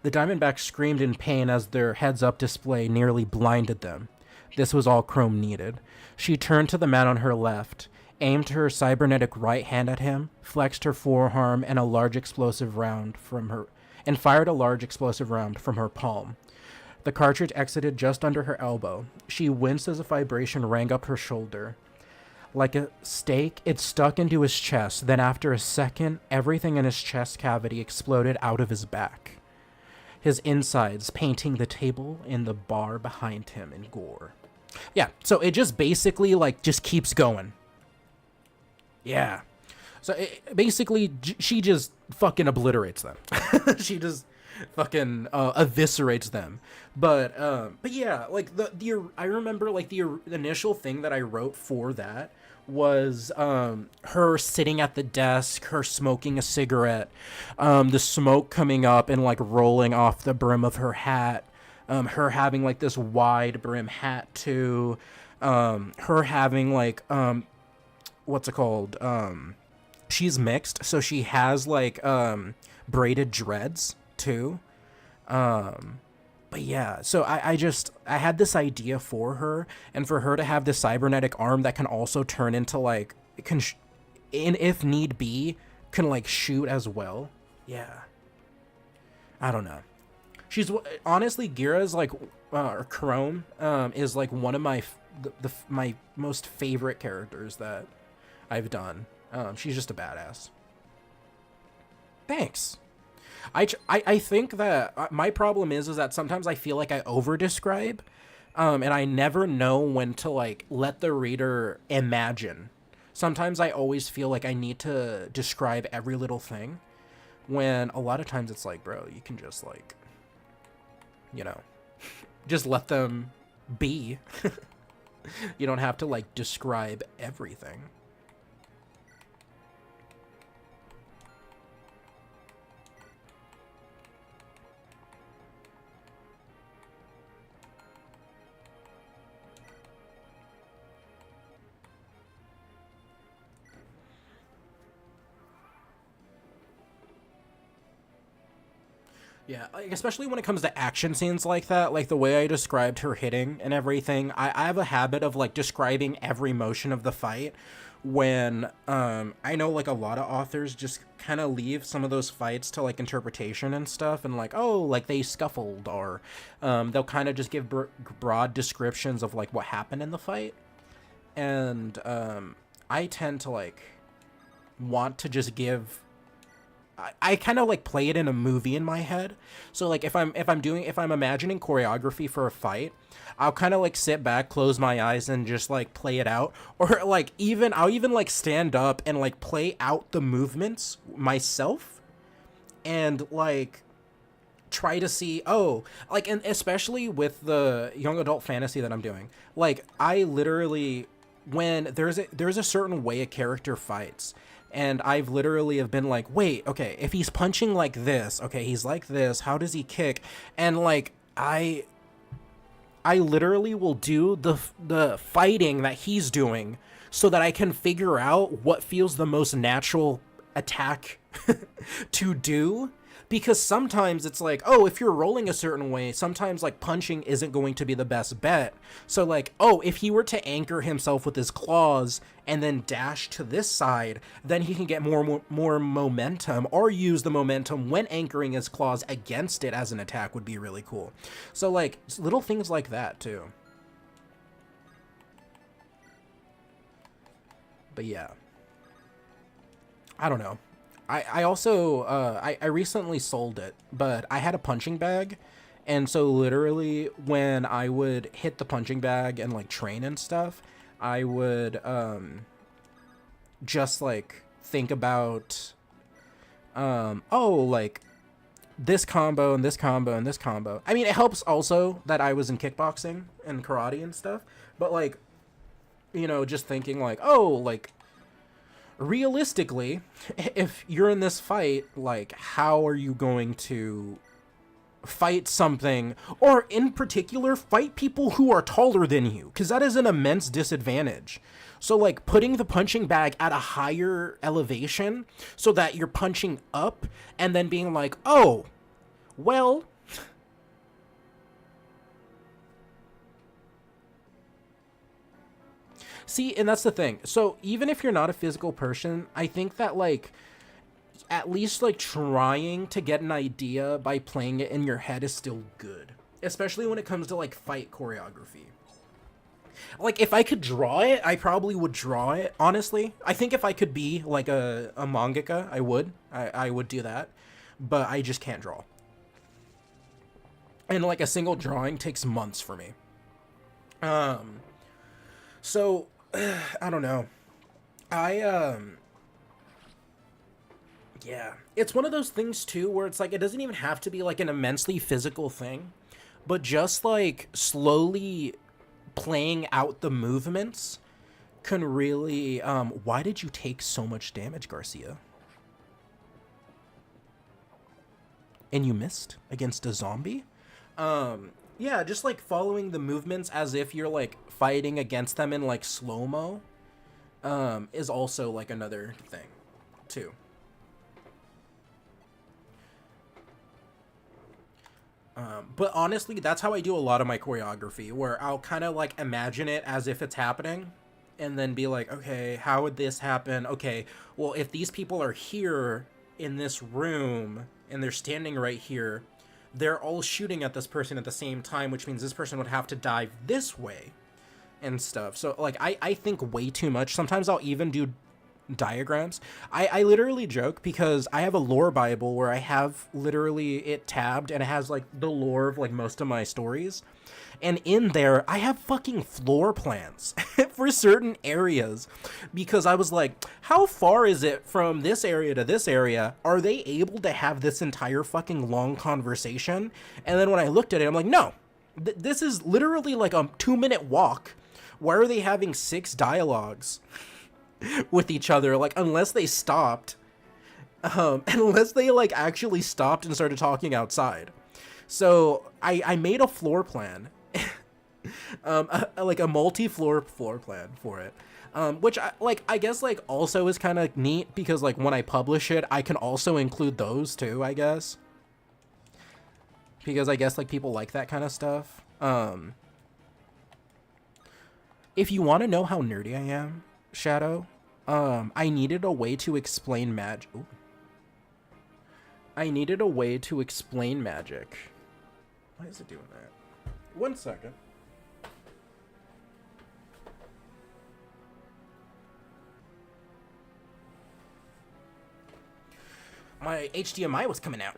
The Diamondbacks screamed in pain as their heads-up display nearly blinded them. This was all Chrome needed. She turned to the man on her left, aimed her cybernetic right hand at him, flexed her forearm and fired a large explosive round from her palm. The cartridge exited just under her elbow. She winced as a vibration rang up her shoulder. Like a stake, it stuck into his chest. Then after a second, everything in his chest cavity exploded out of his back, his insides painting the table in the bar behind him in gore. Yeah, so it just basically, just keeps going. Yeah. So basically, she just fucking obliterates them. She just fucking eviscerates them. But yeah, I remember, the initial thing that I wrote for that was her sitting at the desk, her smoking a cigarette, the smoke coming up and rolling off the brim of her hat, her having this wide brim hat too, her having what's it called? She's mixed, so she has like braided dreads too. But yeah, so I had this idea for her, and for her to have this cybernetic arm that can also turn into like, it can, if need be, can like shoot as well. Yeah. I don't know. She's honestly, Gira's like, or Chrome, is like one of my my most favorite characters that I've done. She's just a badass. Thanks. I think that my problem is that sometimes I feel like I over-describe, and I never know when to like let the reader imagine. Sometimes I always feel like I need to describe every little thing, when a lot of times it's like, bro, you can just like, you know, just let them be. You don't have to like describe everything. Yeah, like, especially when it comes to action scenes like that, like the way I described her hitting and everything, I have a habit of like describing every motion of the fight, when I know like a lot of authors just kind of leave some of those fights to like interpretation and stuff, and like, oh, like they scuffled, or they'll kind of just give broad descriptions of like what happened in the fight, and I tend to like want to just give, I kind of like play it in a movie in my head. So like if I'm imagining choreography for a fight, I'll kind of like sit back, close my eyes, and just like play it out. Or like I'll even like stand up and like play out the movements myself, and like try to see, oh, like, and especially with the young adult fantasy that I'm doing, like I literally, when there's a certain way a character fights, and I've literally have been like, wait, okay, if he's punching like this, okay, he's like this, how does he kick? And like I literally will do the fighting that he's doing so that I can figure out what feels the most natural attack to do. Because sometimes it's like, oh, if you're rolling a certain way, sometimes like punching isn't going to be the best bet. So like, oh, if he were to anchor himself with his claws and then dash to this side, then he can get more momentum, or use the momentum when anchoring his claws against it as an attack would be really cool. So like little things like that too. But yeah, I don't know. I also, I recently sold it, but I had a punching bag, and so literally when I would hit the punching bag and like train and stuff, I would just like think about, oh, like this combo and this combo and this combo. I mean, it helps also that I was in kickboxing and karate and stuff, but like, you know, just thinking like, oh, like, realistically, if you're in this fight, like, how are you going to fight something, or in particular, fight people who are taller than you? Because that is an immense disadvantage. So, like, putting the punching bag at a higher elevation so that you're punching up, and then being like, oh, well, see, and that's the thing. So even if you're not a physical person, I think that, like, at least, like, trying to get an idea by playing it in your head is still good. Especially when it comes to, like, fight choreography. Like, if I could draw it, I probably would draw it, honestly. I think if I could be, like, a mangaka, I would. I would do that. But I just can't draw. And, like, a single drawing takes months for me. So, I don't know. Yeah. It's one of those things, too, where it's like, it doesn't even have to be, like, an immensely physical thing. But just, like, slowly playing out the movements can really, why did you take so much damage, Garcia? And you missed against a zombie? Yeah, just, like, following the movements as if you're, like, fighting against them in, like, slow-mo is also like another thing too. But honestly, that's how I do a lot of my choreography, where I'll kind of like imagine it as if it's happening and then be like, okay, how would this happen? Okay, well, if these people are here in this room and they're standing right here, they're all shooting at this person at the same time, which means this person would have to dive this way and stuff. So like I think way too much. Sometimes I'll even do diagrams. I literally joke because I have a lore Bible where I have literally it tabbed and it has like the lore of like most of my stories. And in there, I have fucking floor plans for certain areas because I was like, how far is it from this area to this area? Are they able to have this entire fucking long conversation? And then when I looked at it, I'm like, no, this is literally like a 2-minute walk. Why are they having 6 dialogues with each other? Like, unless they stopped, unless they like actually stopped and started talking outside. So I made a floor plan. Like a multi-floor plan for it, which I guess like also is kind of neat because like when I publish it, I can also include those too, I guess, because I guess like people like that kind of stuff. If you want to know how nerdy I am, Shadow, I needed a way to explain magic. I needed a way to explain magic. Why is it doing that? 1 second. My HDMI was coming out.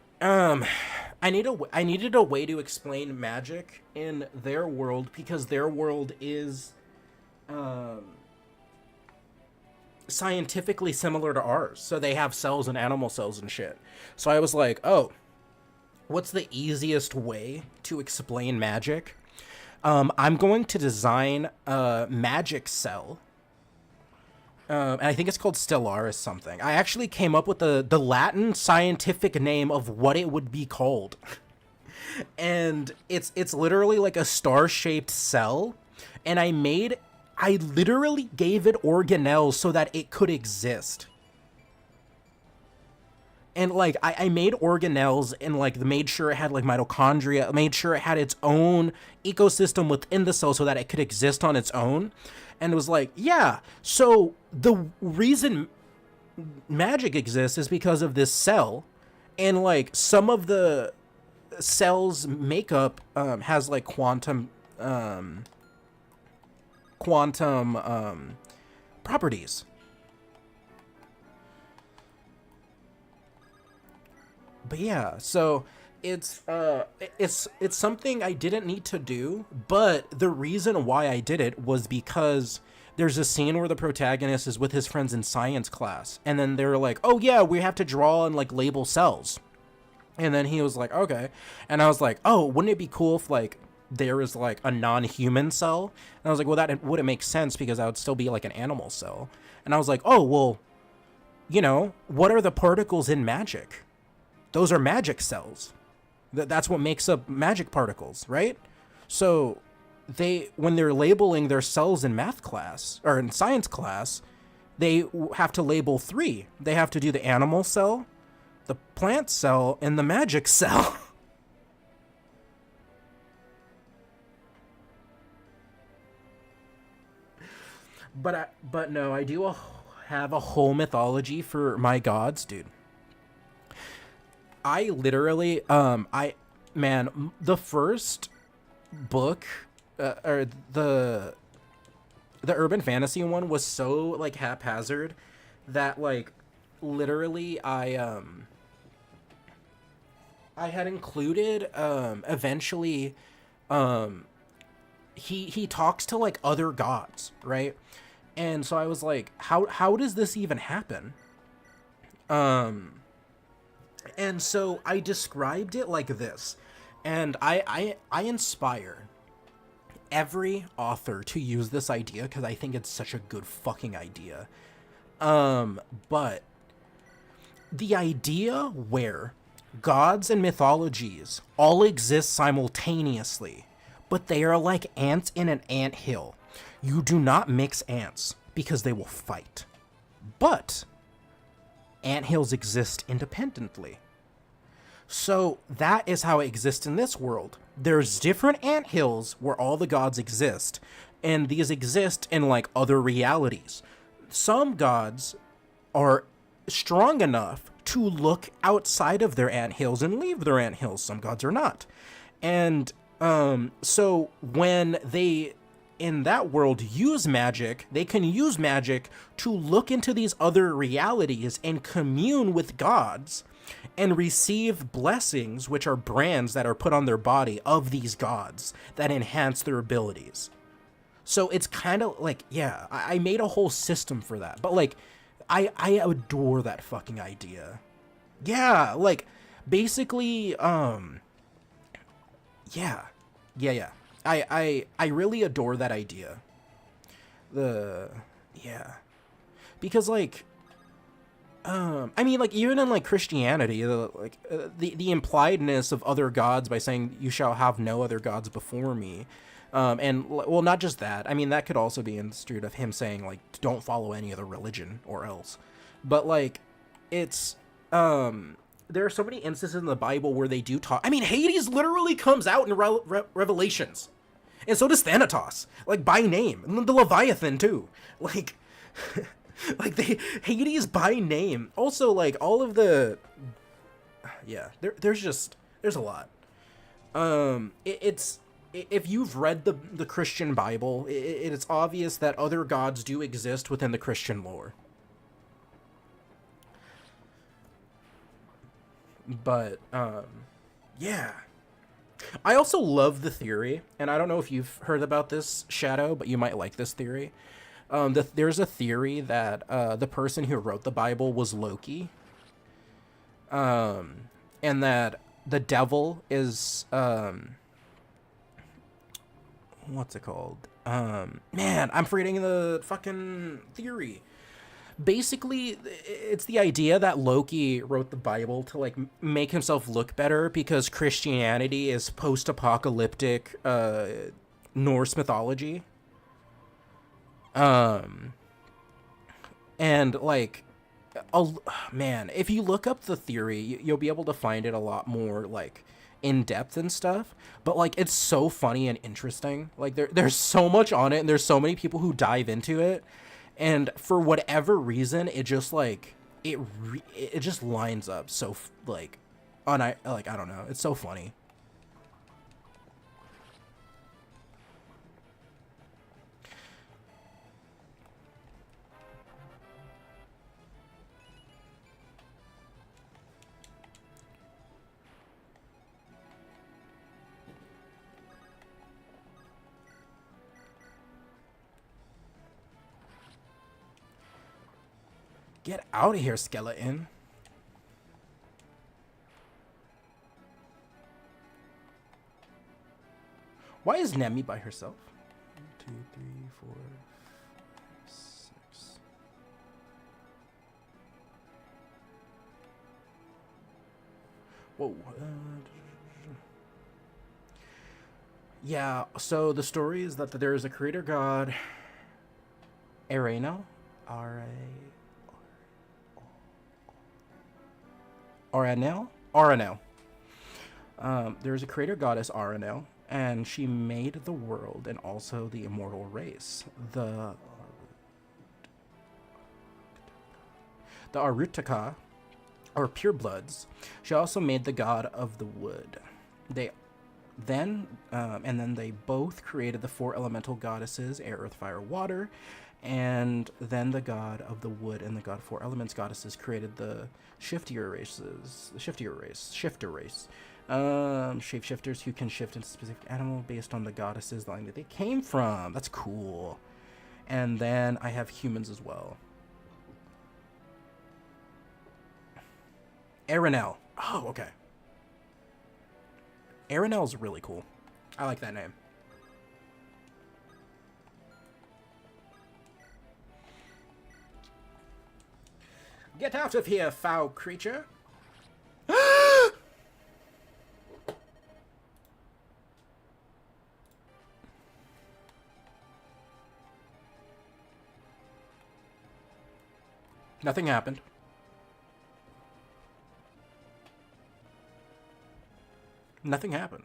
I needed a way to explain magic in their world because their world is scientifically similar to ours. So they have cells and animal cells and shit. So I was like, oh, what's the easiest way to explain magic? I'm going to design a magic cell. And I think it's called Stellaris something. I actually came up with the Latin scientific name of what it would be called. And it's literally like a star-shaped cell. And I literally gave it organelles so that it could exist. And like I made organelles and like made sure it had like mitochondria, made sure it had its own ecosystem within the cell so that it could exist on its own. And it was like, yeah, so the reason magic exists is because of this cell. And like some of the cell's makeup has like quantum properties. But yeah, so it's something I didn't need to do, but the reason why I did it was because there's a scene where the protagonist is with his friends in science class, and then they're like, oh yeah, we have to draw and like label cells. And then he was like, okay. And I was like, oh, wouldn't it be cool if like there is like a non-human cell? And I was like, well, that wouldn't make sense because that would still be like an animal cell. And I was like, oh, well, you know, what are the particles in magic? Those are magic cells. That's what makes up magic particles, right? So when they're labeling their cells in math class or in science class, they have to label 3. They have to do the animal cell, the plant cell, and the magic cell. But no, I do have a whole mythology for my gods, dude. I literally, the first book, or the urban fantasy one was so like haphazard that like literally I had included eventually he talks to like other gods, right? And so I was like, how does this even happen? And so I described it like this, and I inspire every author to use this idea because I think it's such a good fucking idea. But the idea where gods and mythologies all exist simultaneously, but they are like ants in an ant hill. You do not mix ants because they will fight. But anthills exist independently. So that is how it exists in this world. There's different anthills where all the gods exist, and these exist in like other realities. Some gods are strong enough to look outside of their anthills and leave their anthills. Some gods are not. And so when they in that world use magic, they can use magic to look into these other realities and commune with gods and receive blessings, which are brands that are put on their body of these gods that enhance their abilities. So it's kind of like, yeah, I made a whole system for that. But like, I adore that fucking idea. Yeah, like, basically, yeah. I really adore that idea. Yeah. Because, like, I mean, like, even in, like, Christianity, the impliedness of other gods by saying, you shall have no other gods before me. And, well, not just that. I mean, that could also be instead of him saying, like, don't follow any other religion or else. But, like, it's, there are so many instances in the Bible where they do talk. I mean, Hades literally comes out in Revelations. And so does Thanatos. Like, by name. And the Leviathan, too. Like, like, Hades by name. Also, like, all of the... Yeah, there's a lot. If you've read the Christian Bible, it's obvious that other gods do exist within the Christian lore. But, yeah. I also love the theory, and I don't know if you've heard about this, Shadow, but you might like this theory. There's a theory that the person who wrote the Bible was Loki. And that the devil is, what's it called? Man, I'm forgetting the fucking theory. Basically, it's the idea that Loki wrote the Bible to, like, make himself look better because Christianity is post-apocalyptic Norse mythology. And, like, man, if you look up the theory, you'll be able to find it a lot more, like, in-depth and stuff. But, like, it's so funny and interesting. Like, there's so much on it, and there's so many people who dive into it. And for whatever reason, it just, like, it just lines up so, like, I don't know. It's so funny. Get out of here, skeleton. Why is Nemi by herself? 1, 2, 3, 4, 5, 6. Whoa. Yeah, so the story is that there is a creator god, Areno? Arenel. There's a creator goddess, Arenel, and she made the world and also the immortal race. The Arutaka, or purebloods. She also made the god of the wood. And then they both created the 4 elemental goddesses, air, earth, fire, water. And then the god of the wood and the god of 4 elements goddesses created the shifter race. Shapeshifters who can shift into a specific animal based on the goddesses line that they came from. That's cool. And then I have humans as well. Arenel. Oh, okay. Arenel's really cool. I like that name. Get out of here, foul creature. Nothing happened. Nothing happened.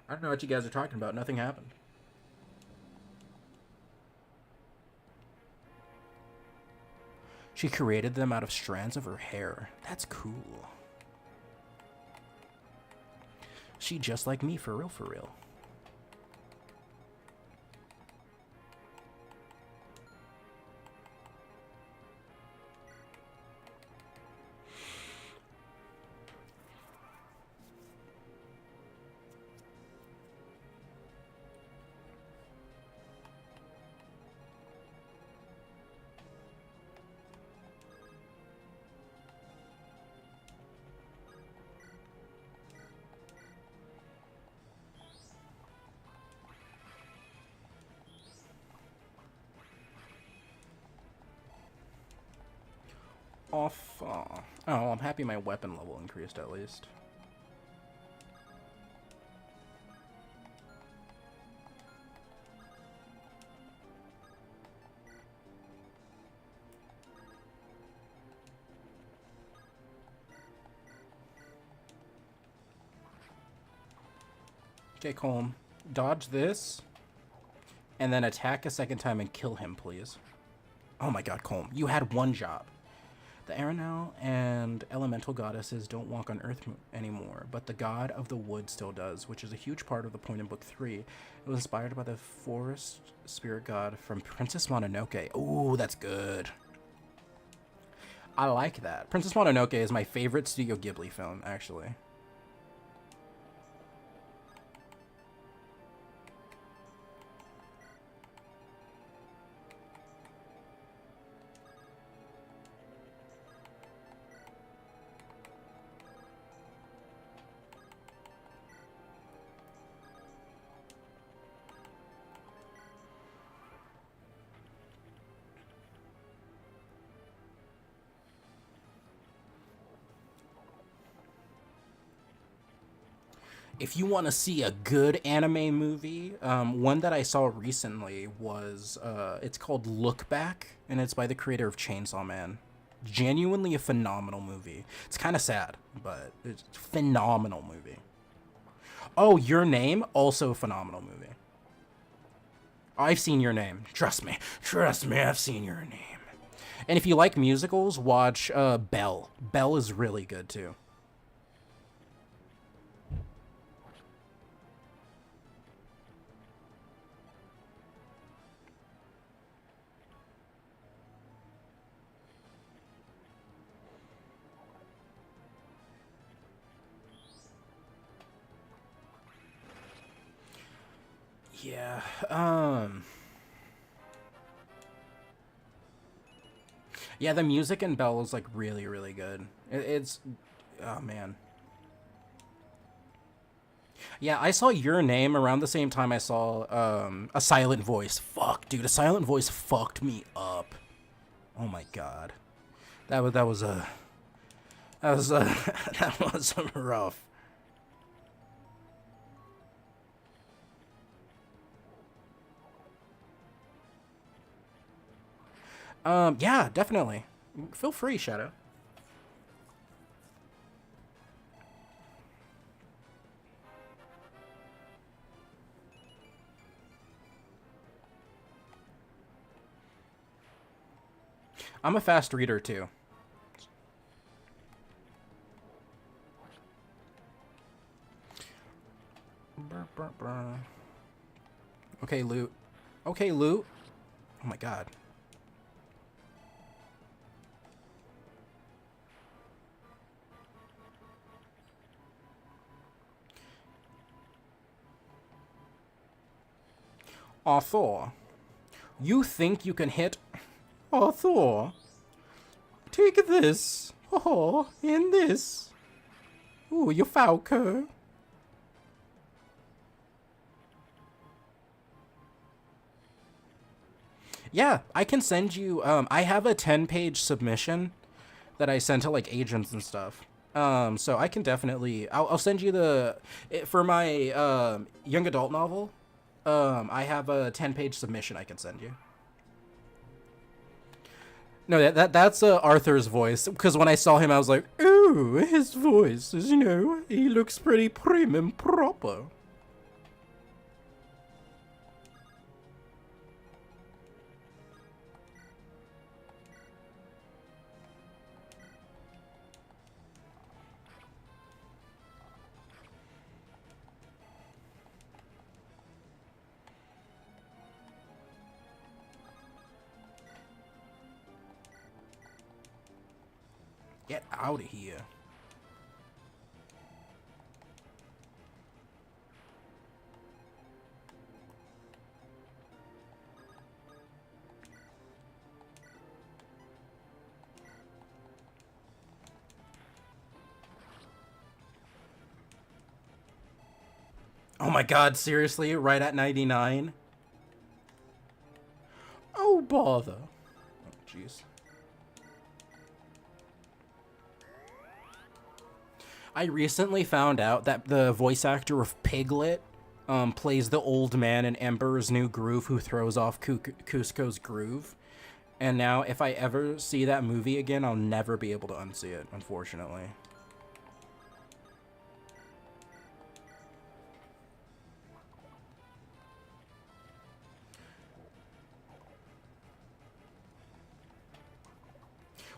I don't know what you guys are talking about. Nothing happened. She created them out of strands of her hair. That's cool. She just like me, for real, for real. Off. Oh, I'm happy my weapon level increased at least. Okay, Colm. Dodge this, and then attack a second time and kill him, please. Oh my god, Colm. You had one job. The Aranel and Elemental Goddesses don't walk on Earth anymore, but the God of the Wood still does, which is a huge part of the point in Book 3. It was inspired by the Forest Spirit God from Princess Mononoke. Ooh, that's good. I like that. Princess Mononoke is my favorite Studio Ghibli film, actually. If you want to see a good anime movie, one that I saw recently was, it's called Look Back, and it's by the creator of Chainsaw Man. Genuinely a phenomenal movie. It's kind of sad, but it's a phenomenal movie. Oh, Your Name, also a phenomenal movie. I've seen Your Name. Trust me. Trust me, I've seen Your Name. And if you like musicals, watch Belle. Belle is really good, too. Yeah, yeah, the music in Belle is, like, really, really good. It's... Oh, man. Yeah, I saw Your Name around the same time I saw, A Silent Voice. Fuck, dude, A Silent Voice fucked me up. Oh, my God. That was rough. Yeah, definitely. Feel free, Shadow. I'm a fast reader, too. Okay, loot. Okay, loot. Oh my god. Arthur, you think you can hit... Arthur, take this. Oh, in this. Ooh, you Falco. Yeah, I can send you... I have a 10-page submission that I sent to, like, agents and stuff. So I can definitely... I'll send you the... For my young adult novel, I have a 10-page submission I can send you. No, that's Arthur's voice. Because when I saw him, I was like, ooh, his voice is, you know, he looks pretty prim and proper. Get out of here. Oh my god, seriously? Right at 99? Oh, bother. Oh, jeez. I recently found out that the voice actor of Piglet plays the old man in Ember's New Groove who throws off Cusco's groove. And now, if I ever see that movie again, I'll never be able to unsee it, unfortunately.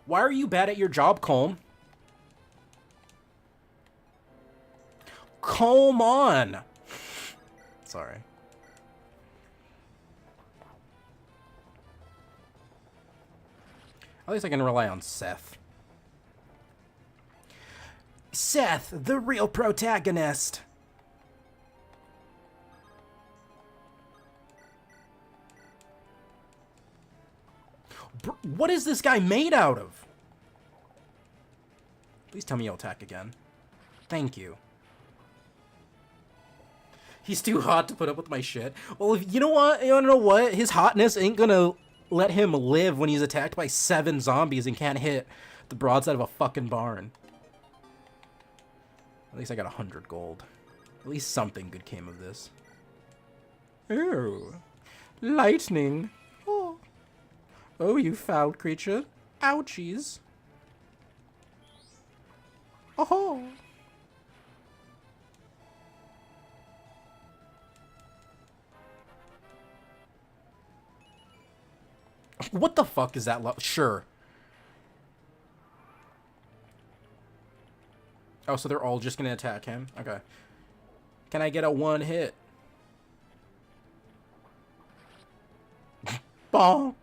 Why are you bad at your job, Colm? Come on! Sorry. At least I can rely on Seth. Seth, the real protagonist! What is this guy made out of? Please tell me you'll attack again. Thank you. He's too hot to put up with my shit. Well, if, you know what? You wanna know what? His hotness ain't gonna let him live when he's attacked by 7 zombies and can't hit the broadside of a fucking barn. At least I got 100 gold. At least something good came of this. Oh. Lightning. Oh. Oh, you foul creature. Ouchies. Oh. What the fuck is that? Sure. Oh, so they're all just gonna attack him? Okay. Can I get a 1 hit? Bonk.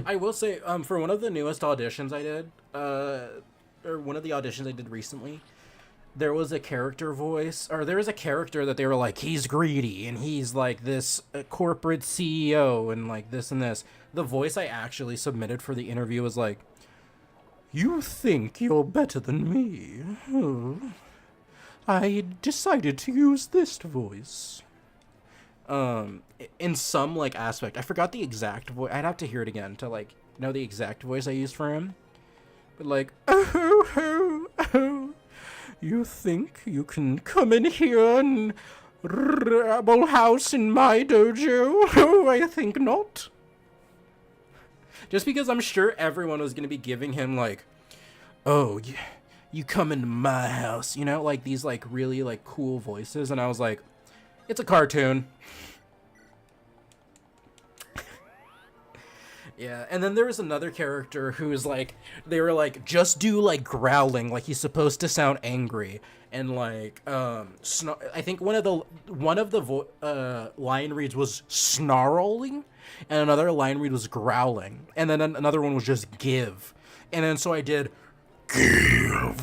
I will say, for one of the newest auditions I did, or one of the auditions I did recently, there was a character voice, or there was a character that they were like, he's greedy, and he's like this corporate CEO, and like this and this. The voice I actually submitted for the interview was like, you think you're better than me? Oh. I decided to use this voice. In some like aspect, I forgot the exact voice. I'd have to hear it again to like know the exact voice I used for him. But like, oh, you think you can come in here and rabble house in my dojo? Oh, I think not. Just because I'm sure everyone was gonna be giving him like, oh, you come into my house, you know, like these like really like cool voices, and I was like, it's a cartoon. Yeah, and then there was another character who was like, they were like, just do like growling, like he's supposed to sound angry, and like I think one of the line reads was snarling, and another line read was growling, and then another one was just give, and then so I did give.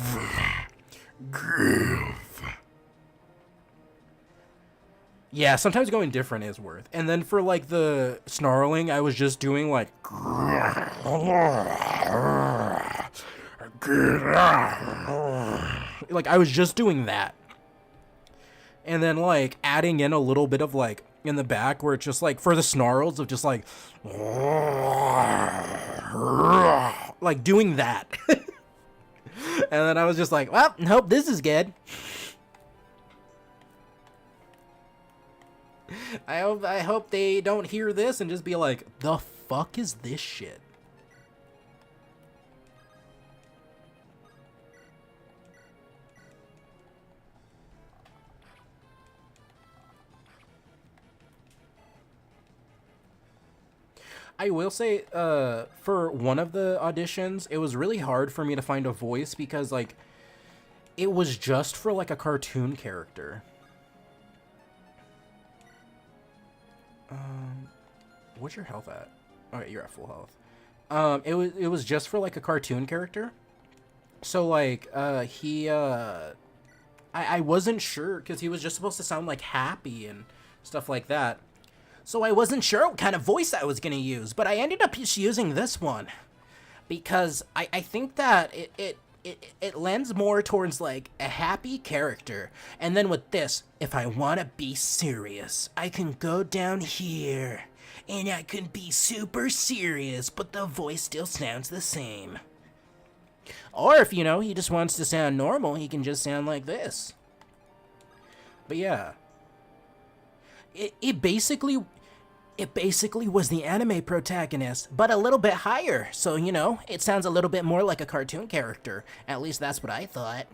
Yeah, sometimes going different is worth. And then for like the snarling, I was just doing like I was just doing that. And then like adding in a little bit of like in the back where it's just like for the snarls of just like doing that. And then I was just like, well, nope, this is good. I hope they don't hear this and just be like, the fuck is this shit? I will say, for one of the auditions, it was really hard for me to find a voice because, like, it was just for, like, a cartoon character. What's your health at? Alright, you're at full health. It was just for, like, a cartoon character. So, like, I wasn't sure, because he was just supposed to sound, like, happy and stuff like that. So I wasn't sure what kind of voice I was going to use, but I ended up just using this one. Because I think that it lends more towards, like, a happy character. And then with this, if I want to be serious, I can go down here. And I can be super serious, but the voice still sounds the same. Or if, you know, he just wants to sound normal, he can just sound like this. But yeah. It basically was the anime protagonist, but a little bit higher. So, you know, it sounds a little bit more like a cartoon character. At least that's what I thought.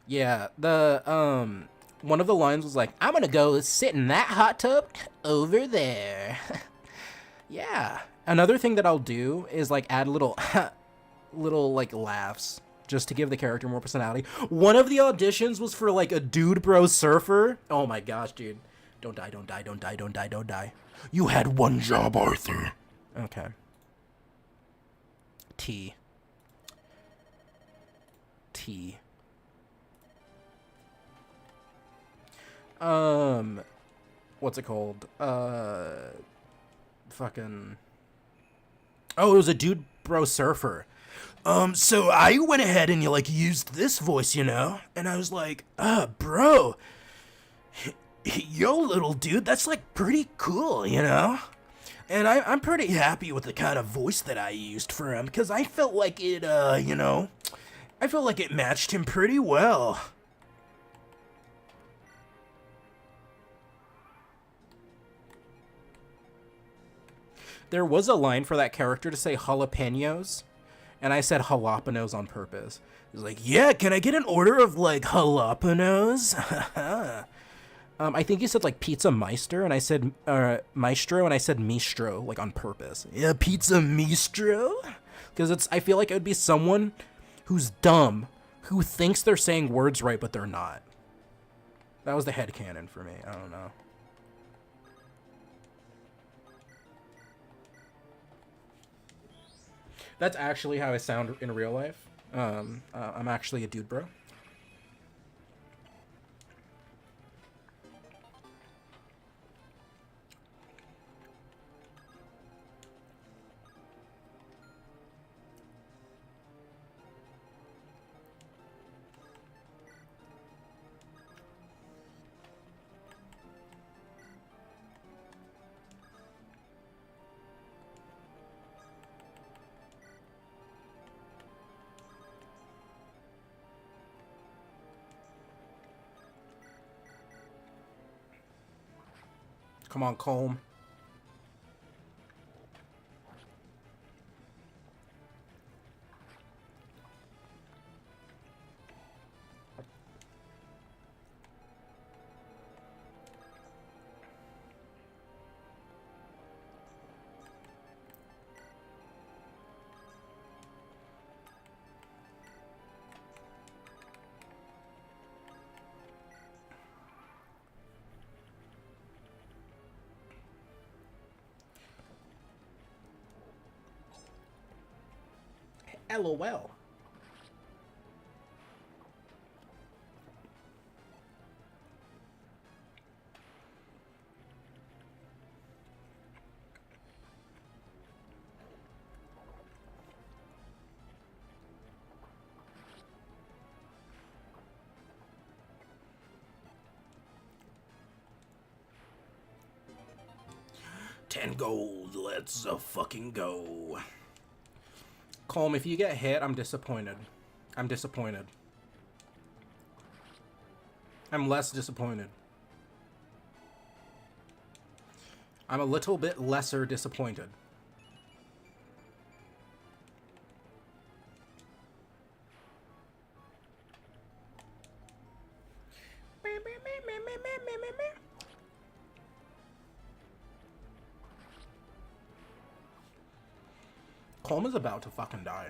Yeah, one of the lines was like, I'm gonna go sit in that hot tub over there. Yeah. Another thing that I'll do is, like, add little like laughs just to give the character more personality. One of the auditions was for, like, a dude bro surfer. Oh my gosh, dude. Don't die, don't die, don't die, don't die, don't die. You had one job, Arthur. Okay. T. What's it called? Fucking... Oh, it was a dude bro surfer. So I went ahead and, like, used this voice, you know? And I was like, bro, yo, little dude, that's, like, pretty cool, you know? And I'm pretty happy with the kind of voice that I used for him, because I felt like it, you know, I felt like it matched him pretty well. There was a line for that character to say jalapenos, and I said jalapenos on purpose. He was like, yeah, can I get an order of, like, jalapenos? I think he said, like, pizza meister, and I said, maestro, and I said mistro, like, on purpose. Yeah, pizza mistro? Because I feel like it would be someone who's dumb, who thinks they're saying words right, but they're not. That was the headcanon for me. I don't know. That's actually how I sound in real life. I'm actually a dude bro. Come on, Colm. LOL. $10 gold, let's fucking go. Colm, if you get hit, I'm disappointed. I'm disappointed. I'm less disappointed. I'm a little bit lesser disappointed. Colm is about to fucking die.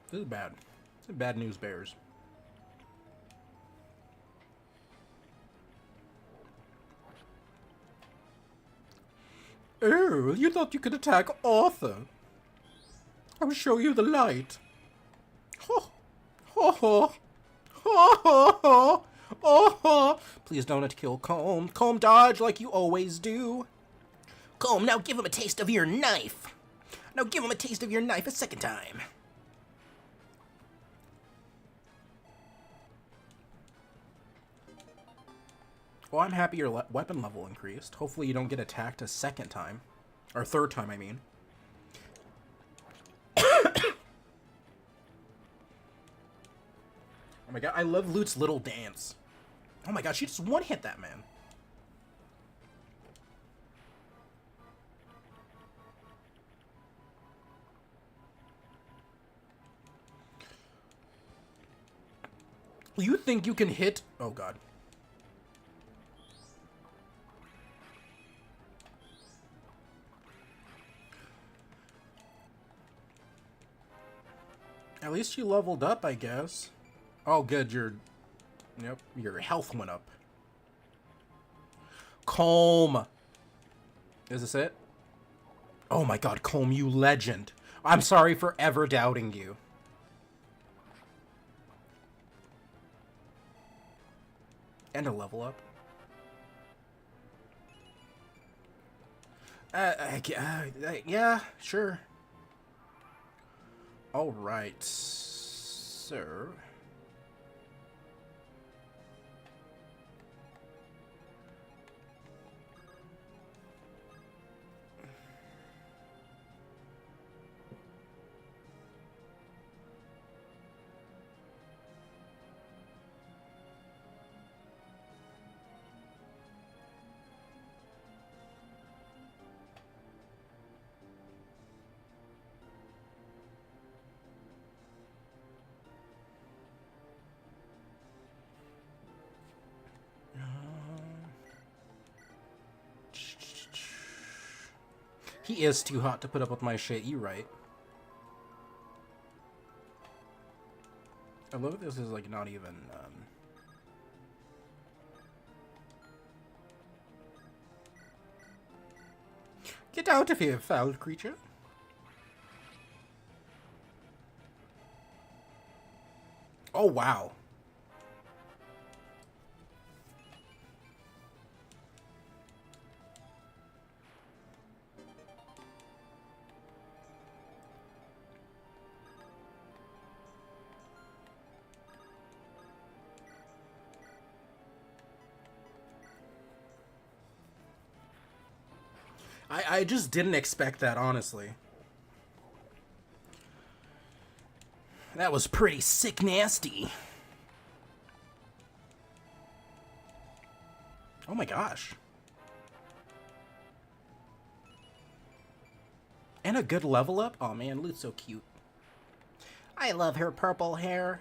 This is bad. This is bad news bears. Oh, you thought you could attack Arthur? I will show you the light. Ho, ho, ho, ho, ho, ho, ho, ho. Please don't kill Colm. Colm, dodge like you always do. Colm, now give him a taste of your knife. Now give him a taste of your knife a second time. Well, I'm happy your weapon level increased. Hopefully you don't get attacked a second time. Or third time, I mean. Oh my god, I love Lute's little dance. Oh my god, she just one-hit that man. You think you can hit... Oh god. At least you leveled up, I guess. Oh, good, Yep, your health went up. Colm! Is this it? Oh my god, Colm, you legend. I'm sorry for ever doubting you. And a level up. Yeah, sure. All right, sir. He is too hot to put up with my shit, you right. I love this is like not even, Get out of here, foul creature. Oh, wow. I just didn't expect that, honestly. That was pretty sick nasty. Oh my gosh. And a good level up? Oh man, Lute's so cute. I love her purple hair.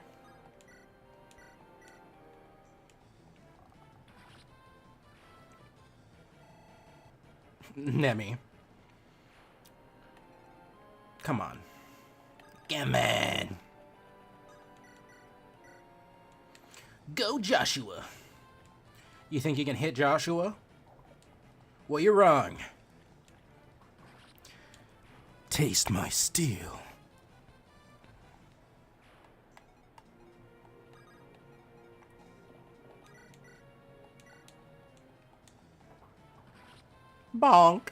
Nemi. Come on. Come on. Go, Joshua. You think you can hit Joshua? Well, you're wrong. Taste my steel. Bonk.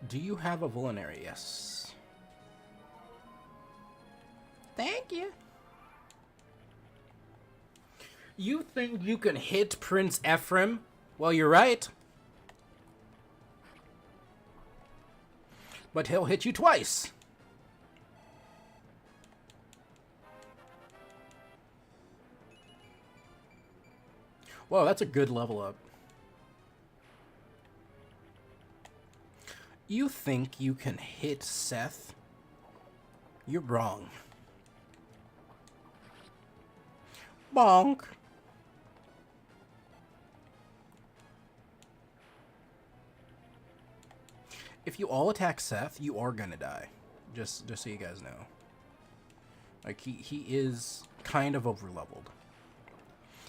Do you have a Vulnerary? Yes. You think you can hit Prince Ephraim? Well, you're right. But he'll hit you twice. Whoa, that's a good level up. You think you can hit Seth? You're wrong. Bonk. If you all attack Seth, you are gonna die. Just so you guys know. Like, he is kind of over-leveled.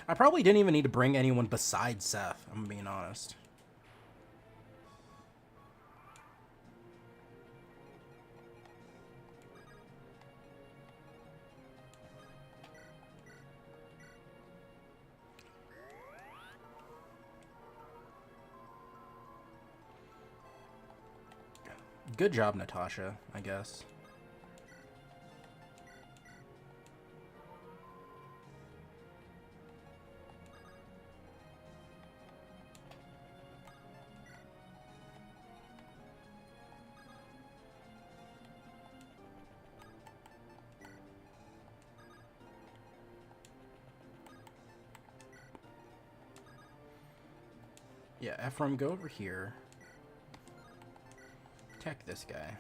I probably didn't even need to bring anyone besides Seth, I'm being honest. Good job, Natasha, I guess. Yeah, Ephraim, go over here. Attack this guy.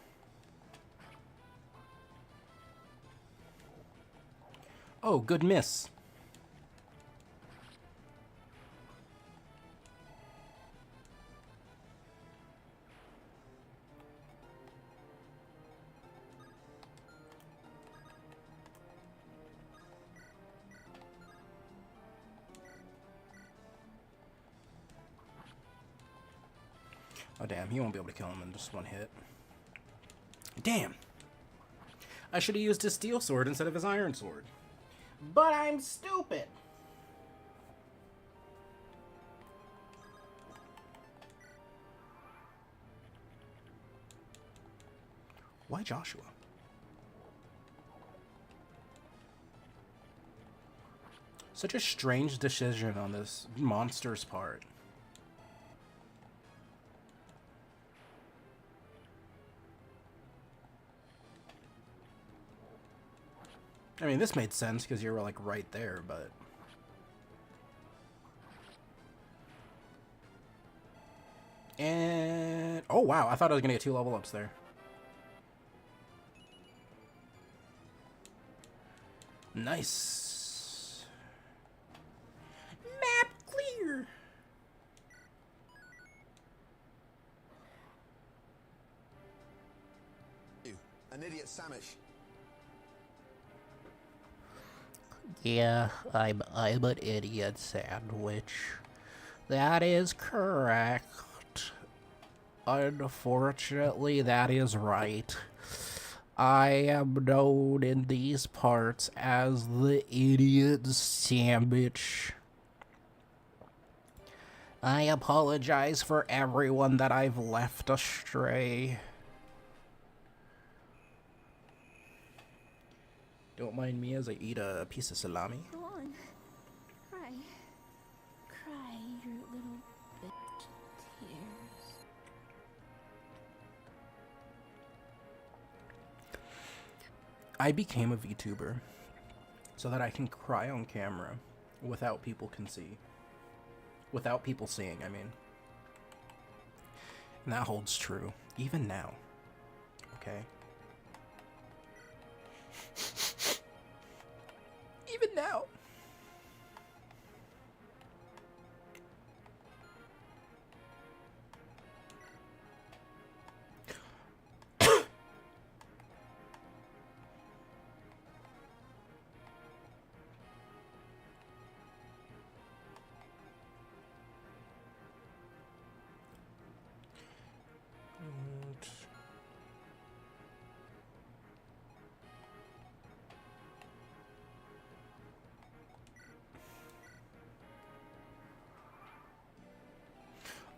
Oh, good miss. Oh, damn. He won't be able to kill him in just one hit. Damn. I should have used his steel sword instead of his iron sword. But I'm stupid. Why Joshua? Such a strange decision on this monster's part. I mean, this made sense because you were, like, right there, but... And... Oh, wow. I thought I was going to get 2 level ups there. Nice. Map clear. You, an idiot Samish. Yeah, I'm an idiot sandwich. That is correct. Unfortunately, that is right. I am known in these parts as the idiot sandwich. I apologize for everyone that I've left astray. Don't mind me as I eat a piece of salami. Go on. Cry. Cry your little bitch tears. I became a VTuber so that I can cry on camera without people can see. Without people seeing, I mean. And that holds true, even now. Okay? Even now.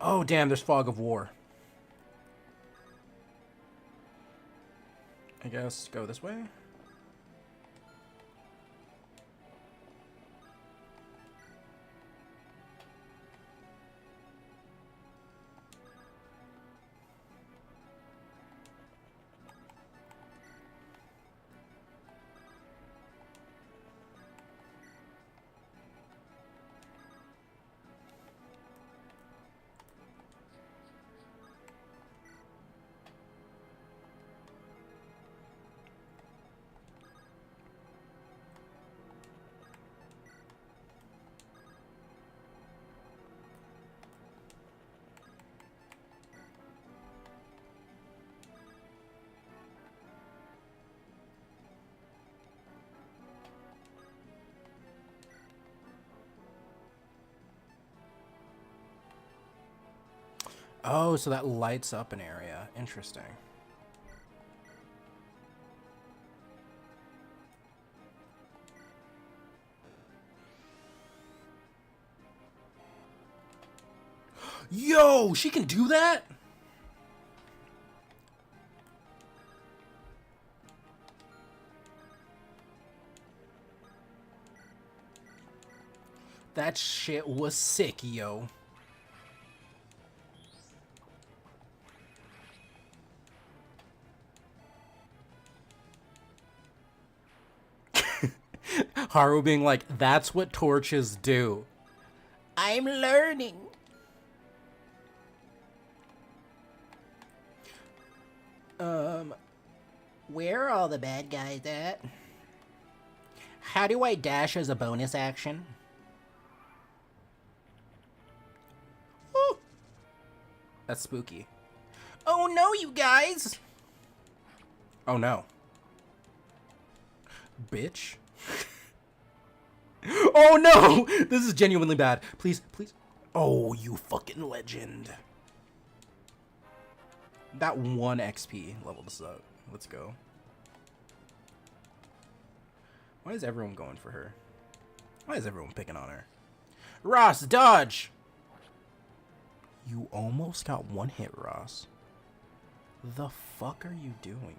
Oh, damn, there's Fog of War. I guess go this way. Oh, so that lights up an area. Interesting. Yo, she can do that? That shit was sick, yo. Haru being like, that's what torches do. I'm learning. Where are all the bad guys at? How do I dash as a bonus action? Ooh. That's spooky. Oh no, you guys! Oh no. Bitch. Oh no! This is genuinely bad. Please, please. Oh, you fucking legend. That 1 XP leveled us up. Let's go. Why is everyone going for her? Why is everyone picking on her? Ross, dodge! You almost got 1 hit, Ross. The fuck are you doing?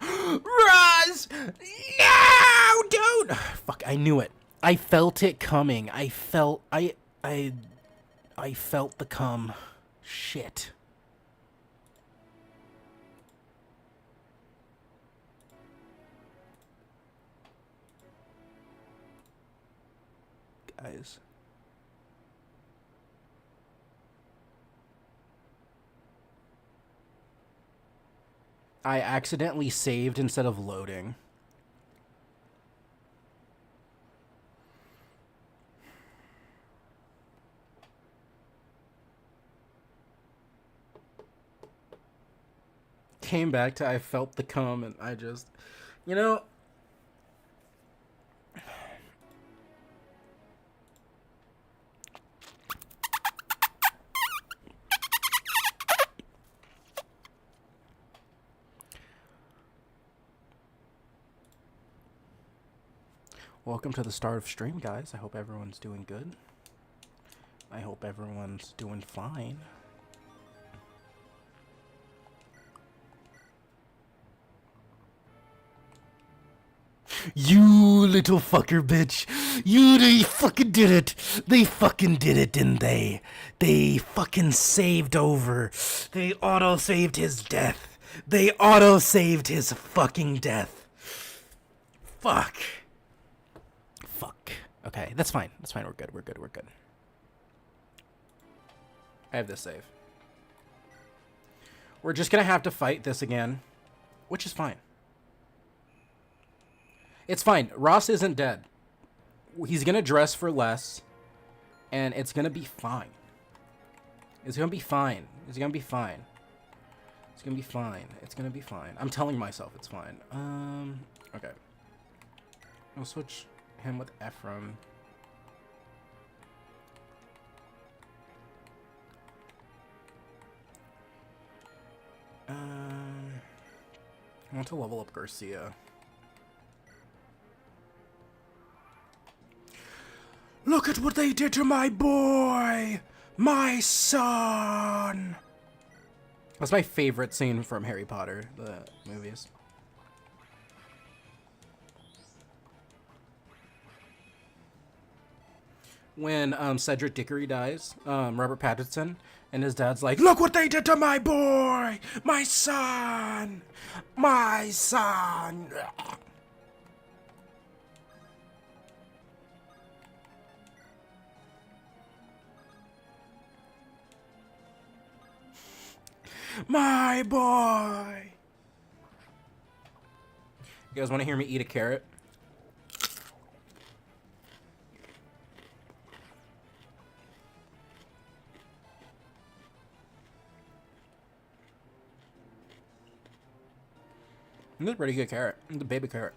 Ross! No! Don't! Fuck, I knew it. I felt it coming. I felt the cum. Shit. Guys. I accidentally saved instead of loading. Came back to I felt the cum and I just, you know. Welcome to the start of stream, guys. I hope everyone's doing good. I hope everyone's doing fine. You little fucker bitch. They fucking did it. They fucking did it, didn't they? They fucking saved over. They auto-saved his death. They auto-saved his fucking death. Fuck. Fuck. Okay, that's fine. That's fine. We're good. We're good. We're good. I have this save. We're just gonna have to fight this again, which is fine. It's fine. Ross isn't dead. He's gonna dress for less, and it's gonna be fine. It's gonna be fine. It's gonna be fine. It's gonna be fine. It's gonna be fine. I'm telling myself it's fine. Okay. I'll switch him with Ephraim. I want to level up Garcia. Look at what they did to my boy! My son! That's my favorite scene from Harry Potter, the movies. When Cedric Diggory dies, Robert Pattinson, and his dad's like, look what they did to my boy! My son! My son! My boy! You guys want to hear me eat a carrot? It's a pretty good carrot. It's a baby carrot.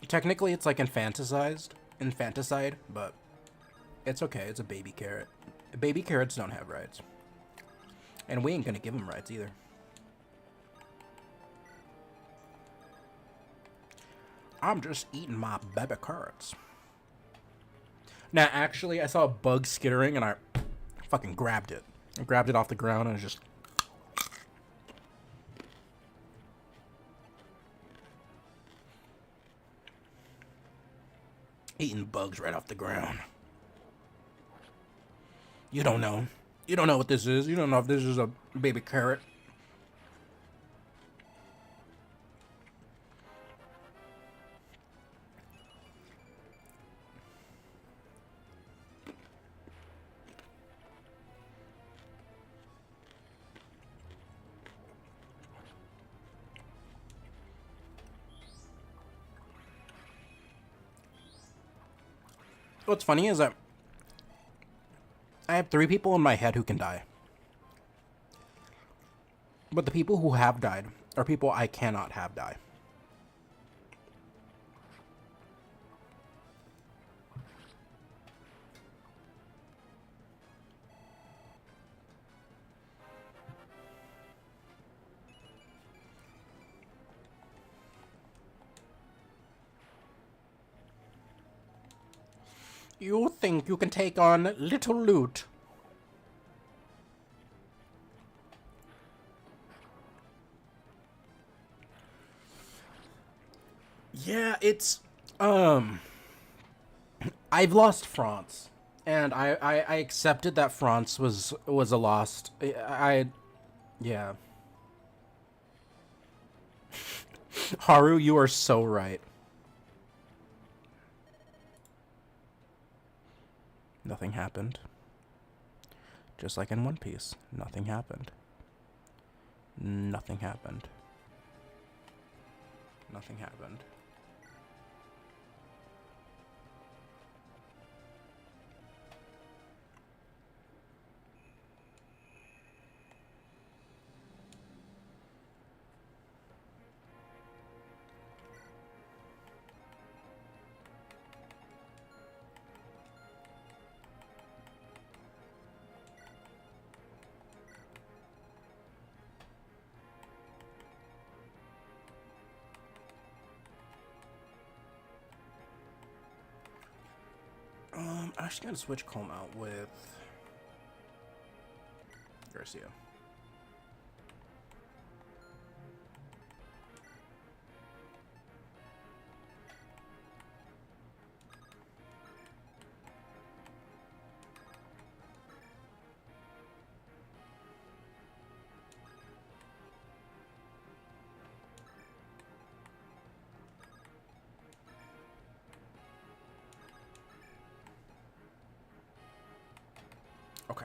Technically, it's like infanticide, but it's okay. It's a baby carrot. Baby carrots don't have rights. And we ain't gonna give them rights either. I'm just eating my baby carrots. Now, actually, I saw a bug skittering and I fucking grabbed it. I grabbed it off the ground and just... eating bugs right off the ground. You don't know. You don't know what this is. You don't know if this is a baby carrot. What's funny is that I have 3 people in my head who can die. But the people who have died are people I cannot have die. You think you can take on little loot? Yeah, it's I've lost France, and I accepted that France was a lost. Yeah. Haru, you are so right. Nothing happened. Just like in One Piece, nothing happened. Nothing happened. Nothing happened. I'm actually gonna switch Colm out with Garcia. Okay.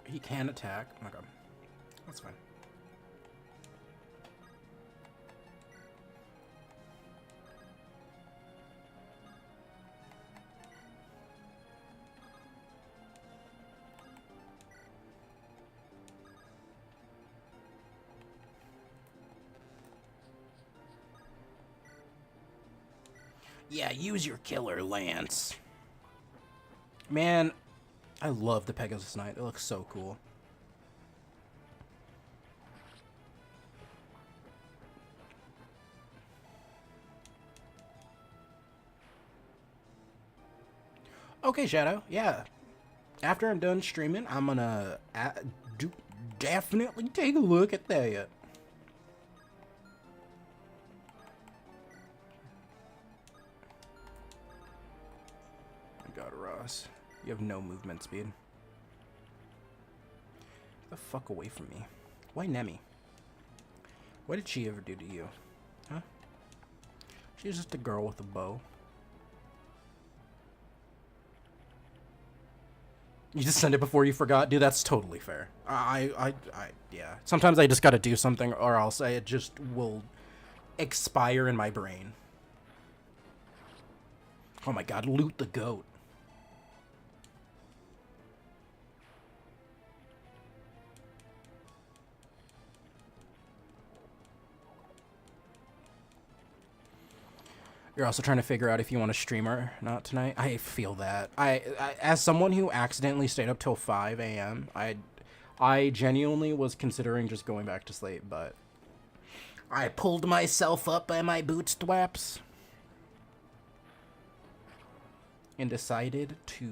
He can attack. Oh my god. That's fine. Yeah, use your killer lance. Man, I love the Pegasus Knight. It looks so cool. Okay, Shadow. Yeah. After I'm done streaming, I'm gonna definitely take a look at that. God, Ross. You have no movement speed. Get the fuck away from me. Why Nemi? What did she ever do to you? Huh? She's just a girl with a bow. You just send it before you forgot? Dude, that's totally fair. Yeah. Sometimes I just gotta do something or else it just will expire in my brain. Oh my god, loot the goat. You're also trying to figure out if you want to stream or not tonight. I feel that. I as someone who accidentally stayed up till 5 a.m., I genuinely was considering just going back to sleep, but I pulled myself up by my bootstraps and decided to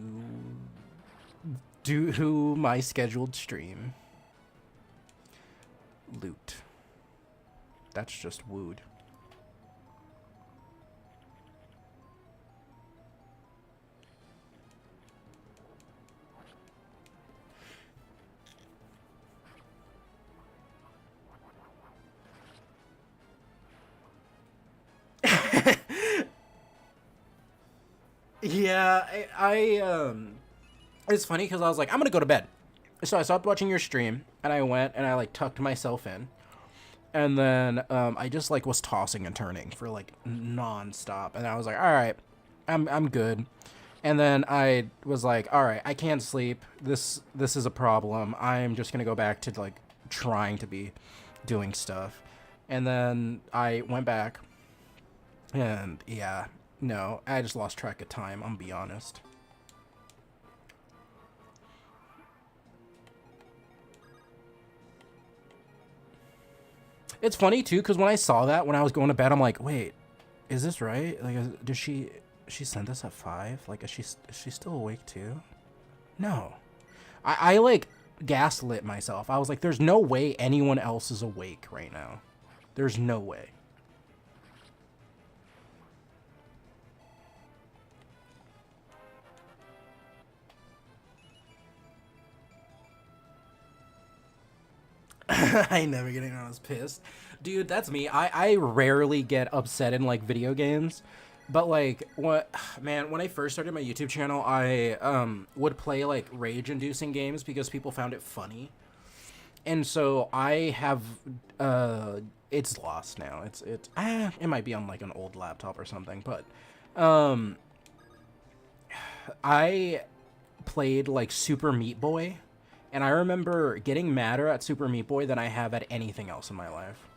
do my scheduled stream. Loot. That's just wooed. Yeah, it's funny because I was like, I'm gonna go to bed. So I stopped watching your stream, and I went and I like tucked myself in, and then I just like was tossing and turning for like non-stop, and I was like, all right, I'm good. And then I was like, all right, I can't sleep. This is a problem. I'm just gonna go back to like trying to be doing stuff, and then I went back, and yeah. No, I just lost track of time, I'm be honest. It's funny too, because when I saw that when I was going to bed, I'm like, wait, is this right? Like, did she sent this at 5? Like, is she still awake too? No. I like gaslit myself. I was like, there's no way anyone else is awake right now. There's no way. I never get anyone else pissed. Dude, that's me. I rarely get upset in, like, video games. But, like, when I first started my YouTube channel, I would play, like, rage-inducing games because people found it funny. And so I have, it's lost now. It might be on, like, an old laptop or something. But, I played, like, Super Meat Boy. And I remember getting madder at Super Meat Boy than I have at anything else in my life.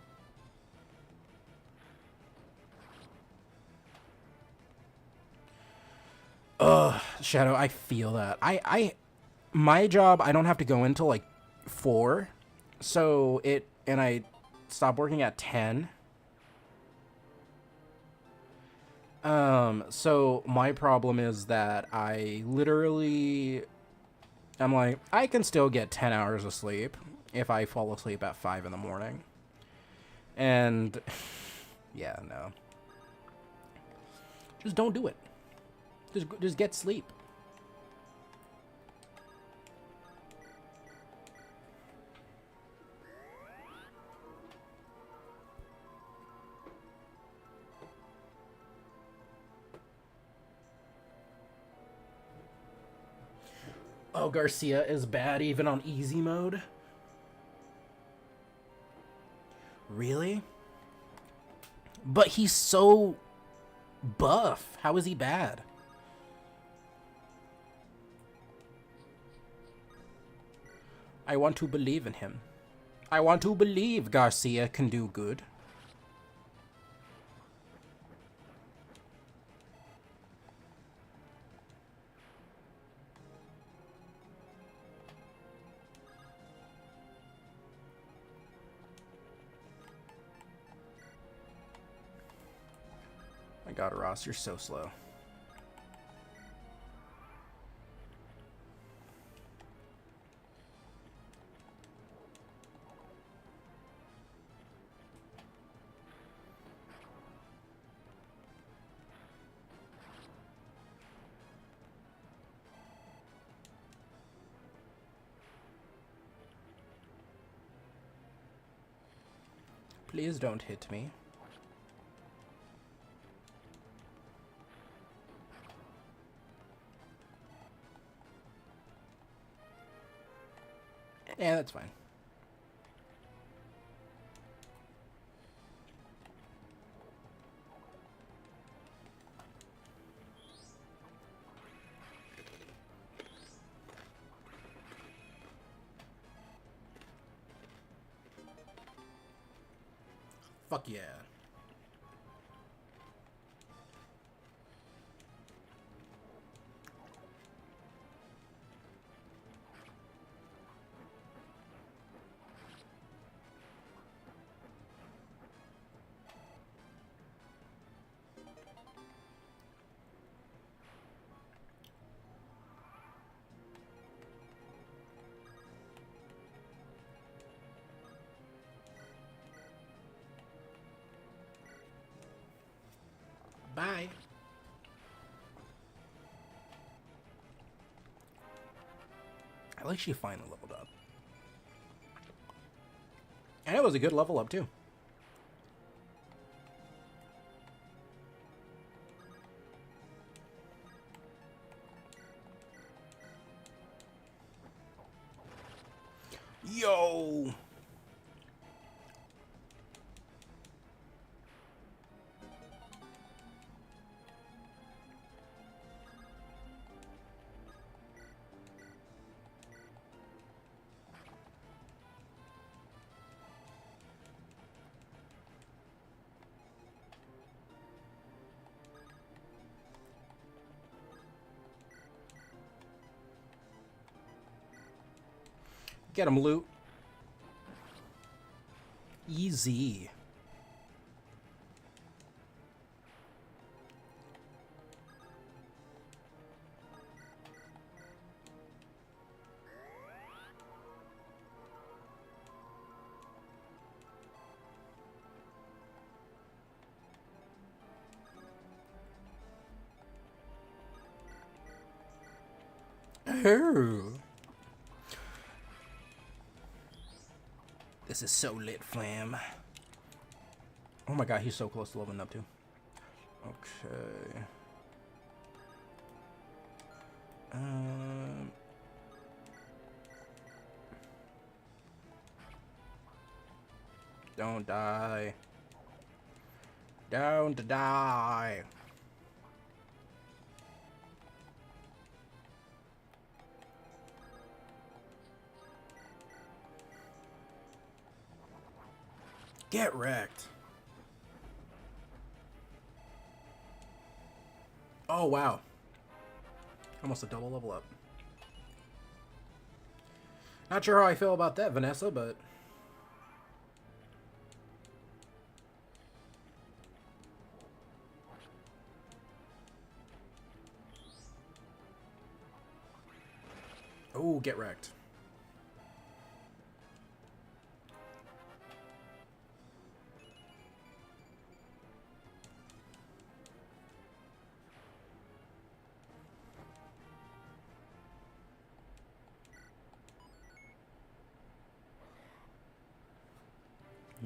Ugh, Shadow, I feel that. My job, I don't have to go until like 4. So and I stop working at 10. So my problem is that I'm like, I can still get 10 hours of sleep if I fall asleep at 5 in the morning. And, yeah, no. Just don't do it. Just get sleep. Oh, Garcia is bad even on easy mode? Really? But he's so buff. How is he bad? I want to believe in him. I want to believe Garcia can do good. My God, Ross, you're so slow. Please don't hit me. Yeah, that's fine. Fuck yeah. Bye. At least she finally leveled up. And it was a good level up, too. Yo! Get him, loot. Easy. Oh. This is so lit, fam. Oh my god, he's so close to leveling up, too. Okay. Don't die. Don't die. Get wrecked. Oh, wow. Almost a double level up. Not sure how I feel about that, Vanessa, but... Oh, get wrecked.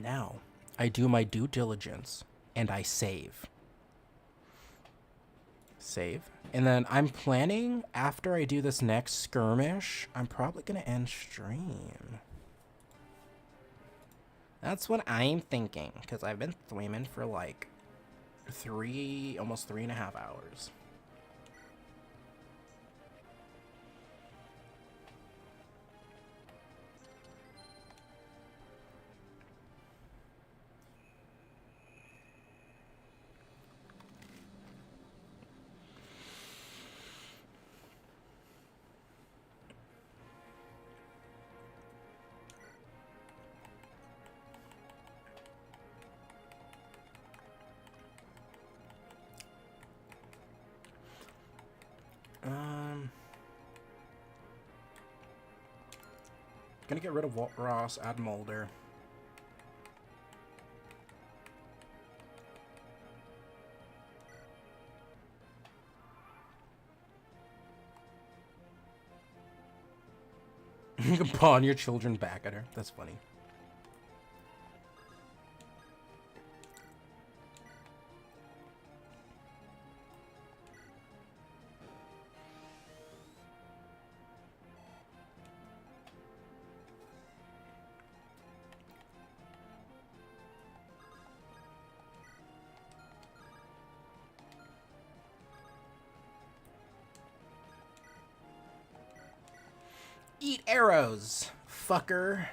Now, I do my due diligence, and I save. Save. And then I'm planning, after I do this next skirmish, I'm probably going to end stream. That's what I'm thinking, because I've been streaming for like almost 3.5 hours. Gonna get rid of Ross, add Mulder. You can pawn your children back at her. That's funny. Eat arrows, fucker.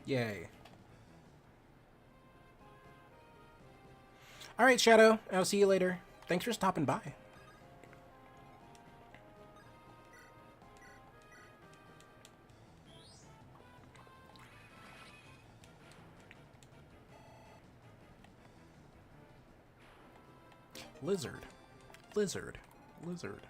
Yay. All right, Shadow. I'll see you later. Thanks for stopping by. Lizard. Lizard. Lizard.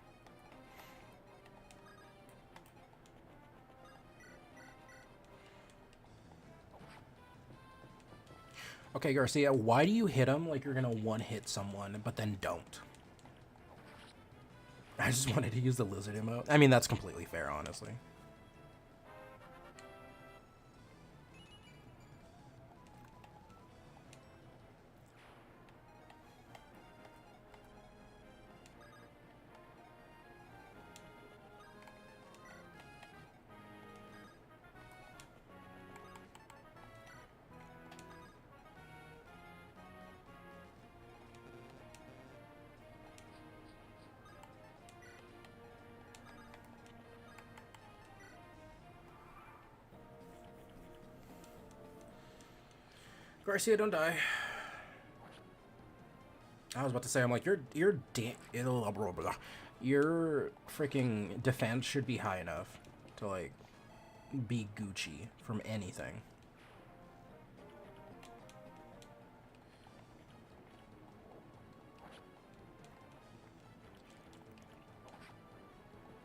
Okay, Garcia, why do you hit him like you're gonna one-hit someone, but then don't? I just wanted to use the lizard emote. I mean, that's completely fair, honestly. Garcia, don't die. I was about to say, I'm like, your freaking defense should be high enough to, like, be Gucci from anything.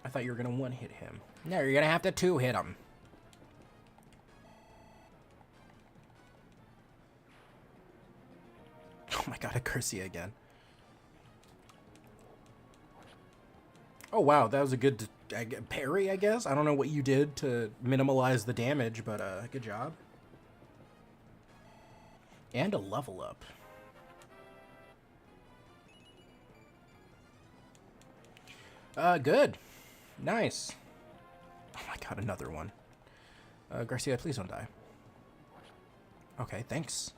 I thought you were gonna one-hit him. No, you're gonna have to two-hit him. Oh my god, a Garcia again. Oh wow, that was a good parry, I guess? I don't know what you did to minimize the damage, but good job. And a level up. Good. Nice. Oh my god, another one. Garcia, please don't die. Okay, thanks.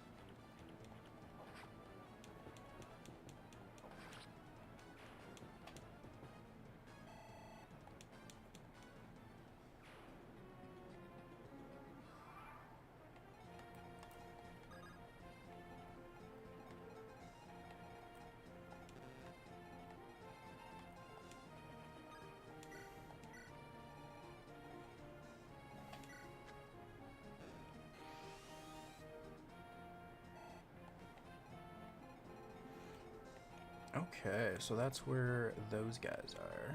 Okay, so that's where those guys are.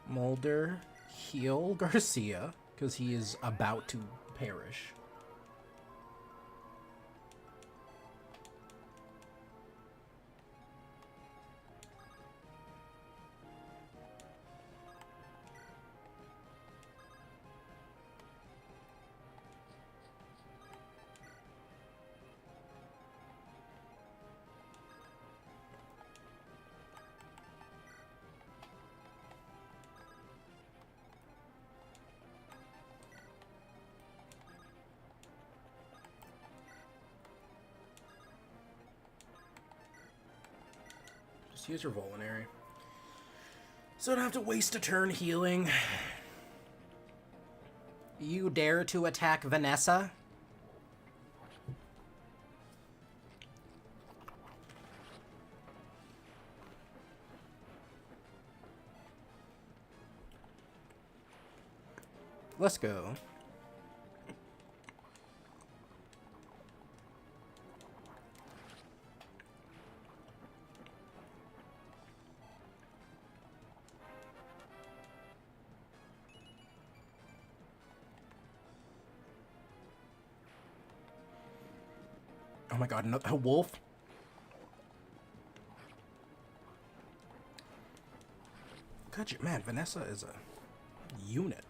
Mulder, heal Garcia, because he is about to perish. Just use your Volinary. So I don't have to waste a turn healing. You dare to attack Vanessa? Let's go. Oh my god, a wolf? God, man, Vanessa is a unit.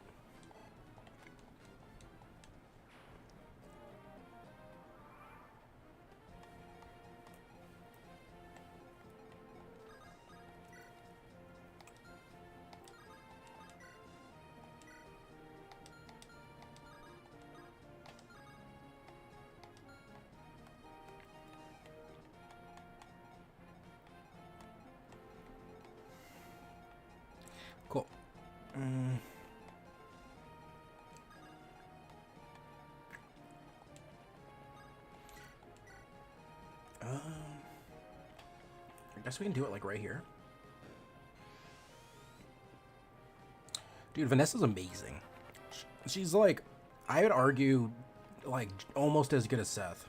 Cool. guess we can do it like right here. Dude, Vanessa's amazing. She's like, I would argue, like almost as good as Seth.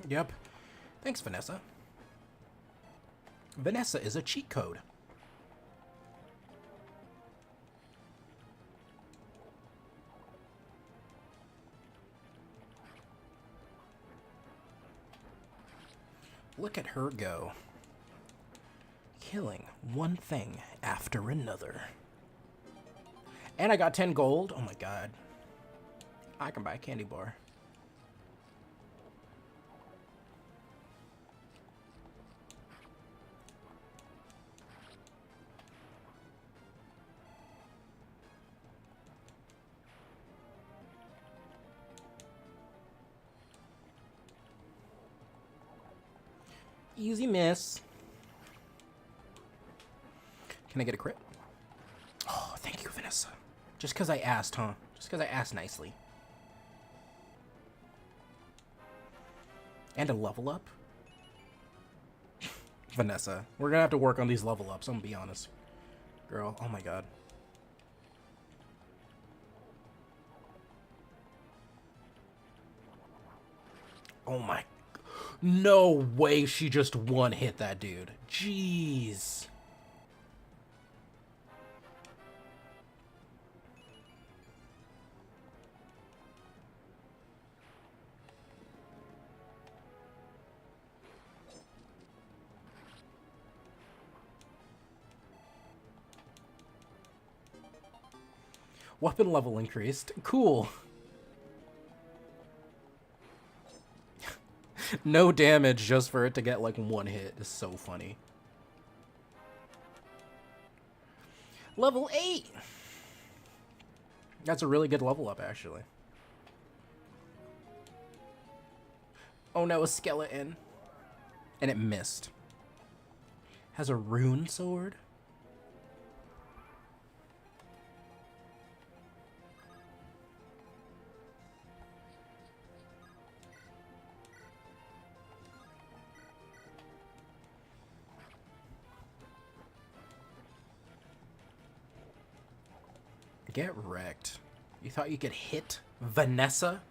Yep. Thanks, Vanessa. Vanessa is a cheat code. Look at her go. Killing one thing after another. And I got 10 gold. Oh my god. I can buy a candy bar. Easy miss. Can I get a crit? Oh, thank you, Vanessa. Just because I asked, huh? Just because I asked nicely. And a level up? Vanessa. We're going to have to work on these level ups, I'm going to be honest. Girl, oh my god. Oh my. No way she just one hit that dude. Jeez. Weapon level increased. Cool. No damage just for it to get like one hit is so funny. Level 8! That's a really good level up, actually. Oh no, a skeleton. And it missed. Has a rune sword? Get wrecked. You thought you could hit Vanessa?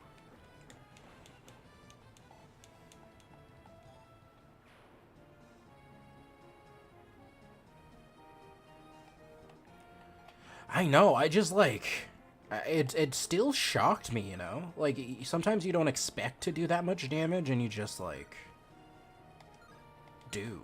I know, I just like... It still shocked me, you know? Like, sometimes you don't expect to do that much damage and you just, like... do.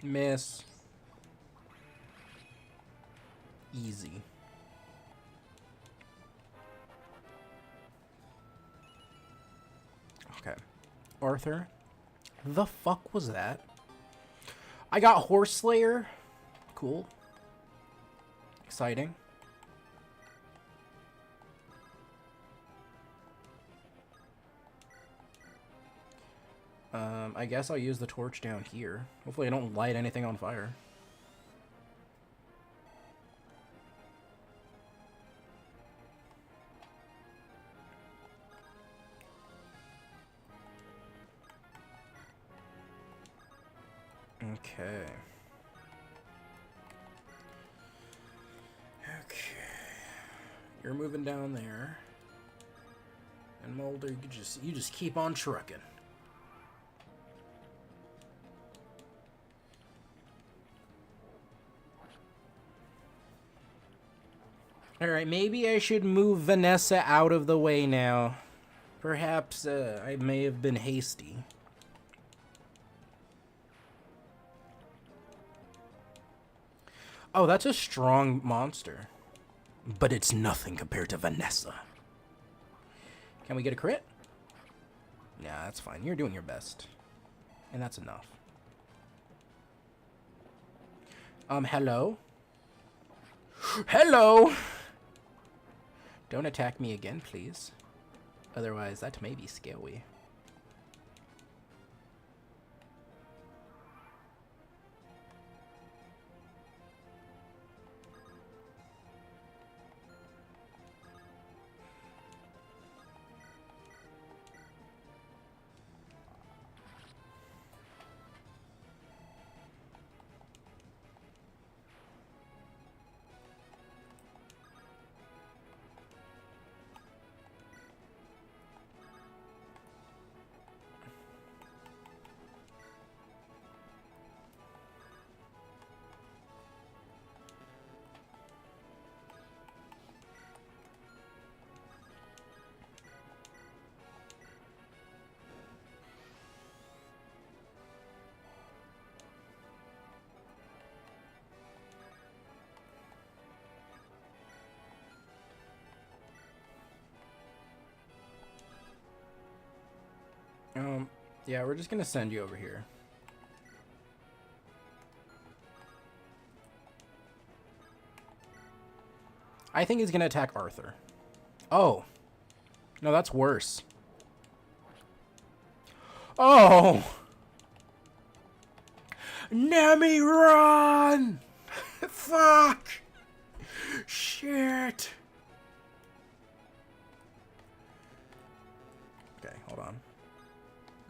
Miss. Easy. Okay. Arthur. The fuck was that? I got Horse Slayer. Cool. Exciting. I guess I'll use the torch down here. Hopefully I don't light anything on fire. Okay. Okay. You're moving down there. And Mulder, you just keep on trucking. Alright, maybe I should move Vanessa out of the way now. Perhaps I may have been hasty. Oh, that's a strong monster. But it's nothing compared to Vanessa. Can we get a crit? Nah, that's fine. You're doing your best. And that's enough. Hello? Hello! Don't attack me again, please. Otherwise, that may be scary. Yeah, we're just gonna send you over here. I think he's gonna attack Arthur. Oh. No, that's worse. Oh! Nami, run! Fuck! Shit! Okay, hold on.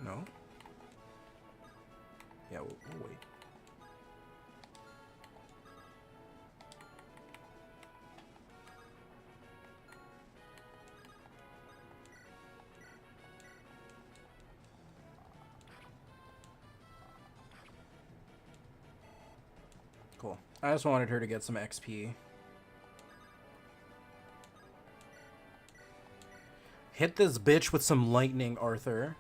No? Yeah, we'll wait. Cool. I just wanted her to get some XP. Hit this bitch with some lightning, Arthur.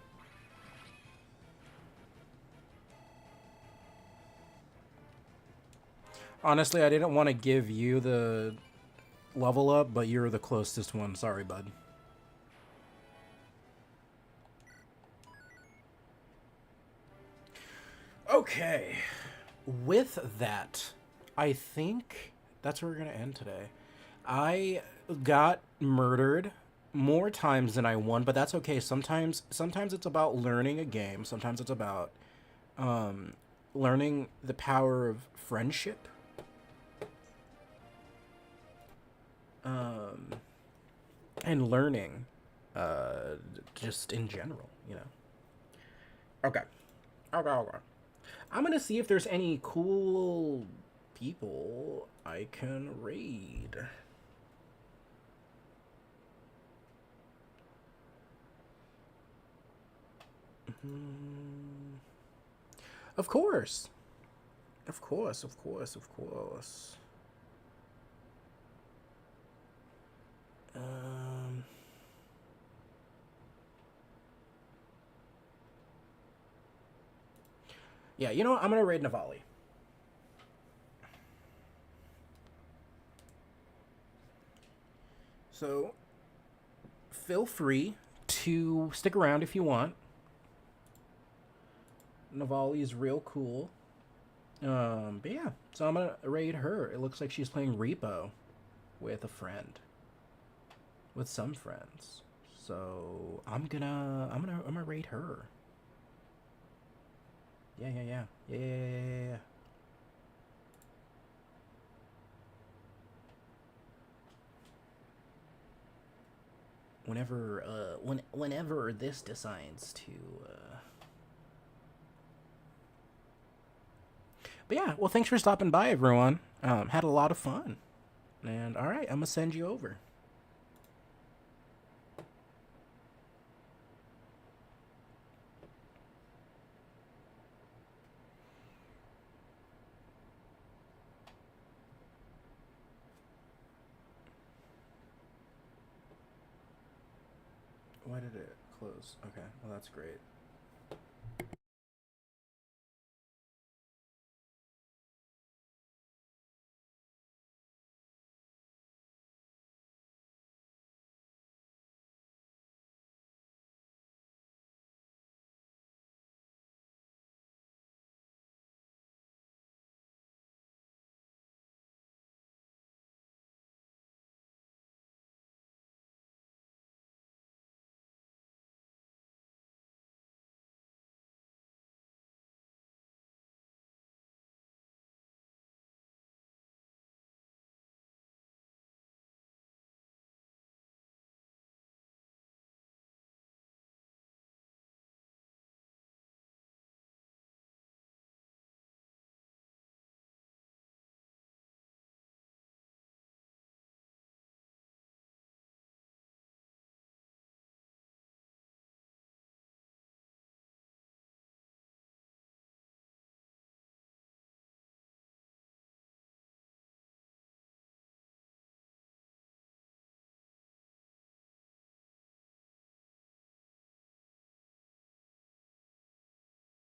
Honestly, I didn't want to give you the level up, but you're the closest one. Sorry, bud. Okay. With that, I think that's where we're going to end today. I got murdered more times than I won, but that's okay. Sometimes it's about learning a game. Sometimes it's about learning the power of friendship. And learning just in general, you know. Okay. I'm gonna see if there's any cool people I can raid. Of course. Yeah, you know what? I'm gonna raid Navali. So, feel free to stick around if you want. Navali is real cool. But yeah, so I'm gonna raid her. It looks like she's playing Repo with a friend, with some friends. So I'm gonna raid her. Yeah. Whenever this decides to. But yeah, well, thanks for stopping by, everyone. Had a lot of fun. And all right, I'm gonna send you over. Why did it close? Okay, well that's great.